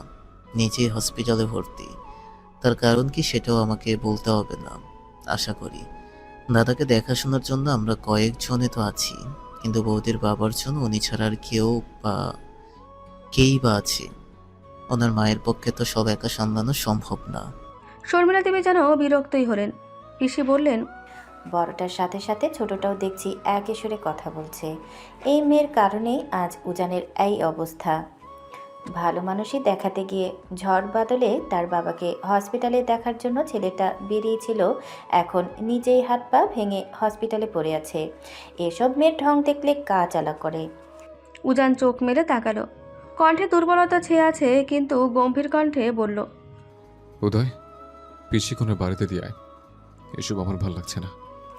নিজেই হসপিটালে ভর্তি। তার কারণ কি সেটাও আমাকে বলতে হবে না আশা করি। দাদাকে দেখাশোনার জন্য আমরা কয়েকজনে তো আছি, কিন্তু বৌদির বাবার জন্য উনি ছাড়া আর কেই বা আছে? ওনার মায়ের পক্ষে তো সব একা সামলানো সম্ভব না। শর্মিলা দেবী যেন বিরক্তই হলেন। পিসি বললেন। বড়টার সাথে সাথে ছোটটাও দেখছি একই সুরে কথা বলছে। এই মেয়ের কারণেই আজ উজানের এই অবস্থা। ভালো মানুষই দেখাতে গিয়ে ঝড় বাদলে তার বাবাকে হসপিটালে দেখার জন্য ছেলেটা বেরিয়েছিল, এখন নিজেই হাত পা ভেঙে হসপিটালে পড়ে আছে। এসব মেয়ের ঢং দেখলে গা জ্বালা করে। উজান চোখ মেলে তাকালো। কণ্ঠে দুর্বলতা ছেয়ে আছে, কিন্তু গম্ভীর কণ্ঠে বলল। উদয়, পিসি কোনো বাড়িতে দিয়ে আয়, এসব আমার ভালো লাগছে না।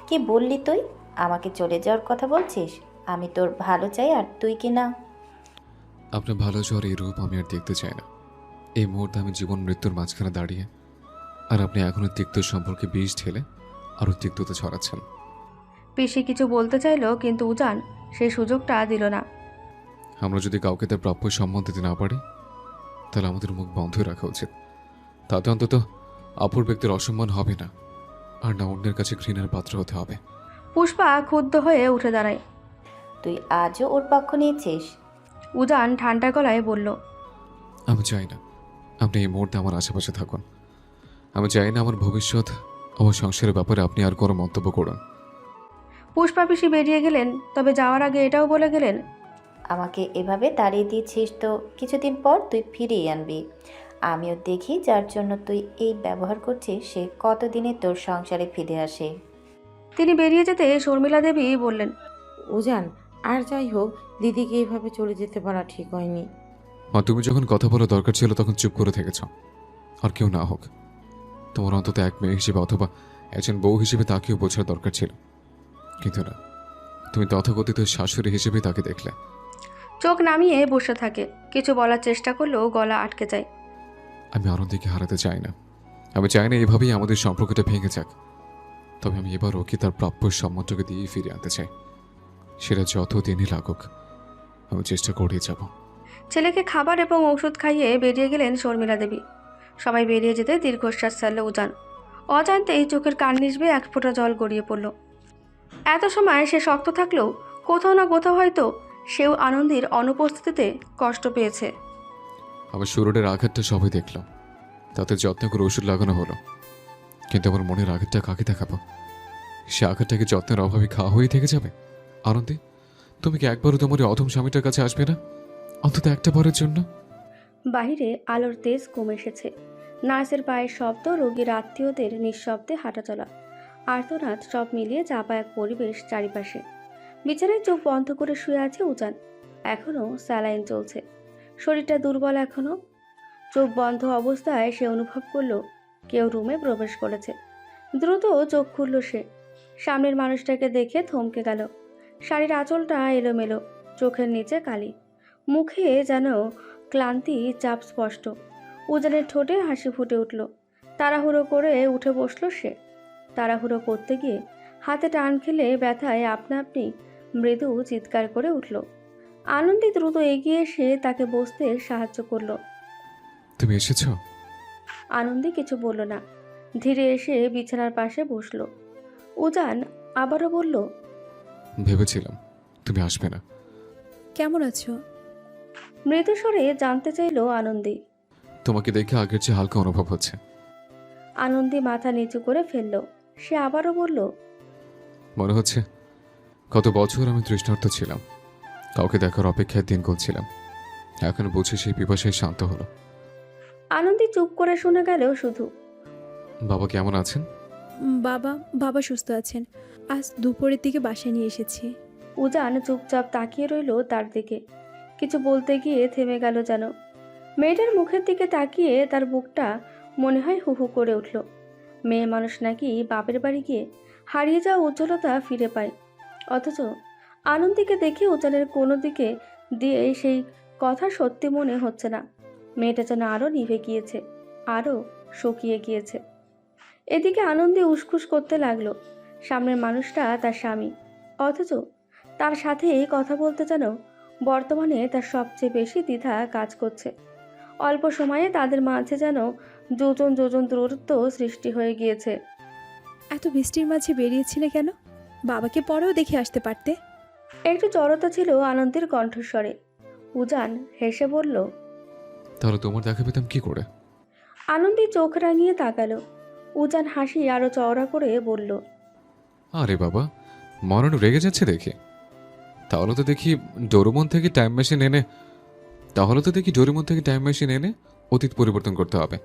কি বললি তুই? আমাকে চলে যাওয়ার কথা বলছিস? আমি তোর ভালো চাই, আর তুই কি না? আপনার ভালো যাওয়ার এই রূপ আমি আর দেখতে চাই না। এই মুহূর্তে আমি জীবন মৃত্যুর মাঝখানে দাঁড়িয়ে, আর আপনি এখনো তিক্ত সম্পর্কে বিষ ঢেলে আরও তিক্ততা ছড়াচ্ছেন। পিসি কিছু বলতে চাইলো, কিন্তু উজান সেই সুযোগটা দিল না। আমরা যদি কাউকে তার প্রাপ্য সম্মান দিতে না পারি, তাহলে আমাদের মুখ বন্ধই রাখা উচিত। তাতে অন্তত অপর ব্যক্তির অসম্মান হবে না, আর না অন্যের কাছে ঘৃণার পাত্র হতে হবে। পুষ্পা ক্ষুব্ধ হয়ে উঠে দাঁড়ায়। তুই আজও ওর পক্ষ নিয়েছিস? উজান ঠান্ডা গলায় বলল। আমি চাই না আপনি এই মুহূর্তে আমার আশেপাশে থাকুন। আমি চাই না আমার ভবিষ্যৎ, আমার সংসারের ব্যাপারে আপনি আর কোনো মন্তব্য করুন। পুষ্পা পিসি বেরিয়ে গেলেন, তবে যাওয়ার আগে এটাও বলে গেলেন। আমাকে এভাবে তাড়িয়ে দিয়েছিস তো কিছুদিন পর তুই ফিরিয়ে আনবি। আমিও দেখি যার জন্য তুই এই ব্যবহার করছিস সে কতদিনে তোর সংসারে ফিরে আসে। তিনি বেরিয়ে যেতে শর্মিলা দেবী বললেন। উজান, আর যাই হোক, দিদিকে এইভাবে চলে যেতে পারা ঠিক হয়নি। মা, তুমি যখন কথা বলা দরকার ছিল তখন চুপ করে থেকেছ। আর কেউ না হোক, তোমার অন্তত এক মেয়ে হিসেবে অথবা একজন বউ হিসেবে তাকেও বোঝার দরকার ছিল, কিন্তু না, তুমি তথাকথিত শাশুড়ি হিসেবে তাকে দেখলে। চোখ নামিয়ে বসে থাকে। কিছু বলার চেষ্টা করলেও গলা আটকে যায়। আমি আনন্দকে হারাতে চাই না। আমি চাই না এভাবেই আমাদের সম্পর্কটা ভেঙে যাক। তবে আমি এবার ওকে তার প্রাপ্য সম্মানটাকে দিয়ে ফিরে আনতে চাই। সেটা যতদিনই লাগুক, আমি চেষ্টা করেই যাব। ছেলেকে খাবার এবং ওষুধ খাইয়ে বেরিয়ে গেলেন শর্মিলা দেবী। সবাই বেরিয়ে যেতে দীর্ঘশ্বাস ছাড়ল উজান। অজান্তেই চোখের কার্নিশবে এক ফোঁটা জল গড়িয়ে পড়ল। এত সময় সে শক্ত থাকলেও কোথাও না কোথাও হয়তো সেও আনন্দের অনুপস্থিতিতে কষ্ট পেয়েছে। আমার শুরুটের আঘাতটা সবাই দেখলাম, তাতে যত্ন করে ওষুধ লাগানো হলো, কিন্তু আমার মনের আঘাতটা কাকে দেখাবো? সে আঘাতটাকে যত্নের অভাবে খাওয়া হয়ে থেকে যাবে। আনন্দে, তুমি কি একবারও তোমার এই অধম স্বামীটার কাছে আসবে না, অন্তত একটা বারের জন্য? বাইরে আলোর তেজ কমে এসেছে। নার্সের পায়ের শব্দ, রোগীর আত্মীয়দের নিঃশব্দে হাঁটাচলা, আর্তনাদ সব মিলিয়ে চাপা এক পরিবেশ চারিপাশে। বিছানায় চোখ বন্ধ করে শুয়ে আছে উজান। এখনও স্যালাইন চলছে, শরীরটা দুর্বল এখনও। চোখ বন্ধ অবস্থায় সে অনুভব করলো কেউ রুমে প্রবেশ করেছে। দ্রুত চোখ খুলল সে। সামনের মানুষটাকে দেখে থমকে গেল। শাড়ির আঁচলটা এলোমেলো, চোখের নিচে কালি, মুখে যেন ক্লান্তি চাপ স্পষ্ট। উজানের ঠোঁটে হাসি ফুটে উঠল। তাড়াহুড়ো করে উঠে বসলো সে। তাড়াহুড়ো করতে গিয়ে হাতে টান খেলে ব্যথায় আপনা আপনি মৃদু চিৎকার করে উঠল। আনন্দী দ্রুত এগিয়ে এসে তাকে বসতে সাহায্য করলো। তুমি এসেছো? আনন্দী কিছু বলল না, ধীরে এসে বিছানার পাশে বসলো। উজান আবারও বলল, ভেবেছিলাম তুমি আসবে না। কেমন আছো? মৃদুস্বরে জানতে চাইল আনন্দী। তোমাকে দেখে আগের চেয়ে হালকা অনুভব হচ্ছে। আনন্দী মাথা নিচু করে ফেলল। সে আবারও বলল, মনে হচ্ছে কত বছর আমি তৃষ্ণার্ত ছিলাম, কাউকে দেখার অপেক্ষায় দিন গুনছিলাম। এখন বুঝি সেই পিপাসায় শান্ত হলো। আনন্দী চুপ করে শুনে গেল শুধু। বাবা কেমন আছেন? বাবা বাবা সুস্থ আছেন। আজ দুপুরের দিকে বাসায় নিয়ে এসেছি। উজান চুপচাপ তাকিয়ে রইল তার দিকে। কিছু বলতে গিয়ে থেমে গেল যেন। মেয়েটার মুখের দিকে তাকিয়ে তার বুকটা মনে হয় হু হু করে উঠল। মেয়ে মানুষ নাকি বাপের বাড়ি গিয়ে হারিয়ে যাওয়া উজ্জ্বলতা ফিরে পায়, অথচ আনন্দীকে দেখে উজানের কোনো দিকে দিয়ে সেই কথা সত্যি মনে হচ্ছে না। মেয়েটা যেন আরও নিভে গিয়েছে, আরও শুকিয়ে গিয়েছে। এদিকে আনন্দী উসখুস করতে লাগলো। সামনের মানুষটা তার স্বামী, অথচ তার সাথে কথা বলতে যেন বর্তমানে তার সবচেয়ে বেশি দ্বিধা কাজ করছে। অল্প সময়ে তাদের মাঝে যেন যোজন যোজন দূরত্ব সৃষ্টি হয়ে গিয়েছে। এত বৃষ্টির মাঝে বেরিয়েছিলে কেন? বাবাকে পরেও দেখে আসতে পারতে। একটু জড়তা ছিল আনন্দের কণ্ঠস্বরে। উজান হেসে বলল, তাহলে তোমার দেখা পেতাম কি করে? আনন্দী চোখ রাঙিয়ে তাকালো। উজান হাসি আরো চওড়া করে বলল, আরে বাবা, মরণ রেগে যাচ্ছে দেখে। তাহলে তো দেখি ডোরেমন থেকে টাইম মেশিন এনে অতীত পরিবর্তন করতে হবে।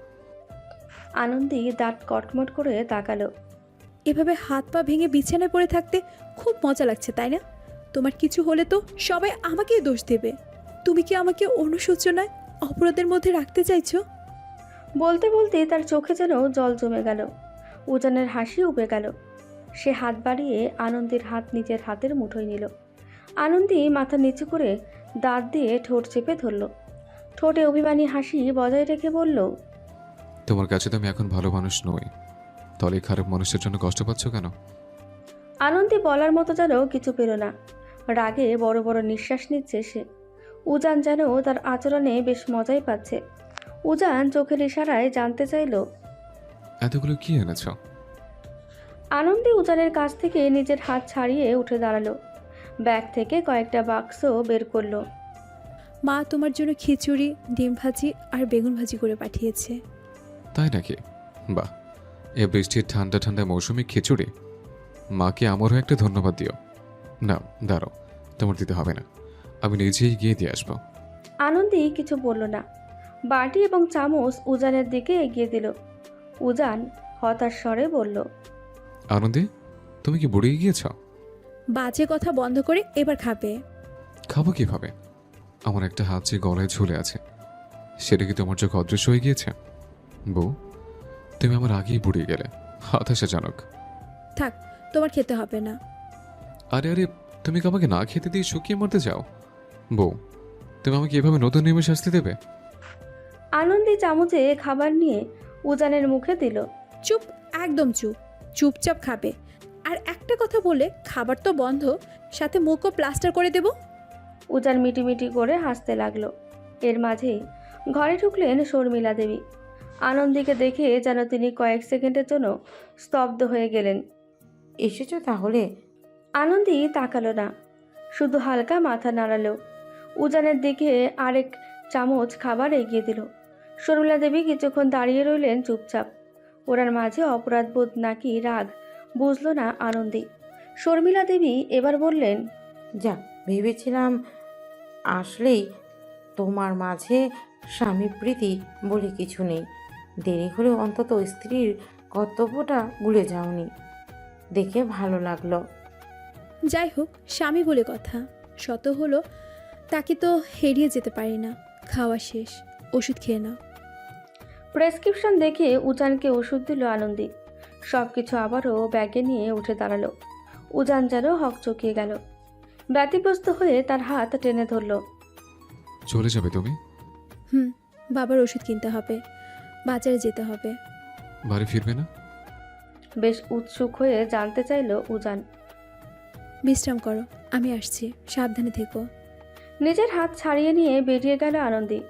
আনন্দী দাঁত কটমট করে তাকালো। এভাবে হাত পা ভেঙে বিছানায় পড়ে থাকতে খুব মজা লাগছে, তাই না? তোমার কিছু হলে তো সবাই আমাকেই দোষ দেবে। তুমি কি আমাকে অনুশোচনায় অপরাধের মধ্যে রাখতে চাইছো? বলতে বলতে তার চোখে যেন জল জমে গেল। উজানের হাসি উবে গেল। সে হাত বাড়িয়ে আনন্দীর হাত নিজের হাতের মুঠোয় নিল। আনন্দী মাথা নিচু করে দাঁত দিয়ে ঠোঁট চেপে ধরল। ঠোঁটে অভিমানী হাসি বজায় রেখে বলল, তোমার কাছে তো আমি এখন ভালো মানুষ নই, তাহলে এই খারাপ মানুষের জন্য কষ্ট পাচ্ছ কেন? আনন্দী বলার মতো যেন কিছু পেল না। রাগে বড় বড় নিঃশ্বাস নিচ্ছে সে। উজান যেন তার আচরণে বেশ মজাই পাচ্ছে। উজান চোখের ইশারায় জানতে চাইল, এতগুলো কি এনেছ? আনন্দী উজানের কাছ থেকে নিজের হাত ছাড়িয়ে উঠে দাঁড়ালো। ব্যাগ থেকে কয়েকটা বাক্স বের করলো। মা তোমার জন্য খিচুড়ি, ডিম ভাজি আর বেগুন ভাজি করে পাঠিয়েছে। তাই নাকি? বাহ, এ বৃষ্টির ঠান্ডা ঠান্ডা মৌসুমি খিচুড়ি। মাকে আমারও একটা ধন্যবাদ দিও। না দাঁড়াও, তোমার দিতে হবে না, আমি নিজেই গিয়ে দিয়ে আসবো। আনন্দী কিছু বলল না। বাটি এবং চামচ উজানের দিকে এগিয়ে দিল। উজান হতাশ স্বরে বলল, আনন্দী, তুমি কি বুড়িয়ে গিয়েছ? বাজে কথা বন্ধ করে এবার খাবে। খাবো কিভাবে? আমার একটা হাত যে গলায় ঝুলে আছে, সেটা কি তোমার চোখ অদৃশ্য হয়ে গিয়েছে? বউ, তুমি আমার আগেই বুড়িয়ে গেলে, হতাশাজনক। থাক, তোমার খেতে হবে না। আরে আরে, তুমি কি আমাকে না খেতে দিয়ে শুকিয়ে মরতে চাও? বউ, তুমি আমাকে এভাবে নতুন নিমেষ আসতে দেবে? আনন্দী চামচে খাবার নিয়ে উজানের মুখে দিল। চুপ, একদম চুপ। চুপচাপ খাবে। আর একটা কথা বলে খাবার তো বন্ধ, সাথে মুখও প্লাস্টার করে দেব। উজান মিটিমিটি করে হাসতে লাগলো। এর মাঝেই ঘরে ঢুকলেন শর্মিলা দেবী। আনন্দীকে দেখে যেন তিনি কয়েক সেকেন্ডের জন্য স্তব্ধ হয়ে গেলেন। এসেছো তাহলে? আনন্দী তাকালো না, শুধু হালকা মাথা নাড়ালো। উজানের দিকে আরেক চামচ খাবার এগিয়ে দিল। শর্মিলা দেবী কিছুক্ষণ দাঁড়িয়ে রইলেন চুপচাপ। ওনার মাঝে অপরাধবোধ নাকি রাগ বুঝলো না আনন্দী। শর্মিলা দেবী এবার বললেন, যা, ভেবেছিলাম আসলেই তোমার মাঝে স্বামী প্রীতি বলে কিছু নেই। দেরি হলেও অন্তত স্ত্রীর কর্তব্যটা ভুলে যাওনি, দেখে ভালো লাগলো। যাই হোক, স্বামী বলে কথা, শত হলো তাকে তো হেরিয়ে যেতে পারি না। খাওয়া শেষ, ওষুধ খেয়ে নাও। প্রেসক্রিপশন দেখে উজানকে ওষুধ দিল আনন্দী। সব কিছু আবারও ব্যাগে নিয়ে উঠে দাঁড়ালো। উজান যেন হকচকিয়ে গেল। ব্যতিব্যস্ত হয়ে তার হাত টেনে ধরল। চলে যাবে তুমি? বাবার ওষুধ কিনতে হবে, বাজারে যেতে হবে। বাড়ি ফিরবে না? বেশ উৎসুক হয়ে জানতে চাইল উজান। বিশ্রাম করো, আমি আসছি, সাবধানে থেকো। নিজের হাত ছাড়িয়ে নিয়ে বেরিয়ে গেল আনন্দী।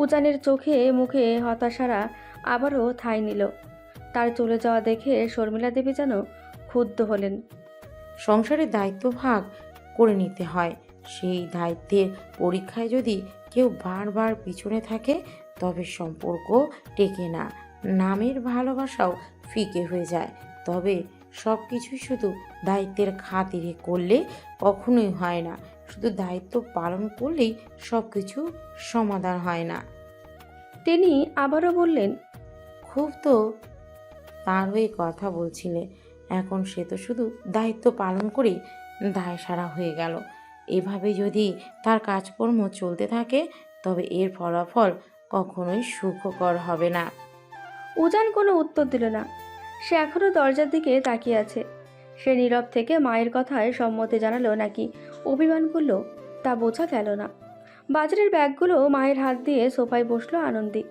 উজানের চোখে মুখে হতাশারা আবারও ঠাঁই নিল। তার চলে যাওয়া দেখে শর্মিলা দেবী যেন ক্ষুব্ধ হলেন। সংসারের দায়িত্ব ভাগ করে নিতে হয়, সেই দায়িত্বের পরীক্ষায় যদি কেউ বারবার পিছনে থাকে তবে সম্পর্ক টেকে না, নামের ভালোবাসাও ফিকে হয়ে যায়। তবে সব কিছুই শুধু দায়িত্বের খাতিরে করলে কখনোই হয় না, শুধু দায়িত্ব পালন করলেই সব কিছু সমাধান হয় না। তিনি আবারও বললেন, খুব তো তার হয়ে কথা বলছিলে, এখন সে তো শুধু দায়িত্ব পালন করে দায় সারা হয়ে গেল। এভাবে যদি তার কাজকর্ম চলতে থাকে তবে এর ফলাফল কখনোই সুখকর হবে না। উজান কোনো উত্তর দিল না। সে এখনও দরজার দিকে তাকিয়ে আছে। সে নীরব থেকে মায়ের কথায় সম্মতি জানালো নাকি অভিমান করলো তা বোঝা গেল না। বাজারের ব্যাগগুলো মায়ের হাত দিয়ে সোফায় বসলো আনন্দী।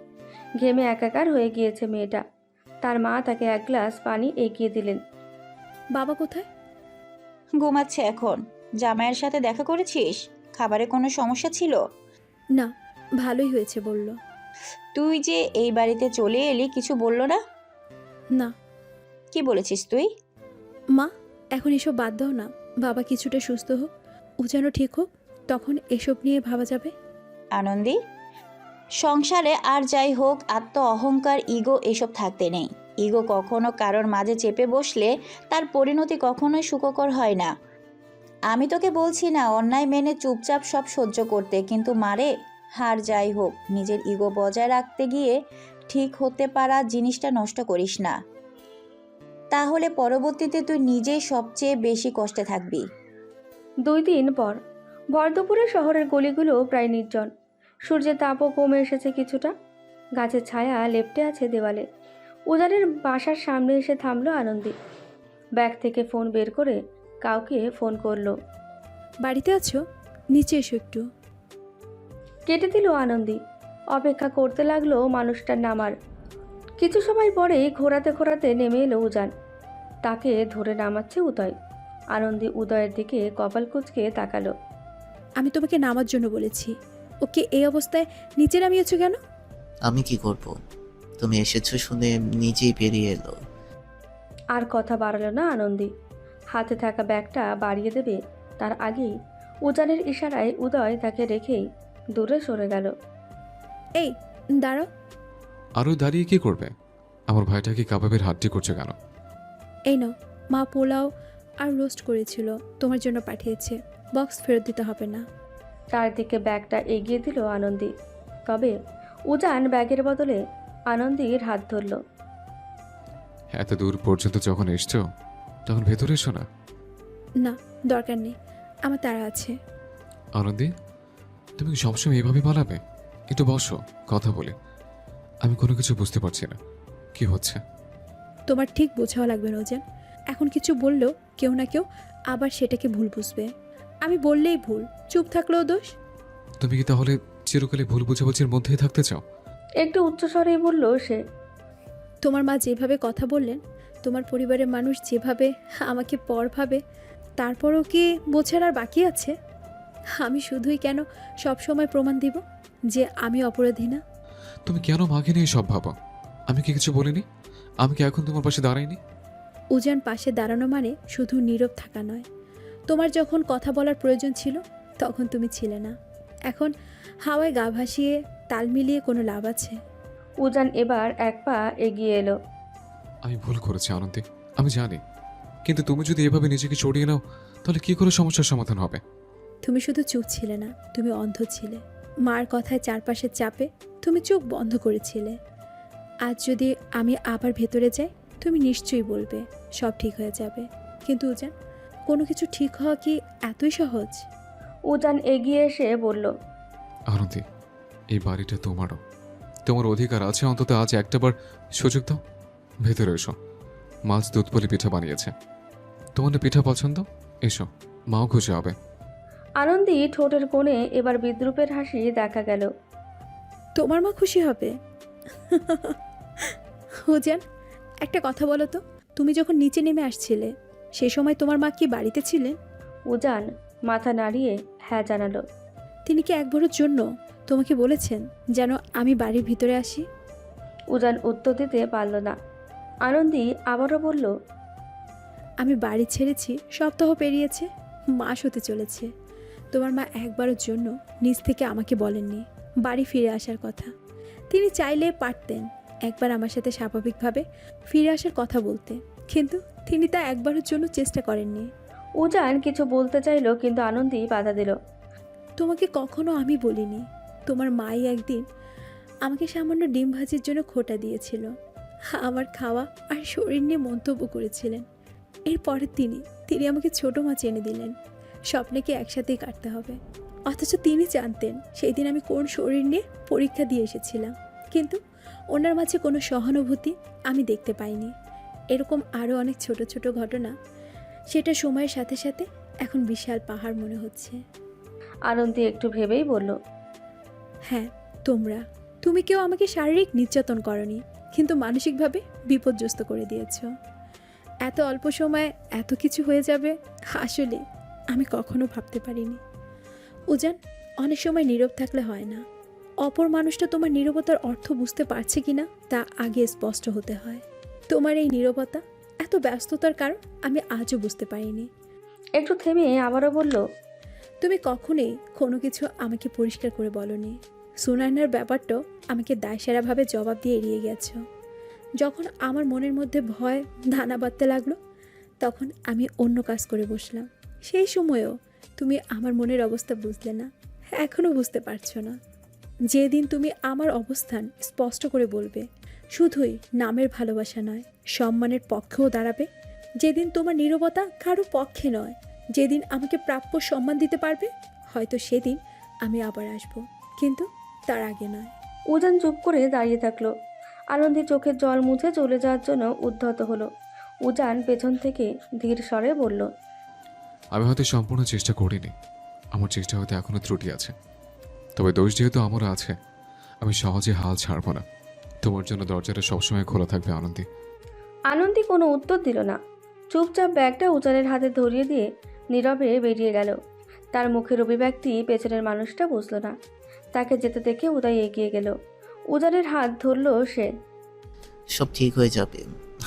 ঘেমে একাকার হয়ে গিয়েছে মেয়েটা। তার মা তাকে এক গ্লাস পানি এগিয়ে দিলেন। বাবা কোথায়? ঘুমাচ্ছে এখন। জামাইয়ের সাথে দেখা করেছিস? খাবারে কোনো সমস্যা ছিল? না, ভালোই হয়েছে বলল। তুই যে এই বাড়িতে চলে এলি কিছু বললো না? না। কি বলেছিস তুই? মা, এখন এসব বাদ দাও না। বাবা কিছুটা সুস্থ হোক, ও যেন ঠিক হোক, তখন এসব নিয়ে ভাবা যাবে। আনন্দী, সংসারে আর যাই হোক আত্ম অহংকার, ইগো এসব থাকতে নেই। ইগো কখনো কারোর মাঝে চেপে বসলে তার পরিণতি কখনোই সুখকর হয় না। আমি তোকে বলছি না অন্যায় মেনে চুপচাপ সব সহ্য করতে, কিন্তু মারে হার যাই হোক নিজের ইগো বজায় রাখতে গিয়ে ঠিক হতে পারা জিনিসটা নষ্ট করিস না, তাহলে পরবর্তীতে তুই নিজেই সবচেয়ে বেশি কষ্টে থাকবি। 2 দিন পর ভরদুপুরে শহরের গলিগুলো প্রায় নির্জন। সূর্যের তাপও কমে এসেছে কিছুটা। গাছের ছায়া লেপ্টে আছে দেওয়ালে। উজানের বাসার সামনে এসে থামলো আনন্দী। ব্যাগ থেকে ফোন বের করে কাউকে ফোন করলো। বাড়িতে আছো? নিচে এসো একটু। কেটে দিল আনন্দী। অপেক্ষা করতে লাগলো মানুষটার নামার। কিছু সময় পরেই ঘোরাতে ঘোরাতে নেমে এলো উজান। তাকে ধরে নামাচ্ছে উদয়। আনন্দী উদয়ের দিকে কপাল কুঁচকে তাকালো। আমি তোমাকে নামার জন্য বলেছি, ওকে এই অবস্থায় নিচে নামিয়েছো কেন? আমি কি করব? তুমি এসেছো শুনে নিজেই বেরিয়ে এলো। আর কথা বাড়ালো না আনন্দী। হাতে থাকা ব্যাগটা বাড়িয়ে দেবে তার আগেই উজানের ইশারায় উদয় তাকে রেখেই দূরে সরে গেল। এই দাঁড়াও। আরও দাঁড়িয়ে কি করবে? আমার ভাইটাকে কাবাবের হাড্ডি করছে কেন? এই নাও, মা পোলাও আর রোস্ট করেছিল, তোমার জন্য পাঠিয়েছে। বক্স ফেরত দিতে হবে না। তার দিকে ব্যাগটা এগিয়ে দিল আনন্দী। তবে উজান ব্যাগের বদলে আনন্দীর হাত ধরল। এত দূর পর্যন্ত যখন এসছো তখন ভেতরে এসো না। না, দরকার নেই, আমার তাড়া আছে। আনন্দী, তুমি কি সবসময় এভাবে পালাবে? একটু বসো, কথা বলে। আমি কোনো কিছু বুঝতে পারছি না, কি হচ্ছে? তোমার ঠিক বোঝাও লাগবে না ওজান। এখন কিছু বললেও কেউ না কেউ আবার সেটাকে ভুল বুঝবে। আমি বললেই ভুল, চুপ থাকলেও দোষ। তুমি কি তাহলে চিরকালে ভুল বোঝাবুঝির মধ্যেই থাকতে চাও? একটু উচ্চস্বরেই বলল সে। তোমার মা যেভাবে কথা বললেন, তোমার পরিবারের মানুষ যেভাবে আমাকে পর ভাবে, তারপরও কি বোঝার আর বাকি আছে? আমি শুধুই কেন সব সময় প্রমাণ দিব যে আমি অপরাধী না? তুমি কেন মাকে নিয়ে সব ভাবো? আমি কি কিছু বলিনি? আমি কি এখন তোমার পাশে দাঁড়াইনি? উজান পাশে দাঁড়ানো মানে শুধু নীরব থাকা নয়। তোমার যখন কথা বলার প্রয়োজন ছিল তখন তুমি ছিলে না। এখন হাওয়ায় গা ভাসিয়ে তাল মিলিয়ে কোনো লাভ আছে? উজান এবার এক পা এগিয়ে এলো। আমি ভুল করেছি আনন্দী, আমি জানি। কিন্তু তুমি যদি এভাবে নিজেকে চড়িয়ে নাও তাহলে কি করে সমস্যার সমাধান হবে? তুমি শুধু চুপ ছিলে না, তুমি অন্ধ ছিলে। মার কথায় চারপাশের চাপে তুমি চোখ বন্ধ করেছিলে। আজ যদি আমি আবার ভেতরে যাই, তুমি নিশ্চয়ই বলবে সব ঠিক হয়ে যাবে। কিন্তু উজান, কোনো কিছু ঠিক হওয়া কি এতই সহজ? উজান এগিয়ে এসে বলল, আনন্দী, এই বাড়িটা তোমারও। তোমার অধিকার আছে অন্তত আজ একটাবার সুযোগ দাও। ভেতরে এসো, মাছ দুধপলি পিঠা বানিয়েছে। তোমার না পিঠা পছন্দ? এসো, মাও খুশি হবে। আনন্দী ঠোঁটের কোণে এবার বিদ্রুপের হাসি দেখা গেল। তোমার মা খুশি হবে? উজান, একটা কথা বলো তো, তুমি যখন নিচে নেমে আসছিলে সেই সময় তোমার মা কি বাড়িতে ছিলেন? উজান মাথা নাড়িয়ে হ্যাঁ জানালো। তিনি কি একবারের জন্য তোমাকে বলেছেন যেন আমি বাড়ির ভিতরে আসি? উজান উত্তর দিতে পারল না। আনন্দী আবারও বলল, আমি বাড়ি ছেড়েছি, সপ্তাহ পেরিয়েছে, মাস হতে চলেছে। তোমার মা একবারের জন্য নিজ থেকে আমাকে বলেননি বাড়ি ফিরে আসার কথা। তিনি চাইলে পারতেন একবার আমার সাথে স্বাভাবিকভাবে ফিরে আসার কথা বলতে, কিন্তু তিনি তা একবারের জন্য চেষ্টা করেননি। উজান কিছু বলতে চাইল, কিন্তু আনন্দী বাধা দিল। তোমাকে কখনো আমি বলিনি। তোমার মাই একদিন আমাকে সামান্য ডিম ভাজির জন্য খোটা দিয়েছিল, আমার খাওয়া আর শরীর নিয়ে মন্তব্য করেছিলেন। এরপরের তিনি আমাকে ছোট মাছ এনে দিলেন, স্বপ্নেকে একসাথেই কাটতে হবে। অথচ তিনি জানতেন সেই দিন আমি কোন শরীর নিয়ে পরীক্ষা দিয়ে এসেছিলাম, কিন্তু ওনার মাঝে কোনো সহানুভূতি আমি দেখতে পাইনি। এরকম আরও অনেক ছোট ছোট ঘটনা, সেটা সময়ের সাথে সাথে এখন বিশাল পাহাড় মনে হচ্ছে। আনন্দী একটু ভেবেই বলল, হ্যাঁ, তুমি কেউ আমাকে শারীরিক নির্যাতন করনি, কিন্তু মানসিকভাবে বিপর্যস্ত করে দিয়েছ। এত অল্প সময়ে এত কিছু হয়ে যাবে আসলে আমি কখনো ভাবতে পারিনি। উজান, অনেক সময় নীরব থাকলে হয় না। অপর মানুষটা তোমার নীরবতার অর্থ বুঝতে পারছে কিনা তা আগে স্পষ্ট হতে হয়। তোমার এই নীরবতা, এত ব্যস্ততার কারণ আমি আজও বুঝতে পারিনি। একটু থেমে আবারও বলল, তুমি কখনোই কোনো কিছু আমাকে পরিষ্কার করে বলনি। সুনায়নার ব্যাপারটাও আমাকে দায়সারাভাবে জবাব দিয়ে এড়িয়ে গেছো। যখন আমার মনের মধ্যে ভয় দানা বাঁধতে লাগলো, তখন আমি অন্য কাজ করে বসলাম। সেই সময়েও তুমি আমার মনের অবস্থা বুঝলে না, এখনও বুঝতে পারছো না। যেদিন তুমি আমার অবস্থান স্পষ্ট করে বলবে, শুধুই নামের ভালোবাসা নয়, সম্মানের পক্ষেও দাঁড়াবে, যেদিন তোমার নীরবতা কারো পক্ষে নয়, যেদিন আমাকে প্রাপ্য সম্মান দিতে পারবে, হয়তো সেদিন আমি আবার আসব, কিন্তু তার আগে নয়। উজান চুপ করে দাঁড়িয়ে থাকলো। আনন্দী চোখের জল মুছে চলে যাওয়ার জন্য উদ্ধত হলো। উজান পেছন থেকে ধীর স্বরে বলল, আমি হয়তো সম্পূর্ণ চেষ্টা করিনি, আমার চেষ্টা হয়তো এখনো ত্রুটি আছে, তবে দোষ যেহেতু আমারও আছে, আমি সহজে হাল ছাড়ব না। তোমার জন্য দরজাটা সবসময় খোলা থাকবে আনন্দী। আনন্দী কোনো উত্তর দিল না। চুপচাপ ব্যাগটা উজানের হাতে ধরিয়ে দিয়ে নীরবে বেরিয়ে গেল। তার মুখের অভিব্যক্তি পেছনের মানুষটা বুঝল না। তাকে যেতে দেখে উদয় এগিয়ে গেল। উজানের হাত ধরল সে। সব ঠিক হয়ে যাবে,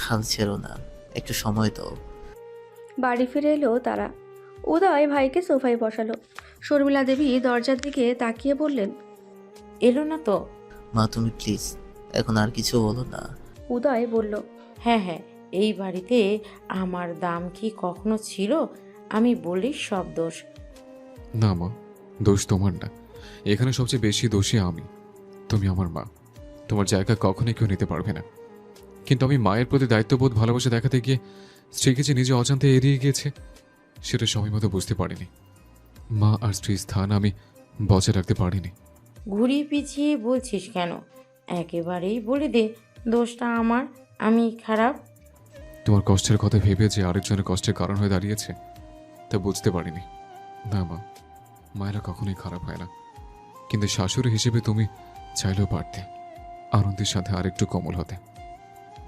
হাল ছেড়ো না, একটু সময় দাও। বাড়ি ফিরে এলো তারা। উদয় ভাইকে সোফায় বসালো। শর্মিলা দেবী দরজার দিকে তাকিয়ে বললেন, এলো না তো? মা তুমি প্লিজ এখন আর কিছু বলো না। উদয় বলল, হ্যাঁ হ্যাঁ, এই বাড়িতে আমার দাম কি কখনো ছিল? আমি বলি সব দোষ। না মা, দোষ তোমার না, এখানে সবচেয়ে বেশি দোষী আমি। তুমি আমার মা, তোমার জায়গা কখনোই কেউ নিতে পারবে না। কিন্তু আমি মায়ের প্রতি দায়িত্ববোধ ভালোবাসা দেখাতে গিয়ে স্ত্রীকে যে নিজে অজান্তে এড়িয়ে গিয়েছে, সেটা সময় মতো বুঝতে পারিনি। মা আর স্ত্রীর স্থান আমি বজায় রাখতে পারিনি। ঘুরিয়ে পিছিয়ে বলছিস কেন? একেবারেই বলে দে দোষটা আমার, আমি খারাপ। তোমার কষ্টের কথা ভেবে যে আরেকজনের কষ্টের কারণ হয়ে দাঁড়িয়েছে, তা বুঝতে পারিনি। না মা, মায়েরা কখনোই খারাপ হয় না, কিন্তু শাশুড়ি হিসেবে তুমি চাইলেও পারতে আনন্দের সাথে আরেকটু কোমল হতে,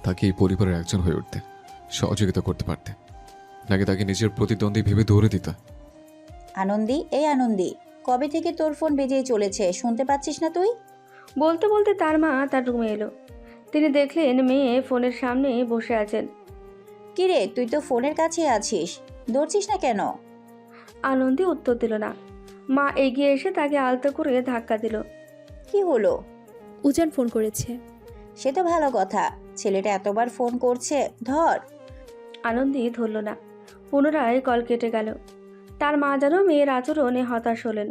তাকে এই পরিবারের একজন হয়ে উঠতে সহযোগিতা করতে পারতে, নাকি তাকে নিজের প্রতিদ্বন্দ্বী ভেবে দৌড়ে দিতে। আনন্দী, এই আনন্দী, কবে থেকে তোর ফোন বেজেই চলেছে, শুনতে পাচ্ছিস না তুই? বলতে বলতে তার মা তার রুমে এলো। তিনি দেখলেন মেয়ে ফোনের সামনে বসে আছেন। কিরে, তুই তো ফোনের কাছে আছিস, ধরছিস না কেন? আনন্দী উত্তর দিল না। মা এগিয়ে এসে তাকে আলতো করে ধাক্কা দিল। কি হলো? উজান ফোন করেছে। সে তো ভালো কথা, ছেলেটা এতবার ফোন করছে, ধর। আনন্দী ধরল না। পুনরায় কল কেটে গেল। তার মা যেন মেয়ের আচরণে হতাশ হলেন।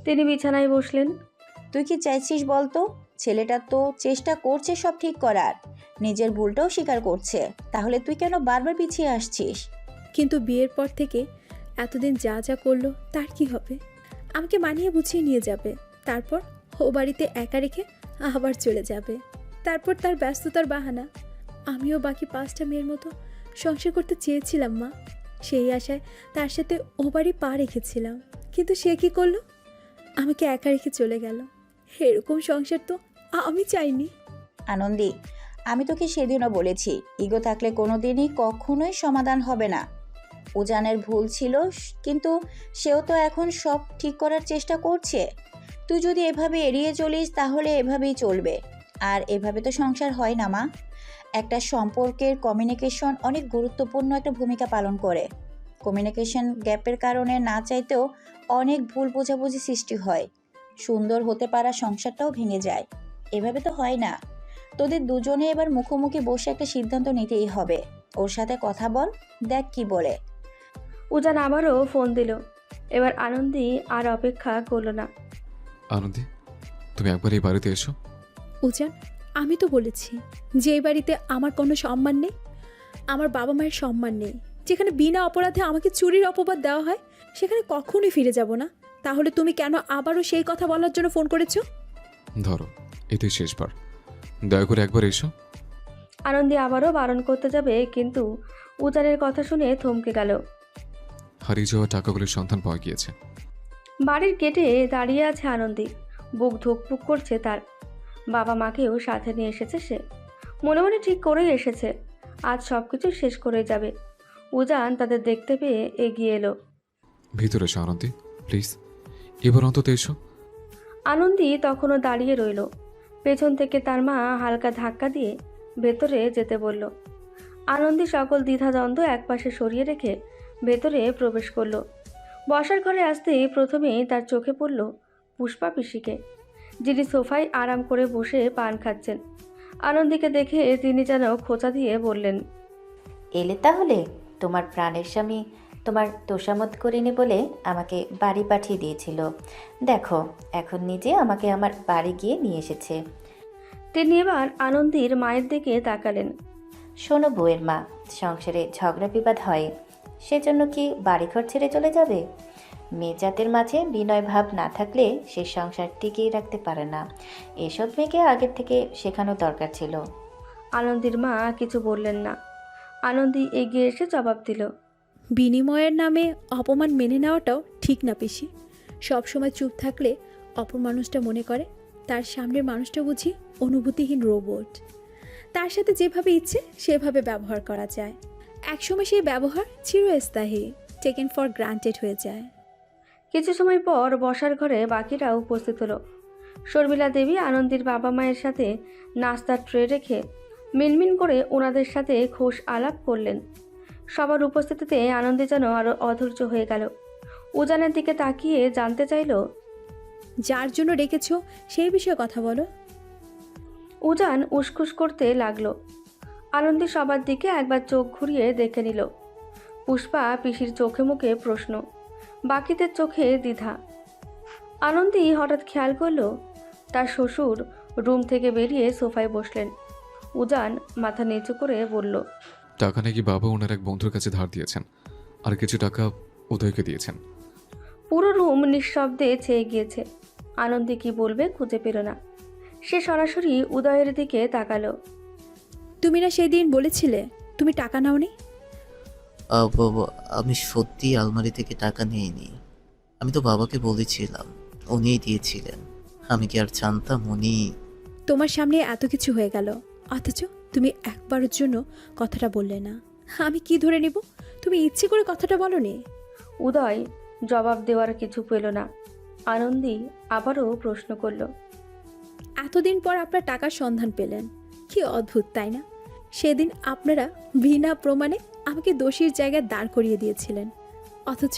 তিনি বিছানায় বসলেন। তুই কি চাইছিস বলতো? ছেলেটা তো চেষ্টা করছে সব ঠিক করার, নিজের ভুলটাও স্বীকার করছে, তাহলে তুই কেন বারবার পিছিয়ে আসছিস? কিন্তু বিয়ের পর থেকে এতদিন যা যা করলো তার কি হবে? আমাকে মানিয়ে বুঝিয়ে নিয়ে যাবে, তারপর ও বাড়িতে একা রেখে আবার চলে যাবে, তারপর তার ব্যস্ততার বাহানা। আমিও বাকি 5টা মেয়ের মতো সংসার করতে চেয়েছিলাম মা, সেই আশায় তার সাথে ও বাড়ি পা রেখেছিলাম, কিন্তু সে কি করলো? আমাকে একা রেখে চলে গেল। এরকম সংসার তো আমি চাইনি। আনন্দী, আমি তোকে সেদিনও বলেছি, ইগো থাকলে কোনোদিনই কখনোই সমাধান হবে না। উজানের ভুল ছিল, কিন্তু সেও তো এখন সব ঠিক করার চেষ্টা করছে। তুই যদি এভাবে এড়িয়ে চলিস তাহলে এভাবেই চলবে। আর এভাবে তো সংসার হয় না মা। একটা সম্পর্কের কমিউনিকেশন অনেক গুরুত্বপূর্ণ একটা ভূমিকা পালন করে। কমিউনিকেশন গ্যাপের কারণে না চাইতেও অনেক ভুল বোঝাবুঝি সৃষ্টি হয়, সুন্দর হতে পারা সংসারটাও ভেঙে যায়। এভাবে তো হয় না। তোদের দুজনে এবার মুখোমুখি বসে একটা সিদ্ধান্ত নিতেই হবে। ওর সাথে কথা বল, দেখ কি বলে। উজান আবারও ফোন দিল। এবার আনন্দী আর অপেক্ষা করলো না। আনন্দী, তুমি একবার এই বাড়িতে এসো। উজান, আমি তো বলেছি যে এই বাড়িতে আমার কোনো সম্মান নেই, আমার বাবা মায়ের সম্মান নেই। যেখানে বিনা অপরাধে আমাকে চুরির অপবাদ দেওয়া হয়, সেখানে কখনোই ফিরে যাব না। তাহলে তুমি কেন আবারও সেই কথা বলার জন্য ফোন করেছো? ধরো, এটাই শেষবার, দয়া করে একবার এসো। আনন্দী আবারও বারণ করতে যাবে, কিন্তু উজানের কথা শুনে থমকে গেল। হারিয়ে যাওয়া টাকাগুলির সন্ধান পাওয়া গিয়েছে। বাড়ির গেটে দাঁড়িয়ে আছে আনন্দী। বুক ধুকপুক করছে তার। বাবা মাকেও সাথে নিয়ে এসেছে সে। মনে মনে ঠিক করেই এসেছে, আজ সব কিছু শেষ করে যাবে। উজান তাদের দেখতে পেয়ে এগিয়ে এলো। ভিতরে এসো আনন্দী, প্লিজ, এবার অন্তত এসো। আনন্দী তখনও দাঁড়িয়ে রইল। পেছন থেকে তার মা হালকা ধাক্কা দিয়ে ভেতরে যেতে বলল। আনন্দী সকল দ্বিধাদ্বন্দ্ব একপাশে সরিয়ে রেখে ভেতরে প্রবেশ করলো। বসার ঘরে আসতেই প্রথমেই তার চোখে পড়ল পুষ্পা পিসিকে, যিনি সোফায় আরাম করে বসে পান খাচ্ছেন। আনন্দীকে দেখে তিনি যেন খোঁচা দিয়ে বললেন, এলে তাহলে? তোমার প্রাণের স্বামী তোমার তোষামত করিনি বলে আমাকে বাড়ি পাঠিয়ে দিয়েছিল। দেখো, এখন নিজে আমাকে আমার বাড়ি গিয়ে নিয়ে এসেছে। তিনি এবার আনন্দীর মায়ের দিকে তাকালেন। শোনো বউয়ের মা, সংসারে ঝগড়া বিবাদ হয়, সেজন্য কি বাড়িঘর ছেড়ে চলে যাবে? মেয়ে জাতের মাঝে বিনয় ভাব না থাকলে সে সংসার টিকিয়ে রাখতে পারে না। এসব মেয়েকে আগের থেকে শেখানো দরকার ছিল। আনন্দীর মা কিছু বললেন না। আনন্দী এগিয়ে এসে জবাব দিল, বিনিময়ের নামে অপমান মেনে নেওয়াটাও ঠিক না পিসি। সবসময় চুপ থাকলে অপর মানুষটা মনে করে তার সামনের মানুষটা বুঝি অনুভূতিহীন রোবট। তার সাথে যেভাবে ইচ্ছে সেভাবে ব্যবহার করা যায়। একসময় সেই ব্যবহার চিরস্থায়ী, টেকেন ফর গ্রান্টেড হয়ে যায়। কিছু সময় পর বসার ঘরে বাকিরা উপস্থিত হলো। শর্মিলা দেবী আনন্দীর বাবা মায়ের সাথে নাস্তার ট্রে রেখে মিনমিন করে ওনাদের সাথে খোশ আলাপ করলেন। সবার উপস্থিতিতে আনন্দী যেন আরও অধৈর্য হয়ে গেল। উজানের দিকে তাকিয়ে জানতে চাইল, যার জন্য রেখেছো সেই বিষয়ে কথা বলো। উজান উসখুস করতে লাগলো। আনন্দী সবার দিকে একবার চোখ ঘুরিয়ে দেখে নিল। পুষ্পা পিসির চোখে মুখে প্রশ্ন, বাকিদের চোখে দ্বিধা। আনন্দী হঠাৎ খেয়াল করল তার শ্বশুর রুম থেকে বেরিয়ে সোফায় বসলেন। উজান মাথা নিচু করে বলল, টাকা নাকি বাবা ওনার এক বন্ধুর কাছে ধার দিয়েছেন, আর কিছু টাকা উদয়কে দিয়েছেন। পুরো রুম নিঃশব্দে ছেয়ে গিয়েছে। আনন্দী কি বলবে খুঁজে পেল না। সে সরাসরি উদয়ের দিকে তাকালো। তুমি না সেই দিন বলেছিলে তুমি টাকা নাওনি? বাবা, আমি সত্যি আলমারি থেকে টাকা নিইনি। আমি তো বাবাকে বলেছিলাম, উনিই দিয়েছিলেন। আমি কি আর জানতাম উনি? তোমার সামনে এত কিছু হয়ে গেল, অথচ তুমি একবারের জন্য কথাটা বললে না। আমি কি ধরে নিব? তুমি ইচ্ছে করে কথাটা বলনি। উদয় জবাব দেওয়ার কিছু পেল না। আনন্দী আবারও প্রশ্ন করল, এতদিন পর আপনার টাকার সন্ধান পেলেন, কি অদ্ভুত তাই না? সেদিন আপনারা বিনা প্রমাণে আমাকে দোষীর জায়গায় দাঁড় করিয়ে দিয়েছিলেন, অথচ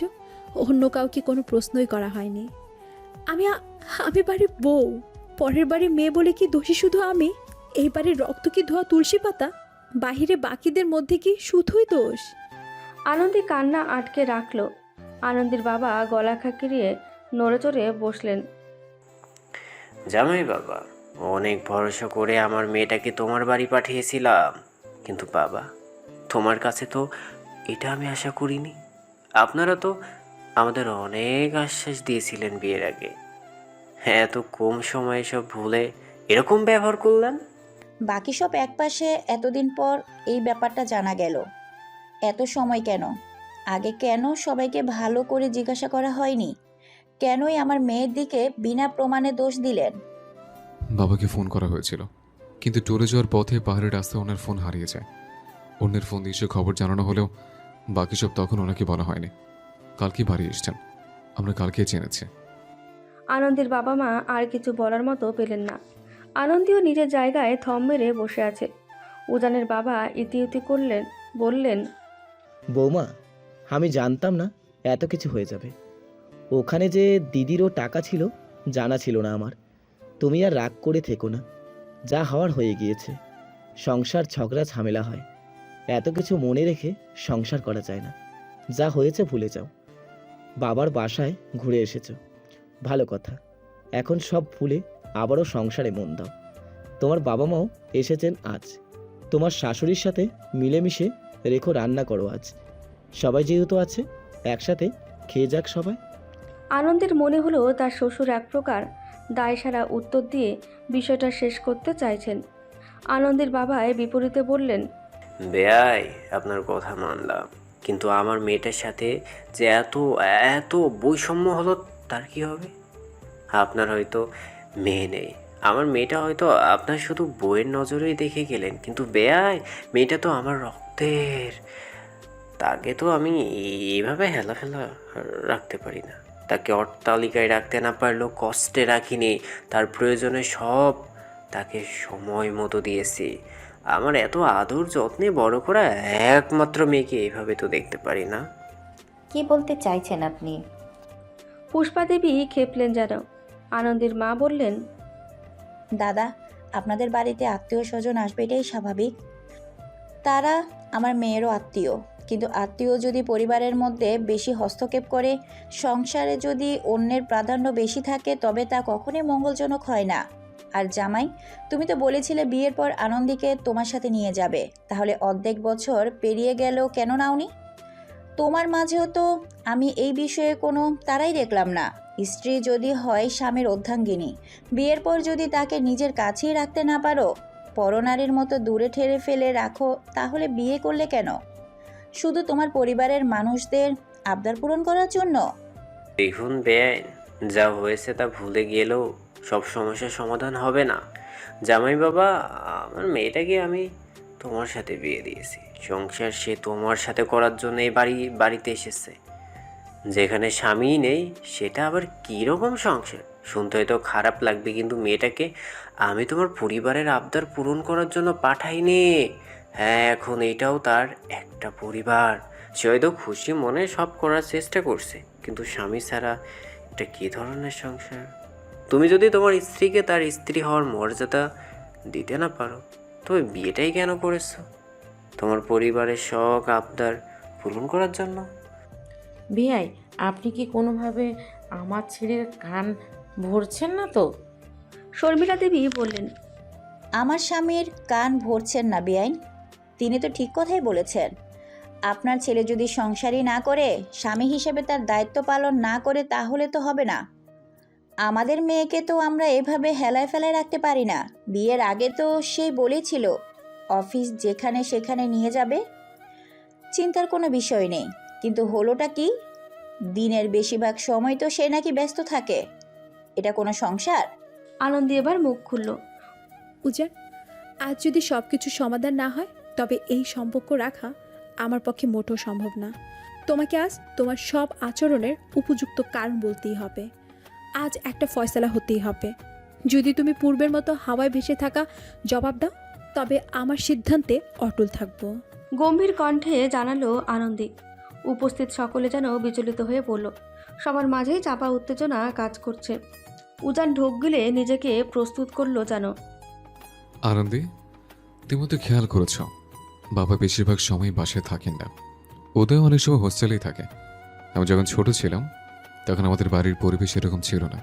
অন্য কাউকে কোনো প্রশ্নই করা হয়নি। আমি বাড়ির বউ, পরের বাড়ির মেয়ে বলে কি দোষী শুধু আমি? এই বাড়ির রক্ত কি ধোয়া তুলসী পাতা? বাহিরে বাকিদের মধ্যে কি শুধুই দোষ? আনন্দী কান্না আটকে রাখল। আনন্দীর বাবা গলা খাকিরিয়ে নড়ে চড়ে বসলেন। জামাই বাবা, অনেক ভরসা করে আমার মেয়েটাকে তোমার বাড়ি পাঠিয়েছিলাম, কিন্তু বাবা তোমার কাছে তো এটা আমি আশা করিনি। আপনারা তো আমাদের অনেক আশ্বাস দিয়েছিলেন বিয়ের আগে, হ্যাঁ, এত কম সময়ে সব ভুলে এরকম ব্যবহার করলেন। বাকি সব একপাশে, এতদিন পর এই ব্যাপারটা জানা গেল। এত সময় কেন? আগে কেন সবাইকে ভালো করে জিজ্ঞাসা করা হয়নি? কেনই আমার মেয়ের দিকে বিনা প্রমাণে দোষ দিলেন? বাবাকে ফোন করা হয়েছিল, কিন্তু ট্যুরে যাওয়ার পথে পাহাড়ের রাস্তায় ওনার ফোন হারিয়ে যায়। অন্যের ফোন দিয়ে সে খবর জানানো হলেও বাকি সব তখন ওনাকে বলা হয়নি। কালকে বাড়ি এসছেন, আমরা কালকে জেনেছি। আনন্দীর বাবা মা আর কিছু বলার মতো পেলেন না। আনন্দীও নিজের জায়গায় থম মেরে বসে আছে। উজানের বাবা ইতিউতি বললেন, বৌমা, আমি জানতাম না এত কিছু হয়ে যাবে। ওখানে যে দিদিরও টাকা ছিল জানা ছিল না আমার। তুমি আর রাগ করে থেকো না, যা হওয়ার হয়ে গিয়েছে। সংসার ঝগড়া ঝামেলা হয়, এত কিছু মনে রেখে সংসার করা যায় না। যা হয়েছে ভুলে যাও। বাবার বাসায় ঘুরে এসেছো, ভালো কথা। এখন সব ভুলে আবারও সংসারে মন দাও। তোমার বাবা মাও এসেছেন আজ, তোমার শাশুড়ির সাথে মিলেমিশে রেখো, রান্না করো আজ। সবাই যেহেতু আছে, একসাথে খেয়ে যাক সবাই। আনন্দের মনে হলো তার শ্বশুর এক প্রকার দায়সারা উত্তর দিয়ে বিষয়টা শেষ করতে চাইছেন। আনন্দের বাবা বিপরীতে বললেন, বেয়াই, আপনার কথা মানলাম, কিন্তু আমার মেয়েটার সাথে যে এত এত বৈষম্য হলো তার কি হবে? আপনার হয়তো মেয়ে নেই, আমার মেয়েটা হয়তো আপনার শুধু বইয়ের নজরেই দেখে গেলেন, কিন্তু বেয়াই, মেয়েটা তো আমার রক্তের। তাকে তো আমি এইভাবে হেলাফেলা রাখতে পারি না। তাকে অট্টালিকায় রাখতে না পারলেও কষ্টে রাখিনি। তার প্রয়োজনে সব তাকে সময় মতো দিয়েছি। আমার এত আদর যত্নে বড় করা একমাত্র মেয়েকে এইভাবে তো দেখতে পারি না। কি বলতে চাইছেন আপনি? পুষ্পা দেবী খেপলেন যেন। আনন্দের মা বললেন, দাদা, আপনাদের বাড়িতে আত্মীয় স্বজন আসবে, এটাই স্বাভাবিক। তারা আমার মেয়েরও আত্মীয়, কিন্তু আত্মীয় যদি পরিবারের মধ্যে বেশি হস্তক্ষেপ করে, সংসারে যদি অন্যের প্রাধান্য বেশি থাকে, তবে তা কখনোই মঙ্গলজনক হয় না। আর জামাই, তুমি তো বলেছিলে বিয়ের পর আনন্দীকে তোমার সাথে নিয়ে যাবে, তাহলে অর্ধেক বছর পেরিয়ে গেল, কেন নাওনি? তোমার মাঝেও তো আমি এই বিষয়ে কোনো তারাই দেখলাম না। স্ত্রী যদি হয় স্বামীর অর্ধাঙ্গিনী, বিয়ের পর যদি তাকে নিজের কাছেই রাখতে না পারো, পরনারীর মতো দূরে ঠেলে ফেলে রাখো, তাহলে বিয়ে করলে কেন? শুধু তোমার পরিবারের মানুষদের আবদার পূরণ করার জন্য? দেখুন বেআইন, যা হয়েছে তা ভুলে গেলেও সব সমস্যার সমাধান হবে না। জামাই বাবা, আমার মেয়েটাকে আমি তোমার সাথে বিয়ে দিয়েছি। সংসার সে তোমার সাথে করার জন্য এই বাড়িতে এসেছে। যেখানে স্বামীই নেই, সেটা আবার কীরকম সংসার? শুনতে হয়তো খারাপ লাগবে, কিন্তু মেয়েটাকে আমি তোমার পরিবারের আবদার পূরণ করার জন্য পাঠাইনি। হ্যাঁ, এখন এটাও তার একটা পরিবার। সে হয়তো খুশি মনে সব করার চেষ্টা করছে, কিন্তু স্বামী ছাড়া এটা কী ধরনের সংসার? তুমি যদি তোমার স্ত্রীকে তার স্ত্রী হওয়ার মর্যাদা দিতে না পারো, তবে বিয়েটাই কেন করেছো? তোমার পরিবারের শখ আবদার পূরণ করার জন্য? বিয়াই, আপনি কি কোনোভাবে আমার ছেলের কান ভরছেন না তো? শর্মিলা দেবী বললেন, আমার স্বামীর কান ভরছেন না বেআইন, তিনি তো ঠিক কথাই বলেছেন। আপনার ছেলে যদি সংসারই না করে, স্বামী হিসেবে তার দায়িত্ব পালন না করে, তাহলে তো হবে না। আমাদের মেয়েকে তো আমরা এভাবে হেলায় ফেলায় রাখতে পারি না। বিয়ের আগে তো সেই বলেছিল অফিস যেখানে সেখানে নিয়ে যাবে, চিন্তার কোনো বিষয় নেই। কিন্তু হলোটা কি? দিনের বেশিরভাগ সময় তো সে নাকি ব্যস্ত থাকে। এটা কোনো সংসার? আনন্দী এবার মুখ খুলল। উজান, আজ যদি সব কিছু সমাধান না হয়, তবে এই সম্পর্ক রাখা আমার পক্ষে মোটেও সম্ভব না। তোমাকে আজ তোমার সব আচরণের উপযুক্ত কারণ বলতেই হবে। আজ একটা ফয়সালা হতেই হবে। যদি তুমি পূর্বের মতো হাওয়ায় ভেসে থাকা জবাব দাও, তবে আমার সিদ্ধান্তে অটল থাকব। গম্ভীর কণ্ঠে জানালো আনন্দী। উপস্থিত সকলে যেন বিচলিত হয়ে পড়ল। সবার মাঝেই চাপা উত্তেজনা কাজ করছে। উজান ঢোক গিলে নিজেকে প্রস্তুত করলো যেন। আনন্দী, তুমি তো খেয়াল করেছ বাবা বেশিরভাগ সময় বাসায় থাকেন না। ওদের অনেক সময় হোস্টেলেই থাকে। আমি যখন ছোট ছিলাম তখন আমাদের বাড়ির পরিবেশ এরকম ছিল না।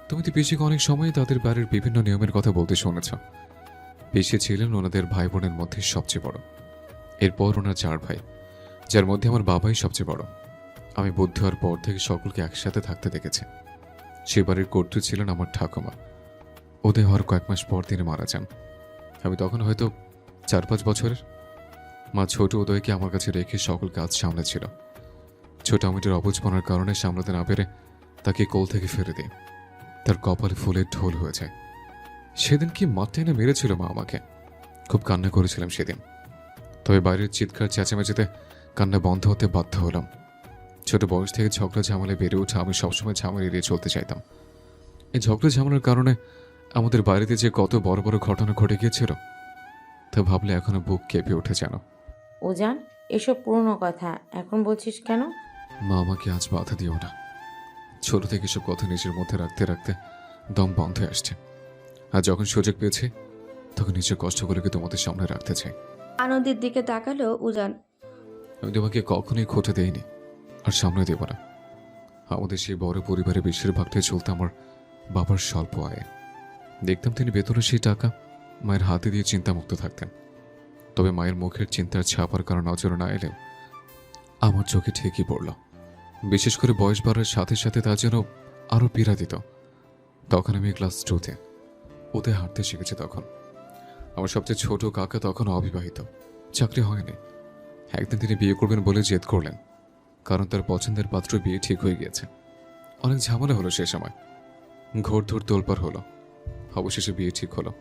তুমি তো পিসিকে অনেক সময় তাদের বাড়ির বিভিন্ন নিয়মের কথা বলতে শুনেছ। পিসি ছিলেন ওনাদের ভাই বোনের মধ্যে সবচেয়ে বড়। এরপর ওনার 4 ভাই, যার মধ্যে আমার বাবাই সবচেয়ে বড়। আমি বুদ্ধি হওয়ার পর থেকে সকলকে একসাথে থাকতে দেখেছি। সে বাড়ির কর্তৃ ছিলেন আমার ঠাকুমা। ওদের হওয়ার কয়েক মাস পর তিনি মারা যান। আমি তখন হয়তো 4-5 বছরের। মা ছোট উদয়কে আমার কাছে রেখে সকল কাজ সামলেছিল। ছোট আমিটার অবুঝপনার কারণে সামলাতে না পেরে তাকে কোল থেকে ফেলে দিই। তার কপালে ফুলের ঢোল হয়ে যায়। সেদিন কি মাঠে এনে মেরেছিল মা আমাকে। খুব কান্না করেছিলাম সেদিন। তবে বাইরের চিৎকার চেঁচামেচিতে কান্না বন্ধ হতে বাধ্য হলাম। ছোট বয়স থেকে ঝগড়া ঝামেলায় বেড়ে উঠে আমি সবসময় ঝামেলা এড়িয়ে চলতে চাইতাম। এই ঝগড়া ঝামেলার কারণে আমাদের বাড়িতে যে কত বড় বড় ঘটনা ঘটে গিয়েছিল তা ভাবলে এখনো বুক কেঁপে ওঠে যেন। উজান, এসব পুরনো কথা এখন বলছিস কেন? মা, আমাকে আজ বাধা দিও না। ছোট থেকে সব কথা নিজের মধ্যে রাখতে রাখতে দম বন্ধ হয়ে আসছে। আর যখন সুযোগ পেয়েছে তখন নিজের কষ্টগুলোকে তোমাদের সামনে রাখতে চাই। আনন্দের দিকে তাকালো উজান। আমি তোমাকে কখনোই খোঁটে দেইনি আর সামনে দেব না। আমাদের সেই বড় পরিবারে বেশিরভাগটাই চলতো আমার বাবার স্বল্প আয়ে। দেখতাম তিনি বেতনের সেই টাকা মায়ের হাতে দিয়ে চিন্তামুক্ত থাকতেন। তবে মায়ের মুখের চিন্তার ছাপার কারণ নজরে না এলেও আমার চোখে ঠিকই পড়ল। বিশেষ করে বয়স বাড়ার সাথে সাথে তা যেন আরও পীড়া দিত। তখন আমি ক্লাস 2-তে ওতে হাঁটতে শিখেছি। তখন আমার সবচেয়ে ছোট কাকা তখন অবিবাহিত, চাকরি হয়নি। একদিন তিনি বিয়ে করবেন বলে জেদ করলেন, কারণ তার পছন্দের পাত্র বিয়ে ঠিক হয়ে গিয়েছে। অনেক ঝামেলা হলো সে সময়, ঘোরধর তোলপাড় হলো। অবশেষে বিয়ে ঠিক হলো।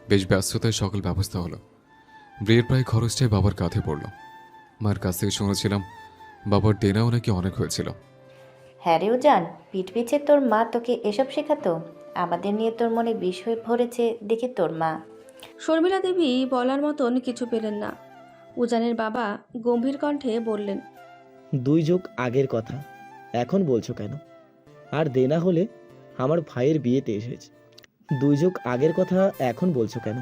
বেশ ব্যস্ততায় সকল ব্যবস্থা হলো। বিয়ের প্রায় খরচটাই বাবার কাঁধে পড়ল। মায়ের কাছ থেকে শুনেছিলাম বাবার দেনাও নাকি অনেক হয়েছিল। হ্যাঁ রে উজান, পিঠ পিছে তোর মা তোকে এসব শেখাতো? আমাদের নিয়ে তোর মনে বিষ হয়ে ভরেছে দেখি তোর মা। শর্মিলা দেবী বলার মতন কিছু পেলেন না। উজানের বাবা গম্ভীর কণ্ঠে বললেন, 2 যুগ আগের কথা এখন বলছো কেন? আর দেনা হলে আমার ভাইয়ের বিয়েতে এসেছে। 2 যুগ আগের কথা এখন বলছো কেন?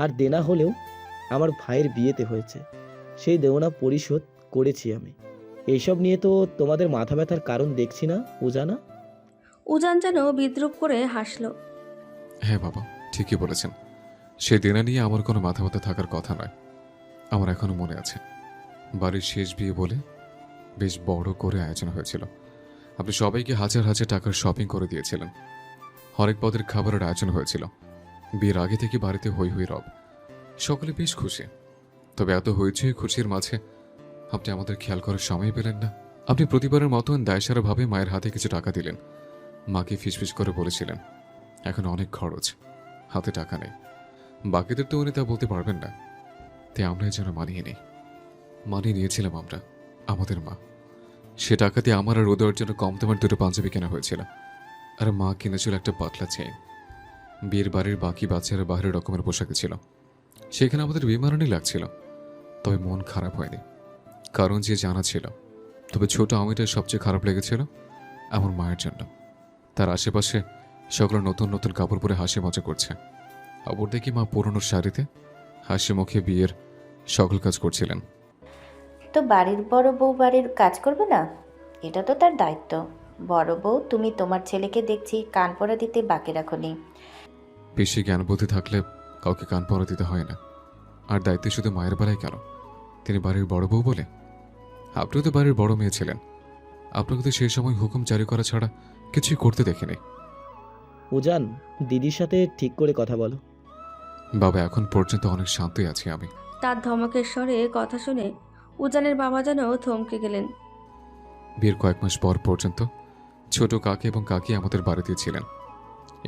আর দেনা হলেও আমার ভাইয়ের বিয়েতে হয়েছে। সেই দেওনা পরিশোধ করেছি আমি। এইসব নিয়ে তো তোমাদের মাথা ব্যথার কারণ দেখছি না উজানা। উজান যেন বিদ্রুপ করে হাসল। হ্যাঁ বাবা, ঠিকই বলেছেন। সে দেনা নিয়ে আমার কোনো মাথা ব্যথা থাকার কথা নয়। আমার এখনো মনে আছে, বাড়ির শেষ বিয়ে বলে বেশ বড় করে আয়োজন হয়েছিল। আপনি সবাইকে হাজার হাজার টাকার শপিং করে দিয়েছিলেন। হরেক পদের খাবারের আয়োজন হয়েছিল। বিয়ের আগে থেকে বাড়িতে হই হই রব। সকলে বেশ খুশি। তবে এত হইচই খুশির মাঝে আপনি আমাদের খেয়াল করার সময় পেলেন না। আপনি প্রতিবারের মতন দায়সারাভাবে মায়ের হাতে কিছু টাকা দিলেন। মাকে ফিসফিস করে বলেছিলেন এখন অনেক খরচ, হাতে টাকা নেই। বাকিদের তো উনি তা বলতে পারবেন না। তাই আমরাই যেন মানিয়ে নেই। মানিয়ে নিয়েছিলাম আমরা, আমাদের মা। সে টাকাতে আমার আর ওদের জন্য কম দামের 2টো পাঞ্জাবি কেনা হয়েছিল। আর মা কিনেছিল একটা পাতলা চেইন। বিয়ের বাড়ির বাকি বাচ্চারা বাহিরের রকমের পোশাকে ছিল। সেখানে আমাদের বিমানই লাগছিল। তবে মন খারাপ হয়নি, কারণ যে জানা ছিল। তবে ছোট আমিটার সবচেয়ে খারাপ লেগেছিল আমার মায়ের জন্য। তার আশেপাশে সকলে নতুন নতুন কাপড় পরে হাসি মজা করছে। অপর দেখি মা পুরনো শাড়িতে হাসি মুখে বিয়ের সকল কাজ করছিলেন। তো বাড়ির বড় বউ বাড়ির কাজ করবে না? এটা তো তার দায়িত্ব। বড় বউ, তুমি তোমার ছেলেকে দেখছি কান পরা দিতে বাকি রাখোনি। বেশি জ্ঞান বুদ্ধি থাকলে কাউকে কান পরা দিতে হয় না। আর দায়িত্ব শুধু মায়ের বেলায় কেন, তিনি বাড়ির বড় বউ বলে। আপনিও তো বাড়ির বড় মেয়ে ছিলেন। আপনাকে তো সেই সময় হুকুম জারি করা ছাড়া কিছুই করতে দেখিনি। উজান, দিদির সাথে ঠিক করে কথা বলো। বাবা, এখন পর্যন্ত অনেক শান্তই আছি আমি। তার ধমকের স্বরে কথা শুনে উজানের বাবা যেন থমকে গেলেন। বিয়ের কয়েক মাস পর পর্যন্ত ছোট কাকি এবং কাকি আমাদের বাড়িতে ছিলেন।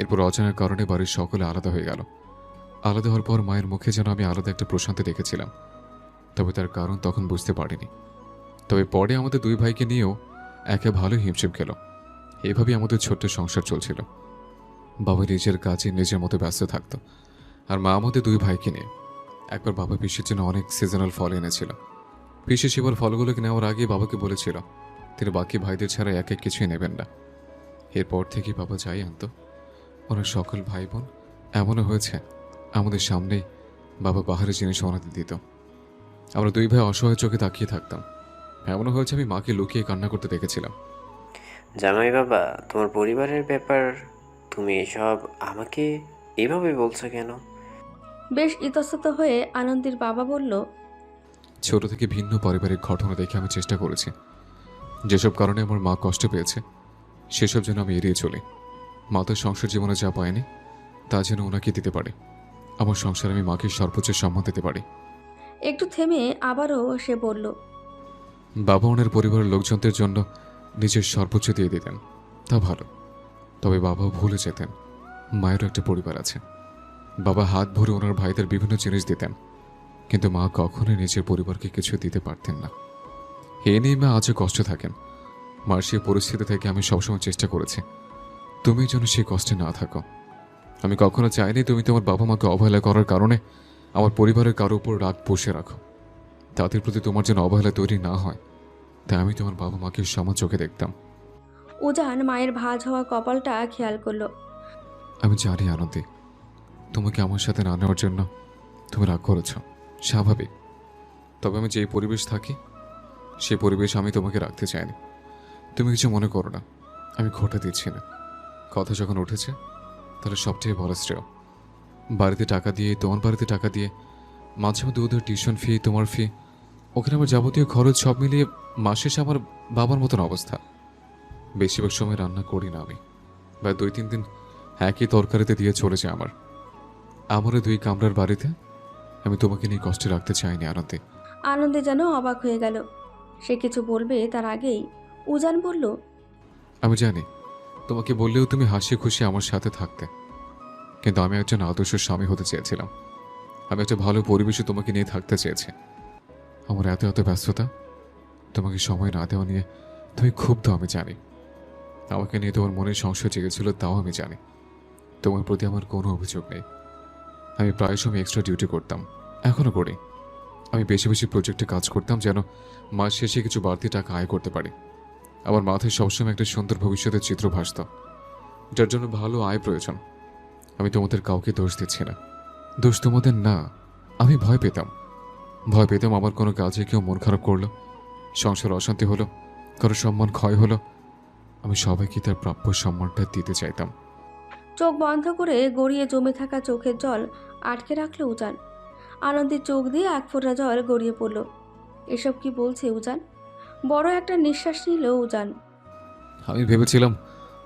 এরপর অজানার কারণে বাড়ির সকলে আলাদা হয়ে গেল। আলাদা হওয়ার পর মায়ের মুখে যেন আমি আলাদা একটা প্রশান্তি দেখেছিলাম। তবে তার কারণ তখন বুঝতে পারিনি। তবে পরে আমাদের 2 ভাইকে নিয়েও একে ভালো হিমশিম খেল। এভাবেই আমাদের ছোট্ট সংসার চলছিল। বাবা নিজের কাজে নিজের মতো ব্যস্ত থাকতো, আর মা আমাদের 2 ভাইকে নিয়ে। একবার বাবা পিসির জন্য অনেক সিজনাল ফল এনেছিল। পিসি সেবার ফলগুলোকে নেওয়ার আগে বাবাকে বলেছিল তিনি বাকি ভাইদের ছাড়া এক এক কিছুই নেবেন না। এরপর থেকে বাবা যাই আনতো, ওনার সকল ভাই বোন এমনও হয়েছে আমাদের সামনেই বাবা বাহারের জিনিস ওনাতে দিত। আমরা 2 ভাই অসহায় চোখে তাকিয়ে থাকতাম। এমনও হয়েছে আমি মাকে লুকিয়ে কান্না করতে দেখেছিলাম। জামাই বাবা, তোমার পরিবারের ব্যাপার তুমি এসব আমাকে এভাবে বলছো কেন? বেশ ইতস্তত হয়ে আনন্দের বাবা বলল, ছোট থেকে ভিন্ন পারিবারিক ঘটনা দেখে আমি চেষ্টা করেছি যেসব কারণে আমার মা কষ্ট পেয়েছে সেসব যেন আমি এড়িয়ে চলি। মা তো সংসার জীবনে যা পায়নি তা যেন ওনাকে দিতে পারে। আমার সংসারে আমি মাকে সর্বোচ্চ সম্মান দিতে পারি। একটু থেমে আবারও সে বলল, বাবা ওনার পরিবারের লোকজনদের জন্য নিজের সর্বোচ্চ দিয়ে দিতেন, তা ভালো। তবে বাবাও ভুলে যেতেন মায়েরও একটা পরিবার আছে। বাবা হাত ভরে ওনার ভাইদের বিভিন্ন জিনিস দিতেন, কিন্তু মা কখনোই নিজের পরিবারকে কিছু দিতে পারতেন না। এ নিয়ে মা আজও কষ্ট থাকেন। মার সেই পরিস্থিতি থেকে আমি সবসময় চেষ্টা করেছি তুমি যেন সেই কষ্টে না থাকো। আমি কখনো চাইনি তুমি তোমার বাবা মাকে অবহেলা করার কারণে আমার পরিবারের কারো উপর রাগ বসে রাখো। তাদের প্রতি তোমার যেন অবহেলা তৈরি না হয়, তাই আমি তোমার বাবা মাকে সমান চোখে দেখতাম। উজান মায়ের ভাঁজ হওয়া কপালটা খেয়াল করলো। আমি জানি আনন্দী, তোমাকে আমার সাথে না নেওয়ার জন্য তুমি রাগ করেছ, স্বাভাবিক। তবে আমি যেই পরিবেশ থাকি সেই পরিবেশ আমি তোমাকে রাখতে চাইনি। তুমি কিছু মনে করো না, আমি ঘটে দিচ্ছি না। কথা যখন উঠেছে তাহলে সবচেয়ে বড় শ্রেয়। বাড়িতে টাকা দিয়ে, তোমার বাড়িতে টাকা দিয়ে, মাঝে মধ্যে ওদের টিউশন ফি, তোমার ফি, ওখানে আমার যাবতীয় খরচ সব মিলিয়ে মাস শেষে আমার বাবার মতন অবস্থা। বেশিরভাগ সময় রান্না করি না আমি, বা 2-3 দিন একই তরকারিতে দিয়ে চলে যায় আমার 2 কামরার বাড়িতে। আমি তোমাকে নিয়ে কষ্টে রাখতে চাইনি আনন্দে। আনন্দে যেন অবাক হয়ে গেল। সে কিছু বলবে তার আগেই উজান বলল, আমি জানি তোমাকে বললেও তুমি হাসি খুশি আমার সাথে থাকতে, কিন্তু আমি একজন আদর্শ স্বামী হতে চেয়েছিলাম। আমি একটা ভালো পরিবেশে তোমাকে নিয়ে থাকতে চেয়েছি। আমার এত এত ব্যস্ততা, তোমাকে সময় না দেওয়া নিয়ে তুমি ক্ষুব্ধ আমি জানি। আমাকে নিয়ে তোমার মনে সংশয় জেগেছিল, তাও আমি জানি। তোমার প্রতি আমার কোনো অভিযোগ নেই। আমি প্রায় সময় এক্সট্রা ডিউটি করতাম, এখনও করি। আমি বেশি বেশি প্রজেক্টে কাজ করতাম যেন মাস শেষে কিছু বাড়তি টাকা আয় করতে পারি। আমার মাথায় সবসময় একটা সুন্দর ভবিষ্যতের চিত্র ভাসত, যার জন্য ভালো আয় প্রয়োজন। আমি তোমাদের কাউকে দোষ দিচ্ছি না, দোষ তোমাদের না। আমি ভয় পেতাম আমার কোনো কাজে কেউ মন খারাপ করলো, সংসার অশান্তি হলো, কারো সম্মান ক্ষয় হলো। আমি সবাইকে তার প্রাপ্য সম্মানটা দিতে চাইতাম। চোখ বন্ধ করে গড়িয়ে জমে থাকা চোখের জল আটকে রাখলো উজান। আনন্দের চোখ দিয়ে এক ফোঁটা জল গড়িয়ে পড়ল। এসব কি বলছে উজান? বড় একটা নিঃশ্বাস নিল উজান। আমি ভেবেছিলাম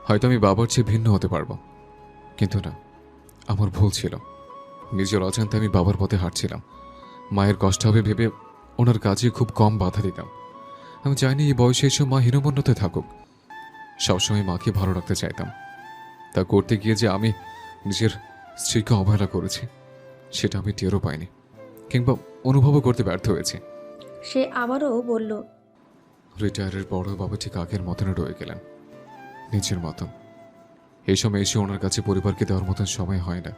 হয়তো আমি বাবার চেয়ে ভিন্ন হতে পারবো, কিন্তু না, আমার ভুল ছিল। নিজের অজান্তে আমি বাবার পথে হাঁটছিলাম। মায়ের কষ্ট হবে ভেবে ওনার কাজে খুব কম বাধা দিতাম। আমি চাইনি এই বয়সে এসে মা হীনমন্যতে থাকুক। সবসময় মাকে ভালো রাখতে চাইতাম। তা করতে গিয়ে যে আমি নিজের স্ত্রীকে অবহেলা করেছি, সেটা আমি টেরও পাইনি, কিংবা অনুভবও করতে ব্যর্থ হয়েছি। সে আবারও বলল, রিটায়ারের পরও বাবা ঠিক আগের মতনে রয়ে গেলেন, নিজের মতন। এই সময় এসে ওনার কাছে পরিবারকে দেওয়ার মতন সময় হয় না।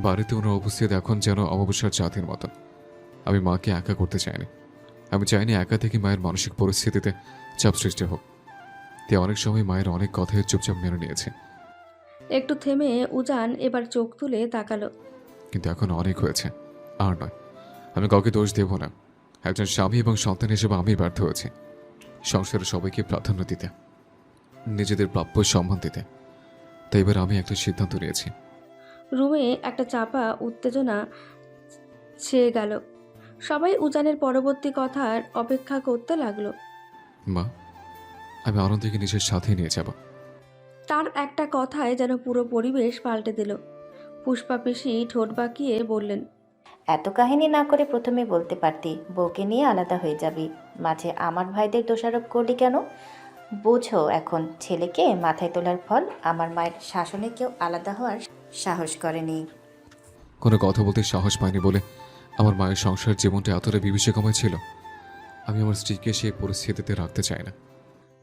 বাড়িতে ওনার উপস্থিতি এখন যেন অমাবস্যার চাঁদের মতন। আমি মাকে একা করতে চাইনি। আমি চাইনি একা থেকে মায়ের মানসিক পরিস্থিতিতে চাপ সৃষ্টি হোক। তাই অনেক সময় মায়ের অনেক কথায় চুপচাপ মেনে নিয়েছে। একটু থেমে উজান এবার চোখ তুলে তাকালো। কিন্তু এখন অনেক হয়েছে, আর নয়। আমি কাউকে দোষ দেব না। একজন স্বামী এবং সন্তান হিসেবে আমি ব্যর্থ হয়েছি সংসারে সবাইকে প্রাধান্য দিতে, নিজেদের প্রাপ্য সম্মান দিতে। তাই এবার আমি একটা সিদ্ধান্ত নিয়েছি। রুমে একটা চাপা উত্তেজনা ছেয়ে গেল। সবাই উজানের পরবর্তী কথার অপেক্ষা করতে লাগলো। মা, আমি আনন্দকে নিজের সাথে নিয়ে যাব। তার একটা কথায় যেন পুরো পরিবেশ পাল্টে দিল। পুষ্পা পিসি ঠোঁট বাঁকিয়ে বললেন, এত কাহিনী না করে প্রথমে বলতে পারতি বউকে নিয়ে আলাদা হয়ে যাবি। মাঝে আমার ভাইদের দোষারোপ করলি কেন? বোঝো এখন ছেলেকে মাথায় তোলার ফল। আমার মায়ের শাসনে কেউ আলাদা হওয়ার সাহস করেনি। কোনো কথা বলতে সাহস পাইনি বলে আমার মায়ের সংসার জীবনটা এতটা বিভীষিকাময় ছিল। আমি আমার স্ত্রীকে সেই পরিস্থিতিতে রাখতে চাই না।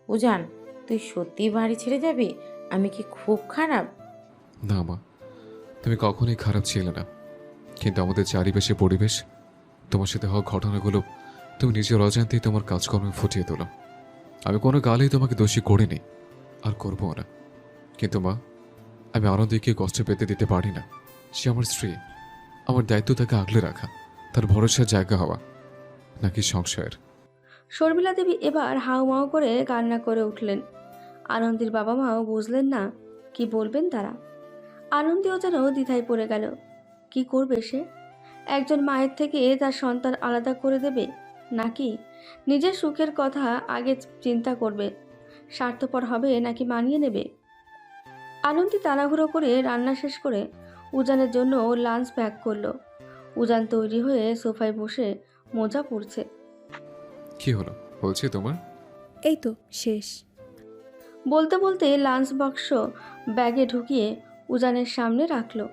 উজান, তুই সত্যি বাড়ি ছেড়ে যাবি? আমি কি খুব খারাপ? না মা, তুমি কখনোই খারাপ ছিলে না, কিন্তু আমাদের চারিপাশে পরিবেশ, তোমার সাথে হওয়া ঘটনাগুলো তুমি নিজের অজান্তেই তোমার কাজকর্মে ফুটিয়ে তোলো। আমি কোনো গালেই তোমাকে দোষী করিনি, আর করবো না। কিন্তু মা, আমি আনন্দকে কষ্ট পেতে দিতে পারি না। সে আমার স্ত্রী, আমার দায়িত্ব তাকে আগলে রাখা, তার ভরসার জায়গা হওয়া, নাকি সংশয়ের। শর্মিলা দেবী এবার হাউমাউ করে কান্না করে উঠলেন। আনন্দের বাবা মাও বুঝলেন না কি বলবেন তারা। আনন্দীও যেন দ্বিধায় পড়ে গেল। কি করবে সে? একজন মায়ের থেকে তার সন্তান আলাদা করে দেবে, নাকি নিজের সুখের কথা আগে চিন্তা করবে? স্বার্থপর হবে নাকি মানিয়ে নেবে? আনন্দী তাড়াহুড়ো করে রান্না শেষ করে উজানের জন্য লাঞ্চ প্যাক করলো। উজান তৈরি হয়ে সোফায় বসে মোজা পড়ছে। কি হলো বলছি তোমার? এই তো শেষ। বলতে বলতে লাঞ্চ বাক্স ব্যাগে ঢুকিয়ে উজানের সামনে রাখলো।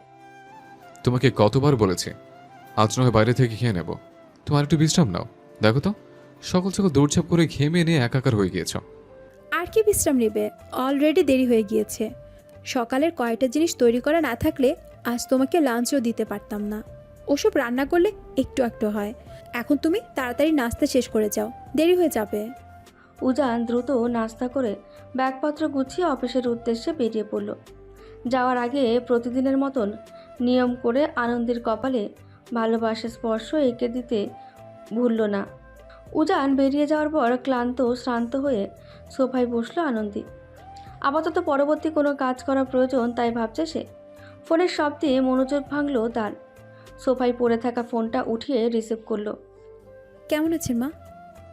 তোমাকে কতবার বলেছে আজ নয় বাইরে থেকে খেয়ে নেব, তোমার একটু বিশ্রাম নাও। দেখো তো সকাল সকাল দৌড়ঝাঁপ করে ঘেমে নিয়ে একাকার হয়ে গিয়েছ। আর কি বিশ্রাম নেবে? অলরেডি দেরি হয়ে গিয়েছে। সকালের কয়েকটা জিনিস তৈরি করা না থাকলে আজ তোমাকে লাঞ্চও দিতে পারতাম না। ওসব রান্না করলে একটু একটু হয়। এখন তুমি তাড়াতাড়ি নাস্তা শেষ করে যাও, দেরি হয়ে যাবে। উজান দ্রুত নাস্তা করে ব্যাগপত্র গুছিয়ে অফিসের উদ্দেশ্যে বেরিয়ে পড়ল। যাওয়ার আগে প্রতিদিনের মতন নিয়ম করে আনন্দের কপালে ভালোবাসার স্পর্শ এঁকে দিতে ভুলল না। উজান বেরিয়ে যাওয়ার পর ক্লান্ত শ্রান্ত হয়ে সোফায় বসলো আনন্দী। আপাতত পরবর্তী কোনো কাজ করা প্রয়োজন তাই ভাবছে সে। ফোনের শব্দে মনোযোগ ভাঙল তার। সোফায় পড়ে থাকা ফোনটা উঠিয়ে রিসিভ করলো। কেমন আছেন মা?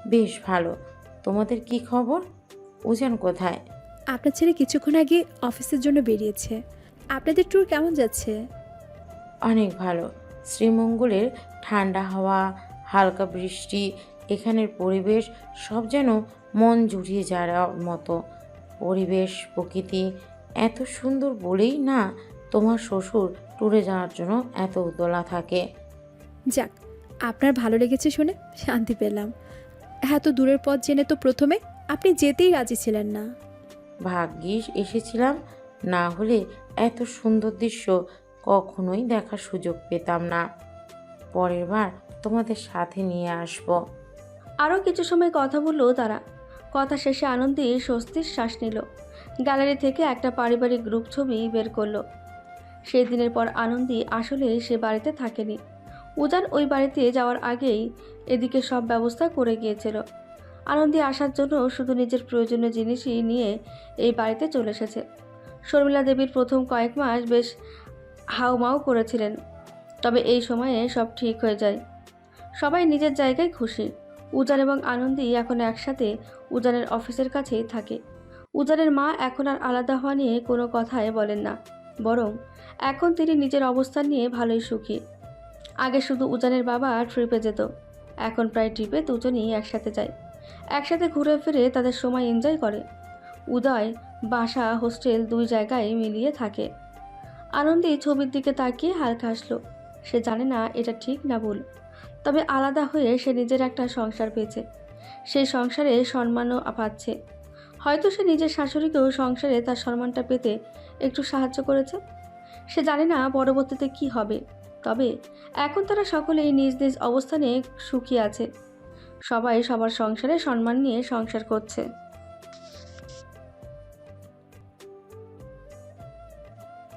বেশ ভালো। তোমাদের কি খবর? উজান কোথায়? আপনার ছেলে কিছুক্ষণ আগে অফিসের জন্য বেরিয়েছে। আপনাদের ট্যুর কেমন যাচ্ছে? অনেক ভালো। শ্রীমঙ্গলের ঠান্ডা হাওয়া, হালকা বৃষ্টি, এখানের পরিবেশ সব যেন মন জুড়িয়ে যাওয়ার মতো। পরিবেশ, প্রকৃতি এত সুন্দর বলেই না তোমার শ্বশুর ট্যুরে যাওয়ার জন্য এত উতলা থাকে। যাক, আপনার ভালো লেগেছে শুনে শান্তি পেলাম। এত দূরের পথ জেনে তো প্রথমে আপনি যেতেই রাজি ছিলেন না। ভাগ্যিস এসেছিলাম, না হলে এত সুন্দর দৃশ্য কখনোই দেখার সুযোগ পেতাম না। পরের বার তোমাদের সাথে নিয়ে আসব। আরও কিছু সময় কথা বললো তারা। কথা শেষে আনন্দী স্বস্তির শ্বাস নিল। গ্যালারি থেকে একটা পারিবারিক গ্রুপ ছবি বের করলো। সেই দিনের পর আনন্দী আসলে সে বাড়িতে থাকেনি। উজান ওই বাড়িতে যাওয়ার আগেই এদিকে সব ব্যবস্থা করে গিয়েছিল। আনন্দী আসার জন্য শুধু নিজের প্রয়োজনীয় জিনিসই নিয়ে এই বাড়িতে চলে এসেছে। শর্মিলা দেবীর প্রথম কয়েক মাস বেশ হাউমাউ করেছিলেন, তবে এই সময়ে সব ঠিক হয়ে যায়। সবাই নিজের জায়গায় খুশি। উজান এবং আনন্দী এখন একসাথে উজানের অফিসের কাছেই থাকে। উজানের মা এখন আর আলাদা হওয়া নিয়ে কোনো কথাই বলেন না, বরং এখন তিনি নিজের অবস্থান নিয়ে ভালোই সুখী। আগে শুধু উজানের বাবা ট্রিপে যেত, এখন প্রায় ট্রিপে দুজনই একসাথে যায়। একসাথে ঘুরে ফিরে তাদের সময় এনজয় করে। উদয় বাসা হোস্টেল দুই জায়গায় মিলিয়ে থাকে। আনন্দী ছবির দিকে তাকিয়ে হালকা হাসলো। সে জানে না এটা ঠিক না ভুল, তবে আলাদা হয়ে সে নিজের একটা সংসার পেয়েছে। সেই সংসারে সম্মানও পাচ্ছে। হয়তো সে নিজের শাশুড়িকেও সংসারে তার সম্মানটা পেতে একটু সাহায্য করেছে। সে জানে না পরবর্তীতে কি হবে, তবে এখন তারা সকলেই নিজ নিজ অবস্থানে সুখী আছে। সবাই সবার সংসারে সম্মান নিয়ে সংসার করছে।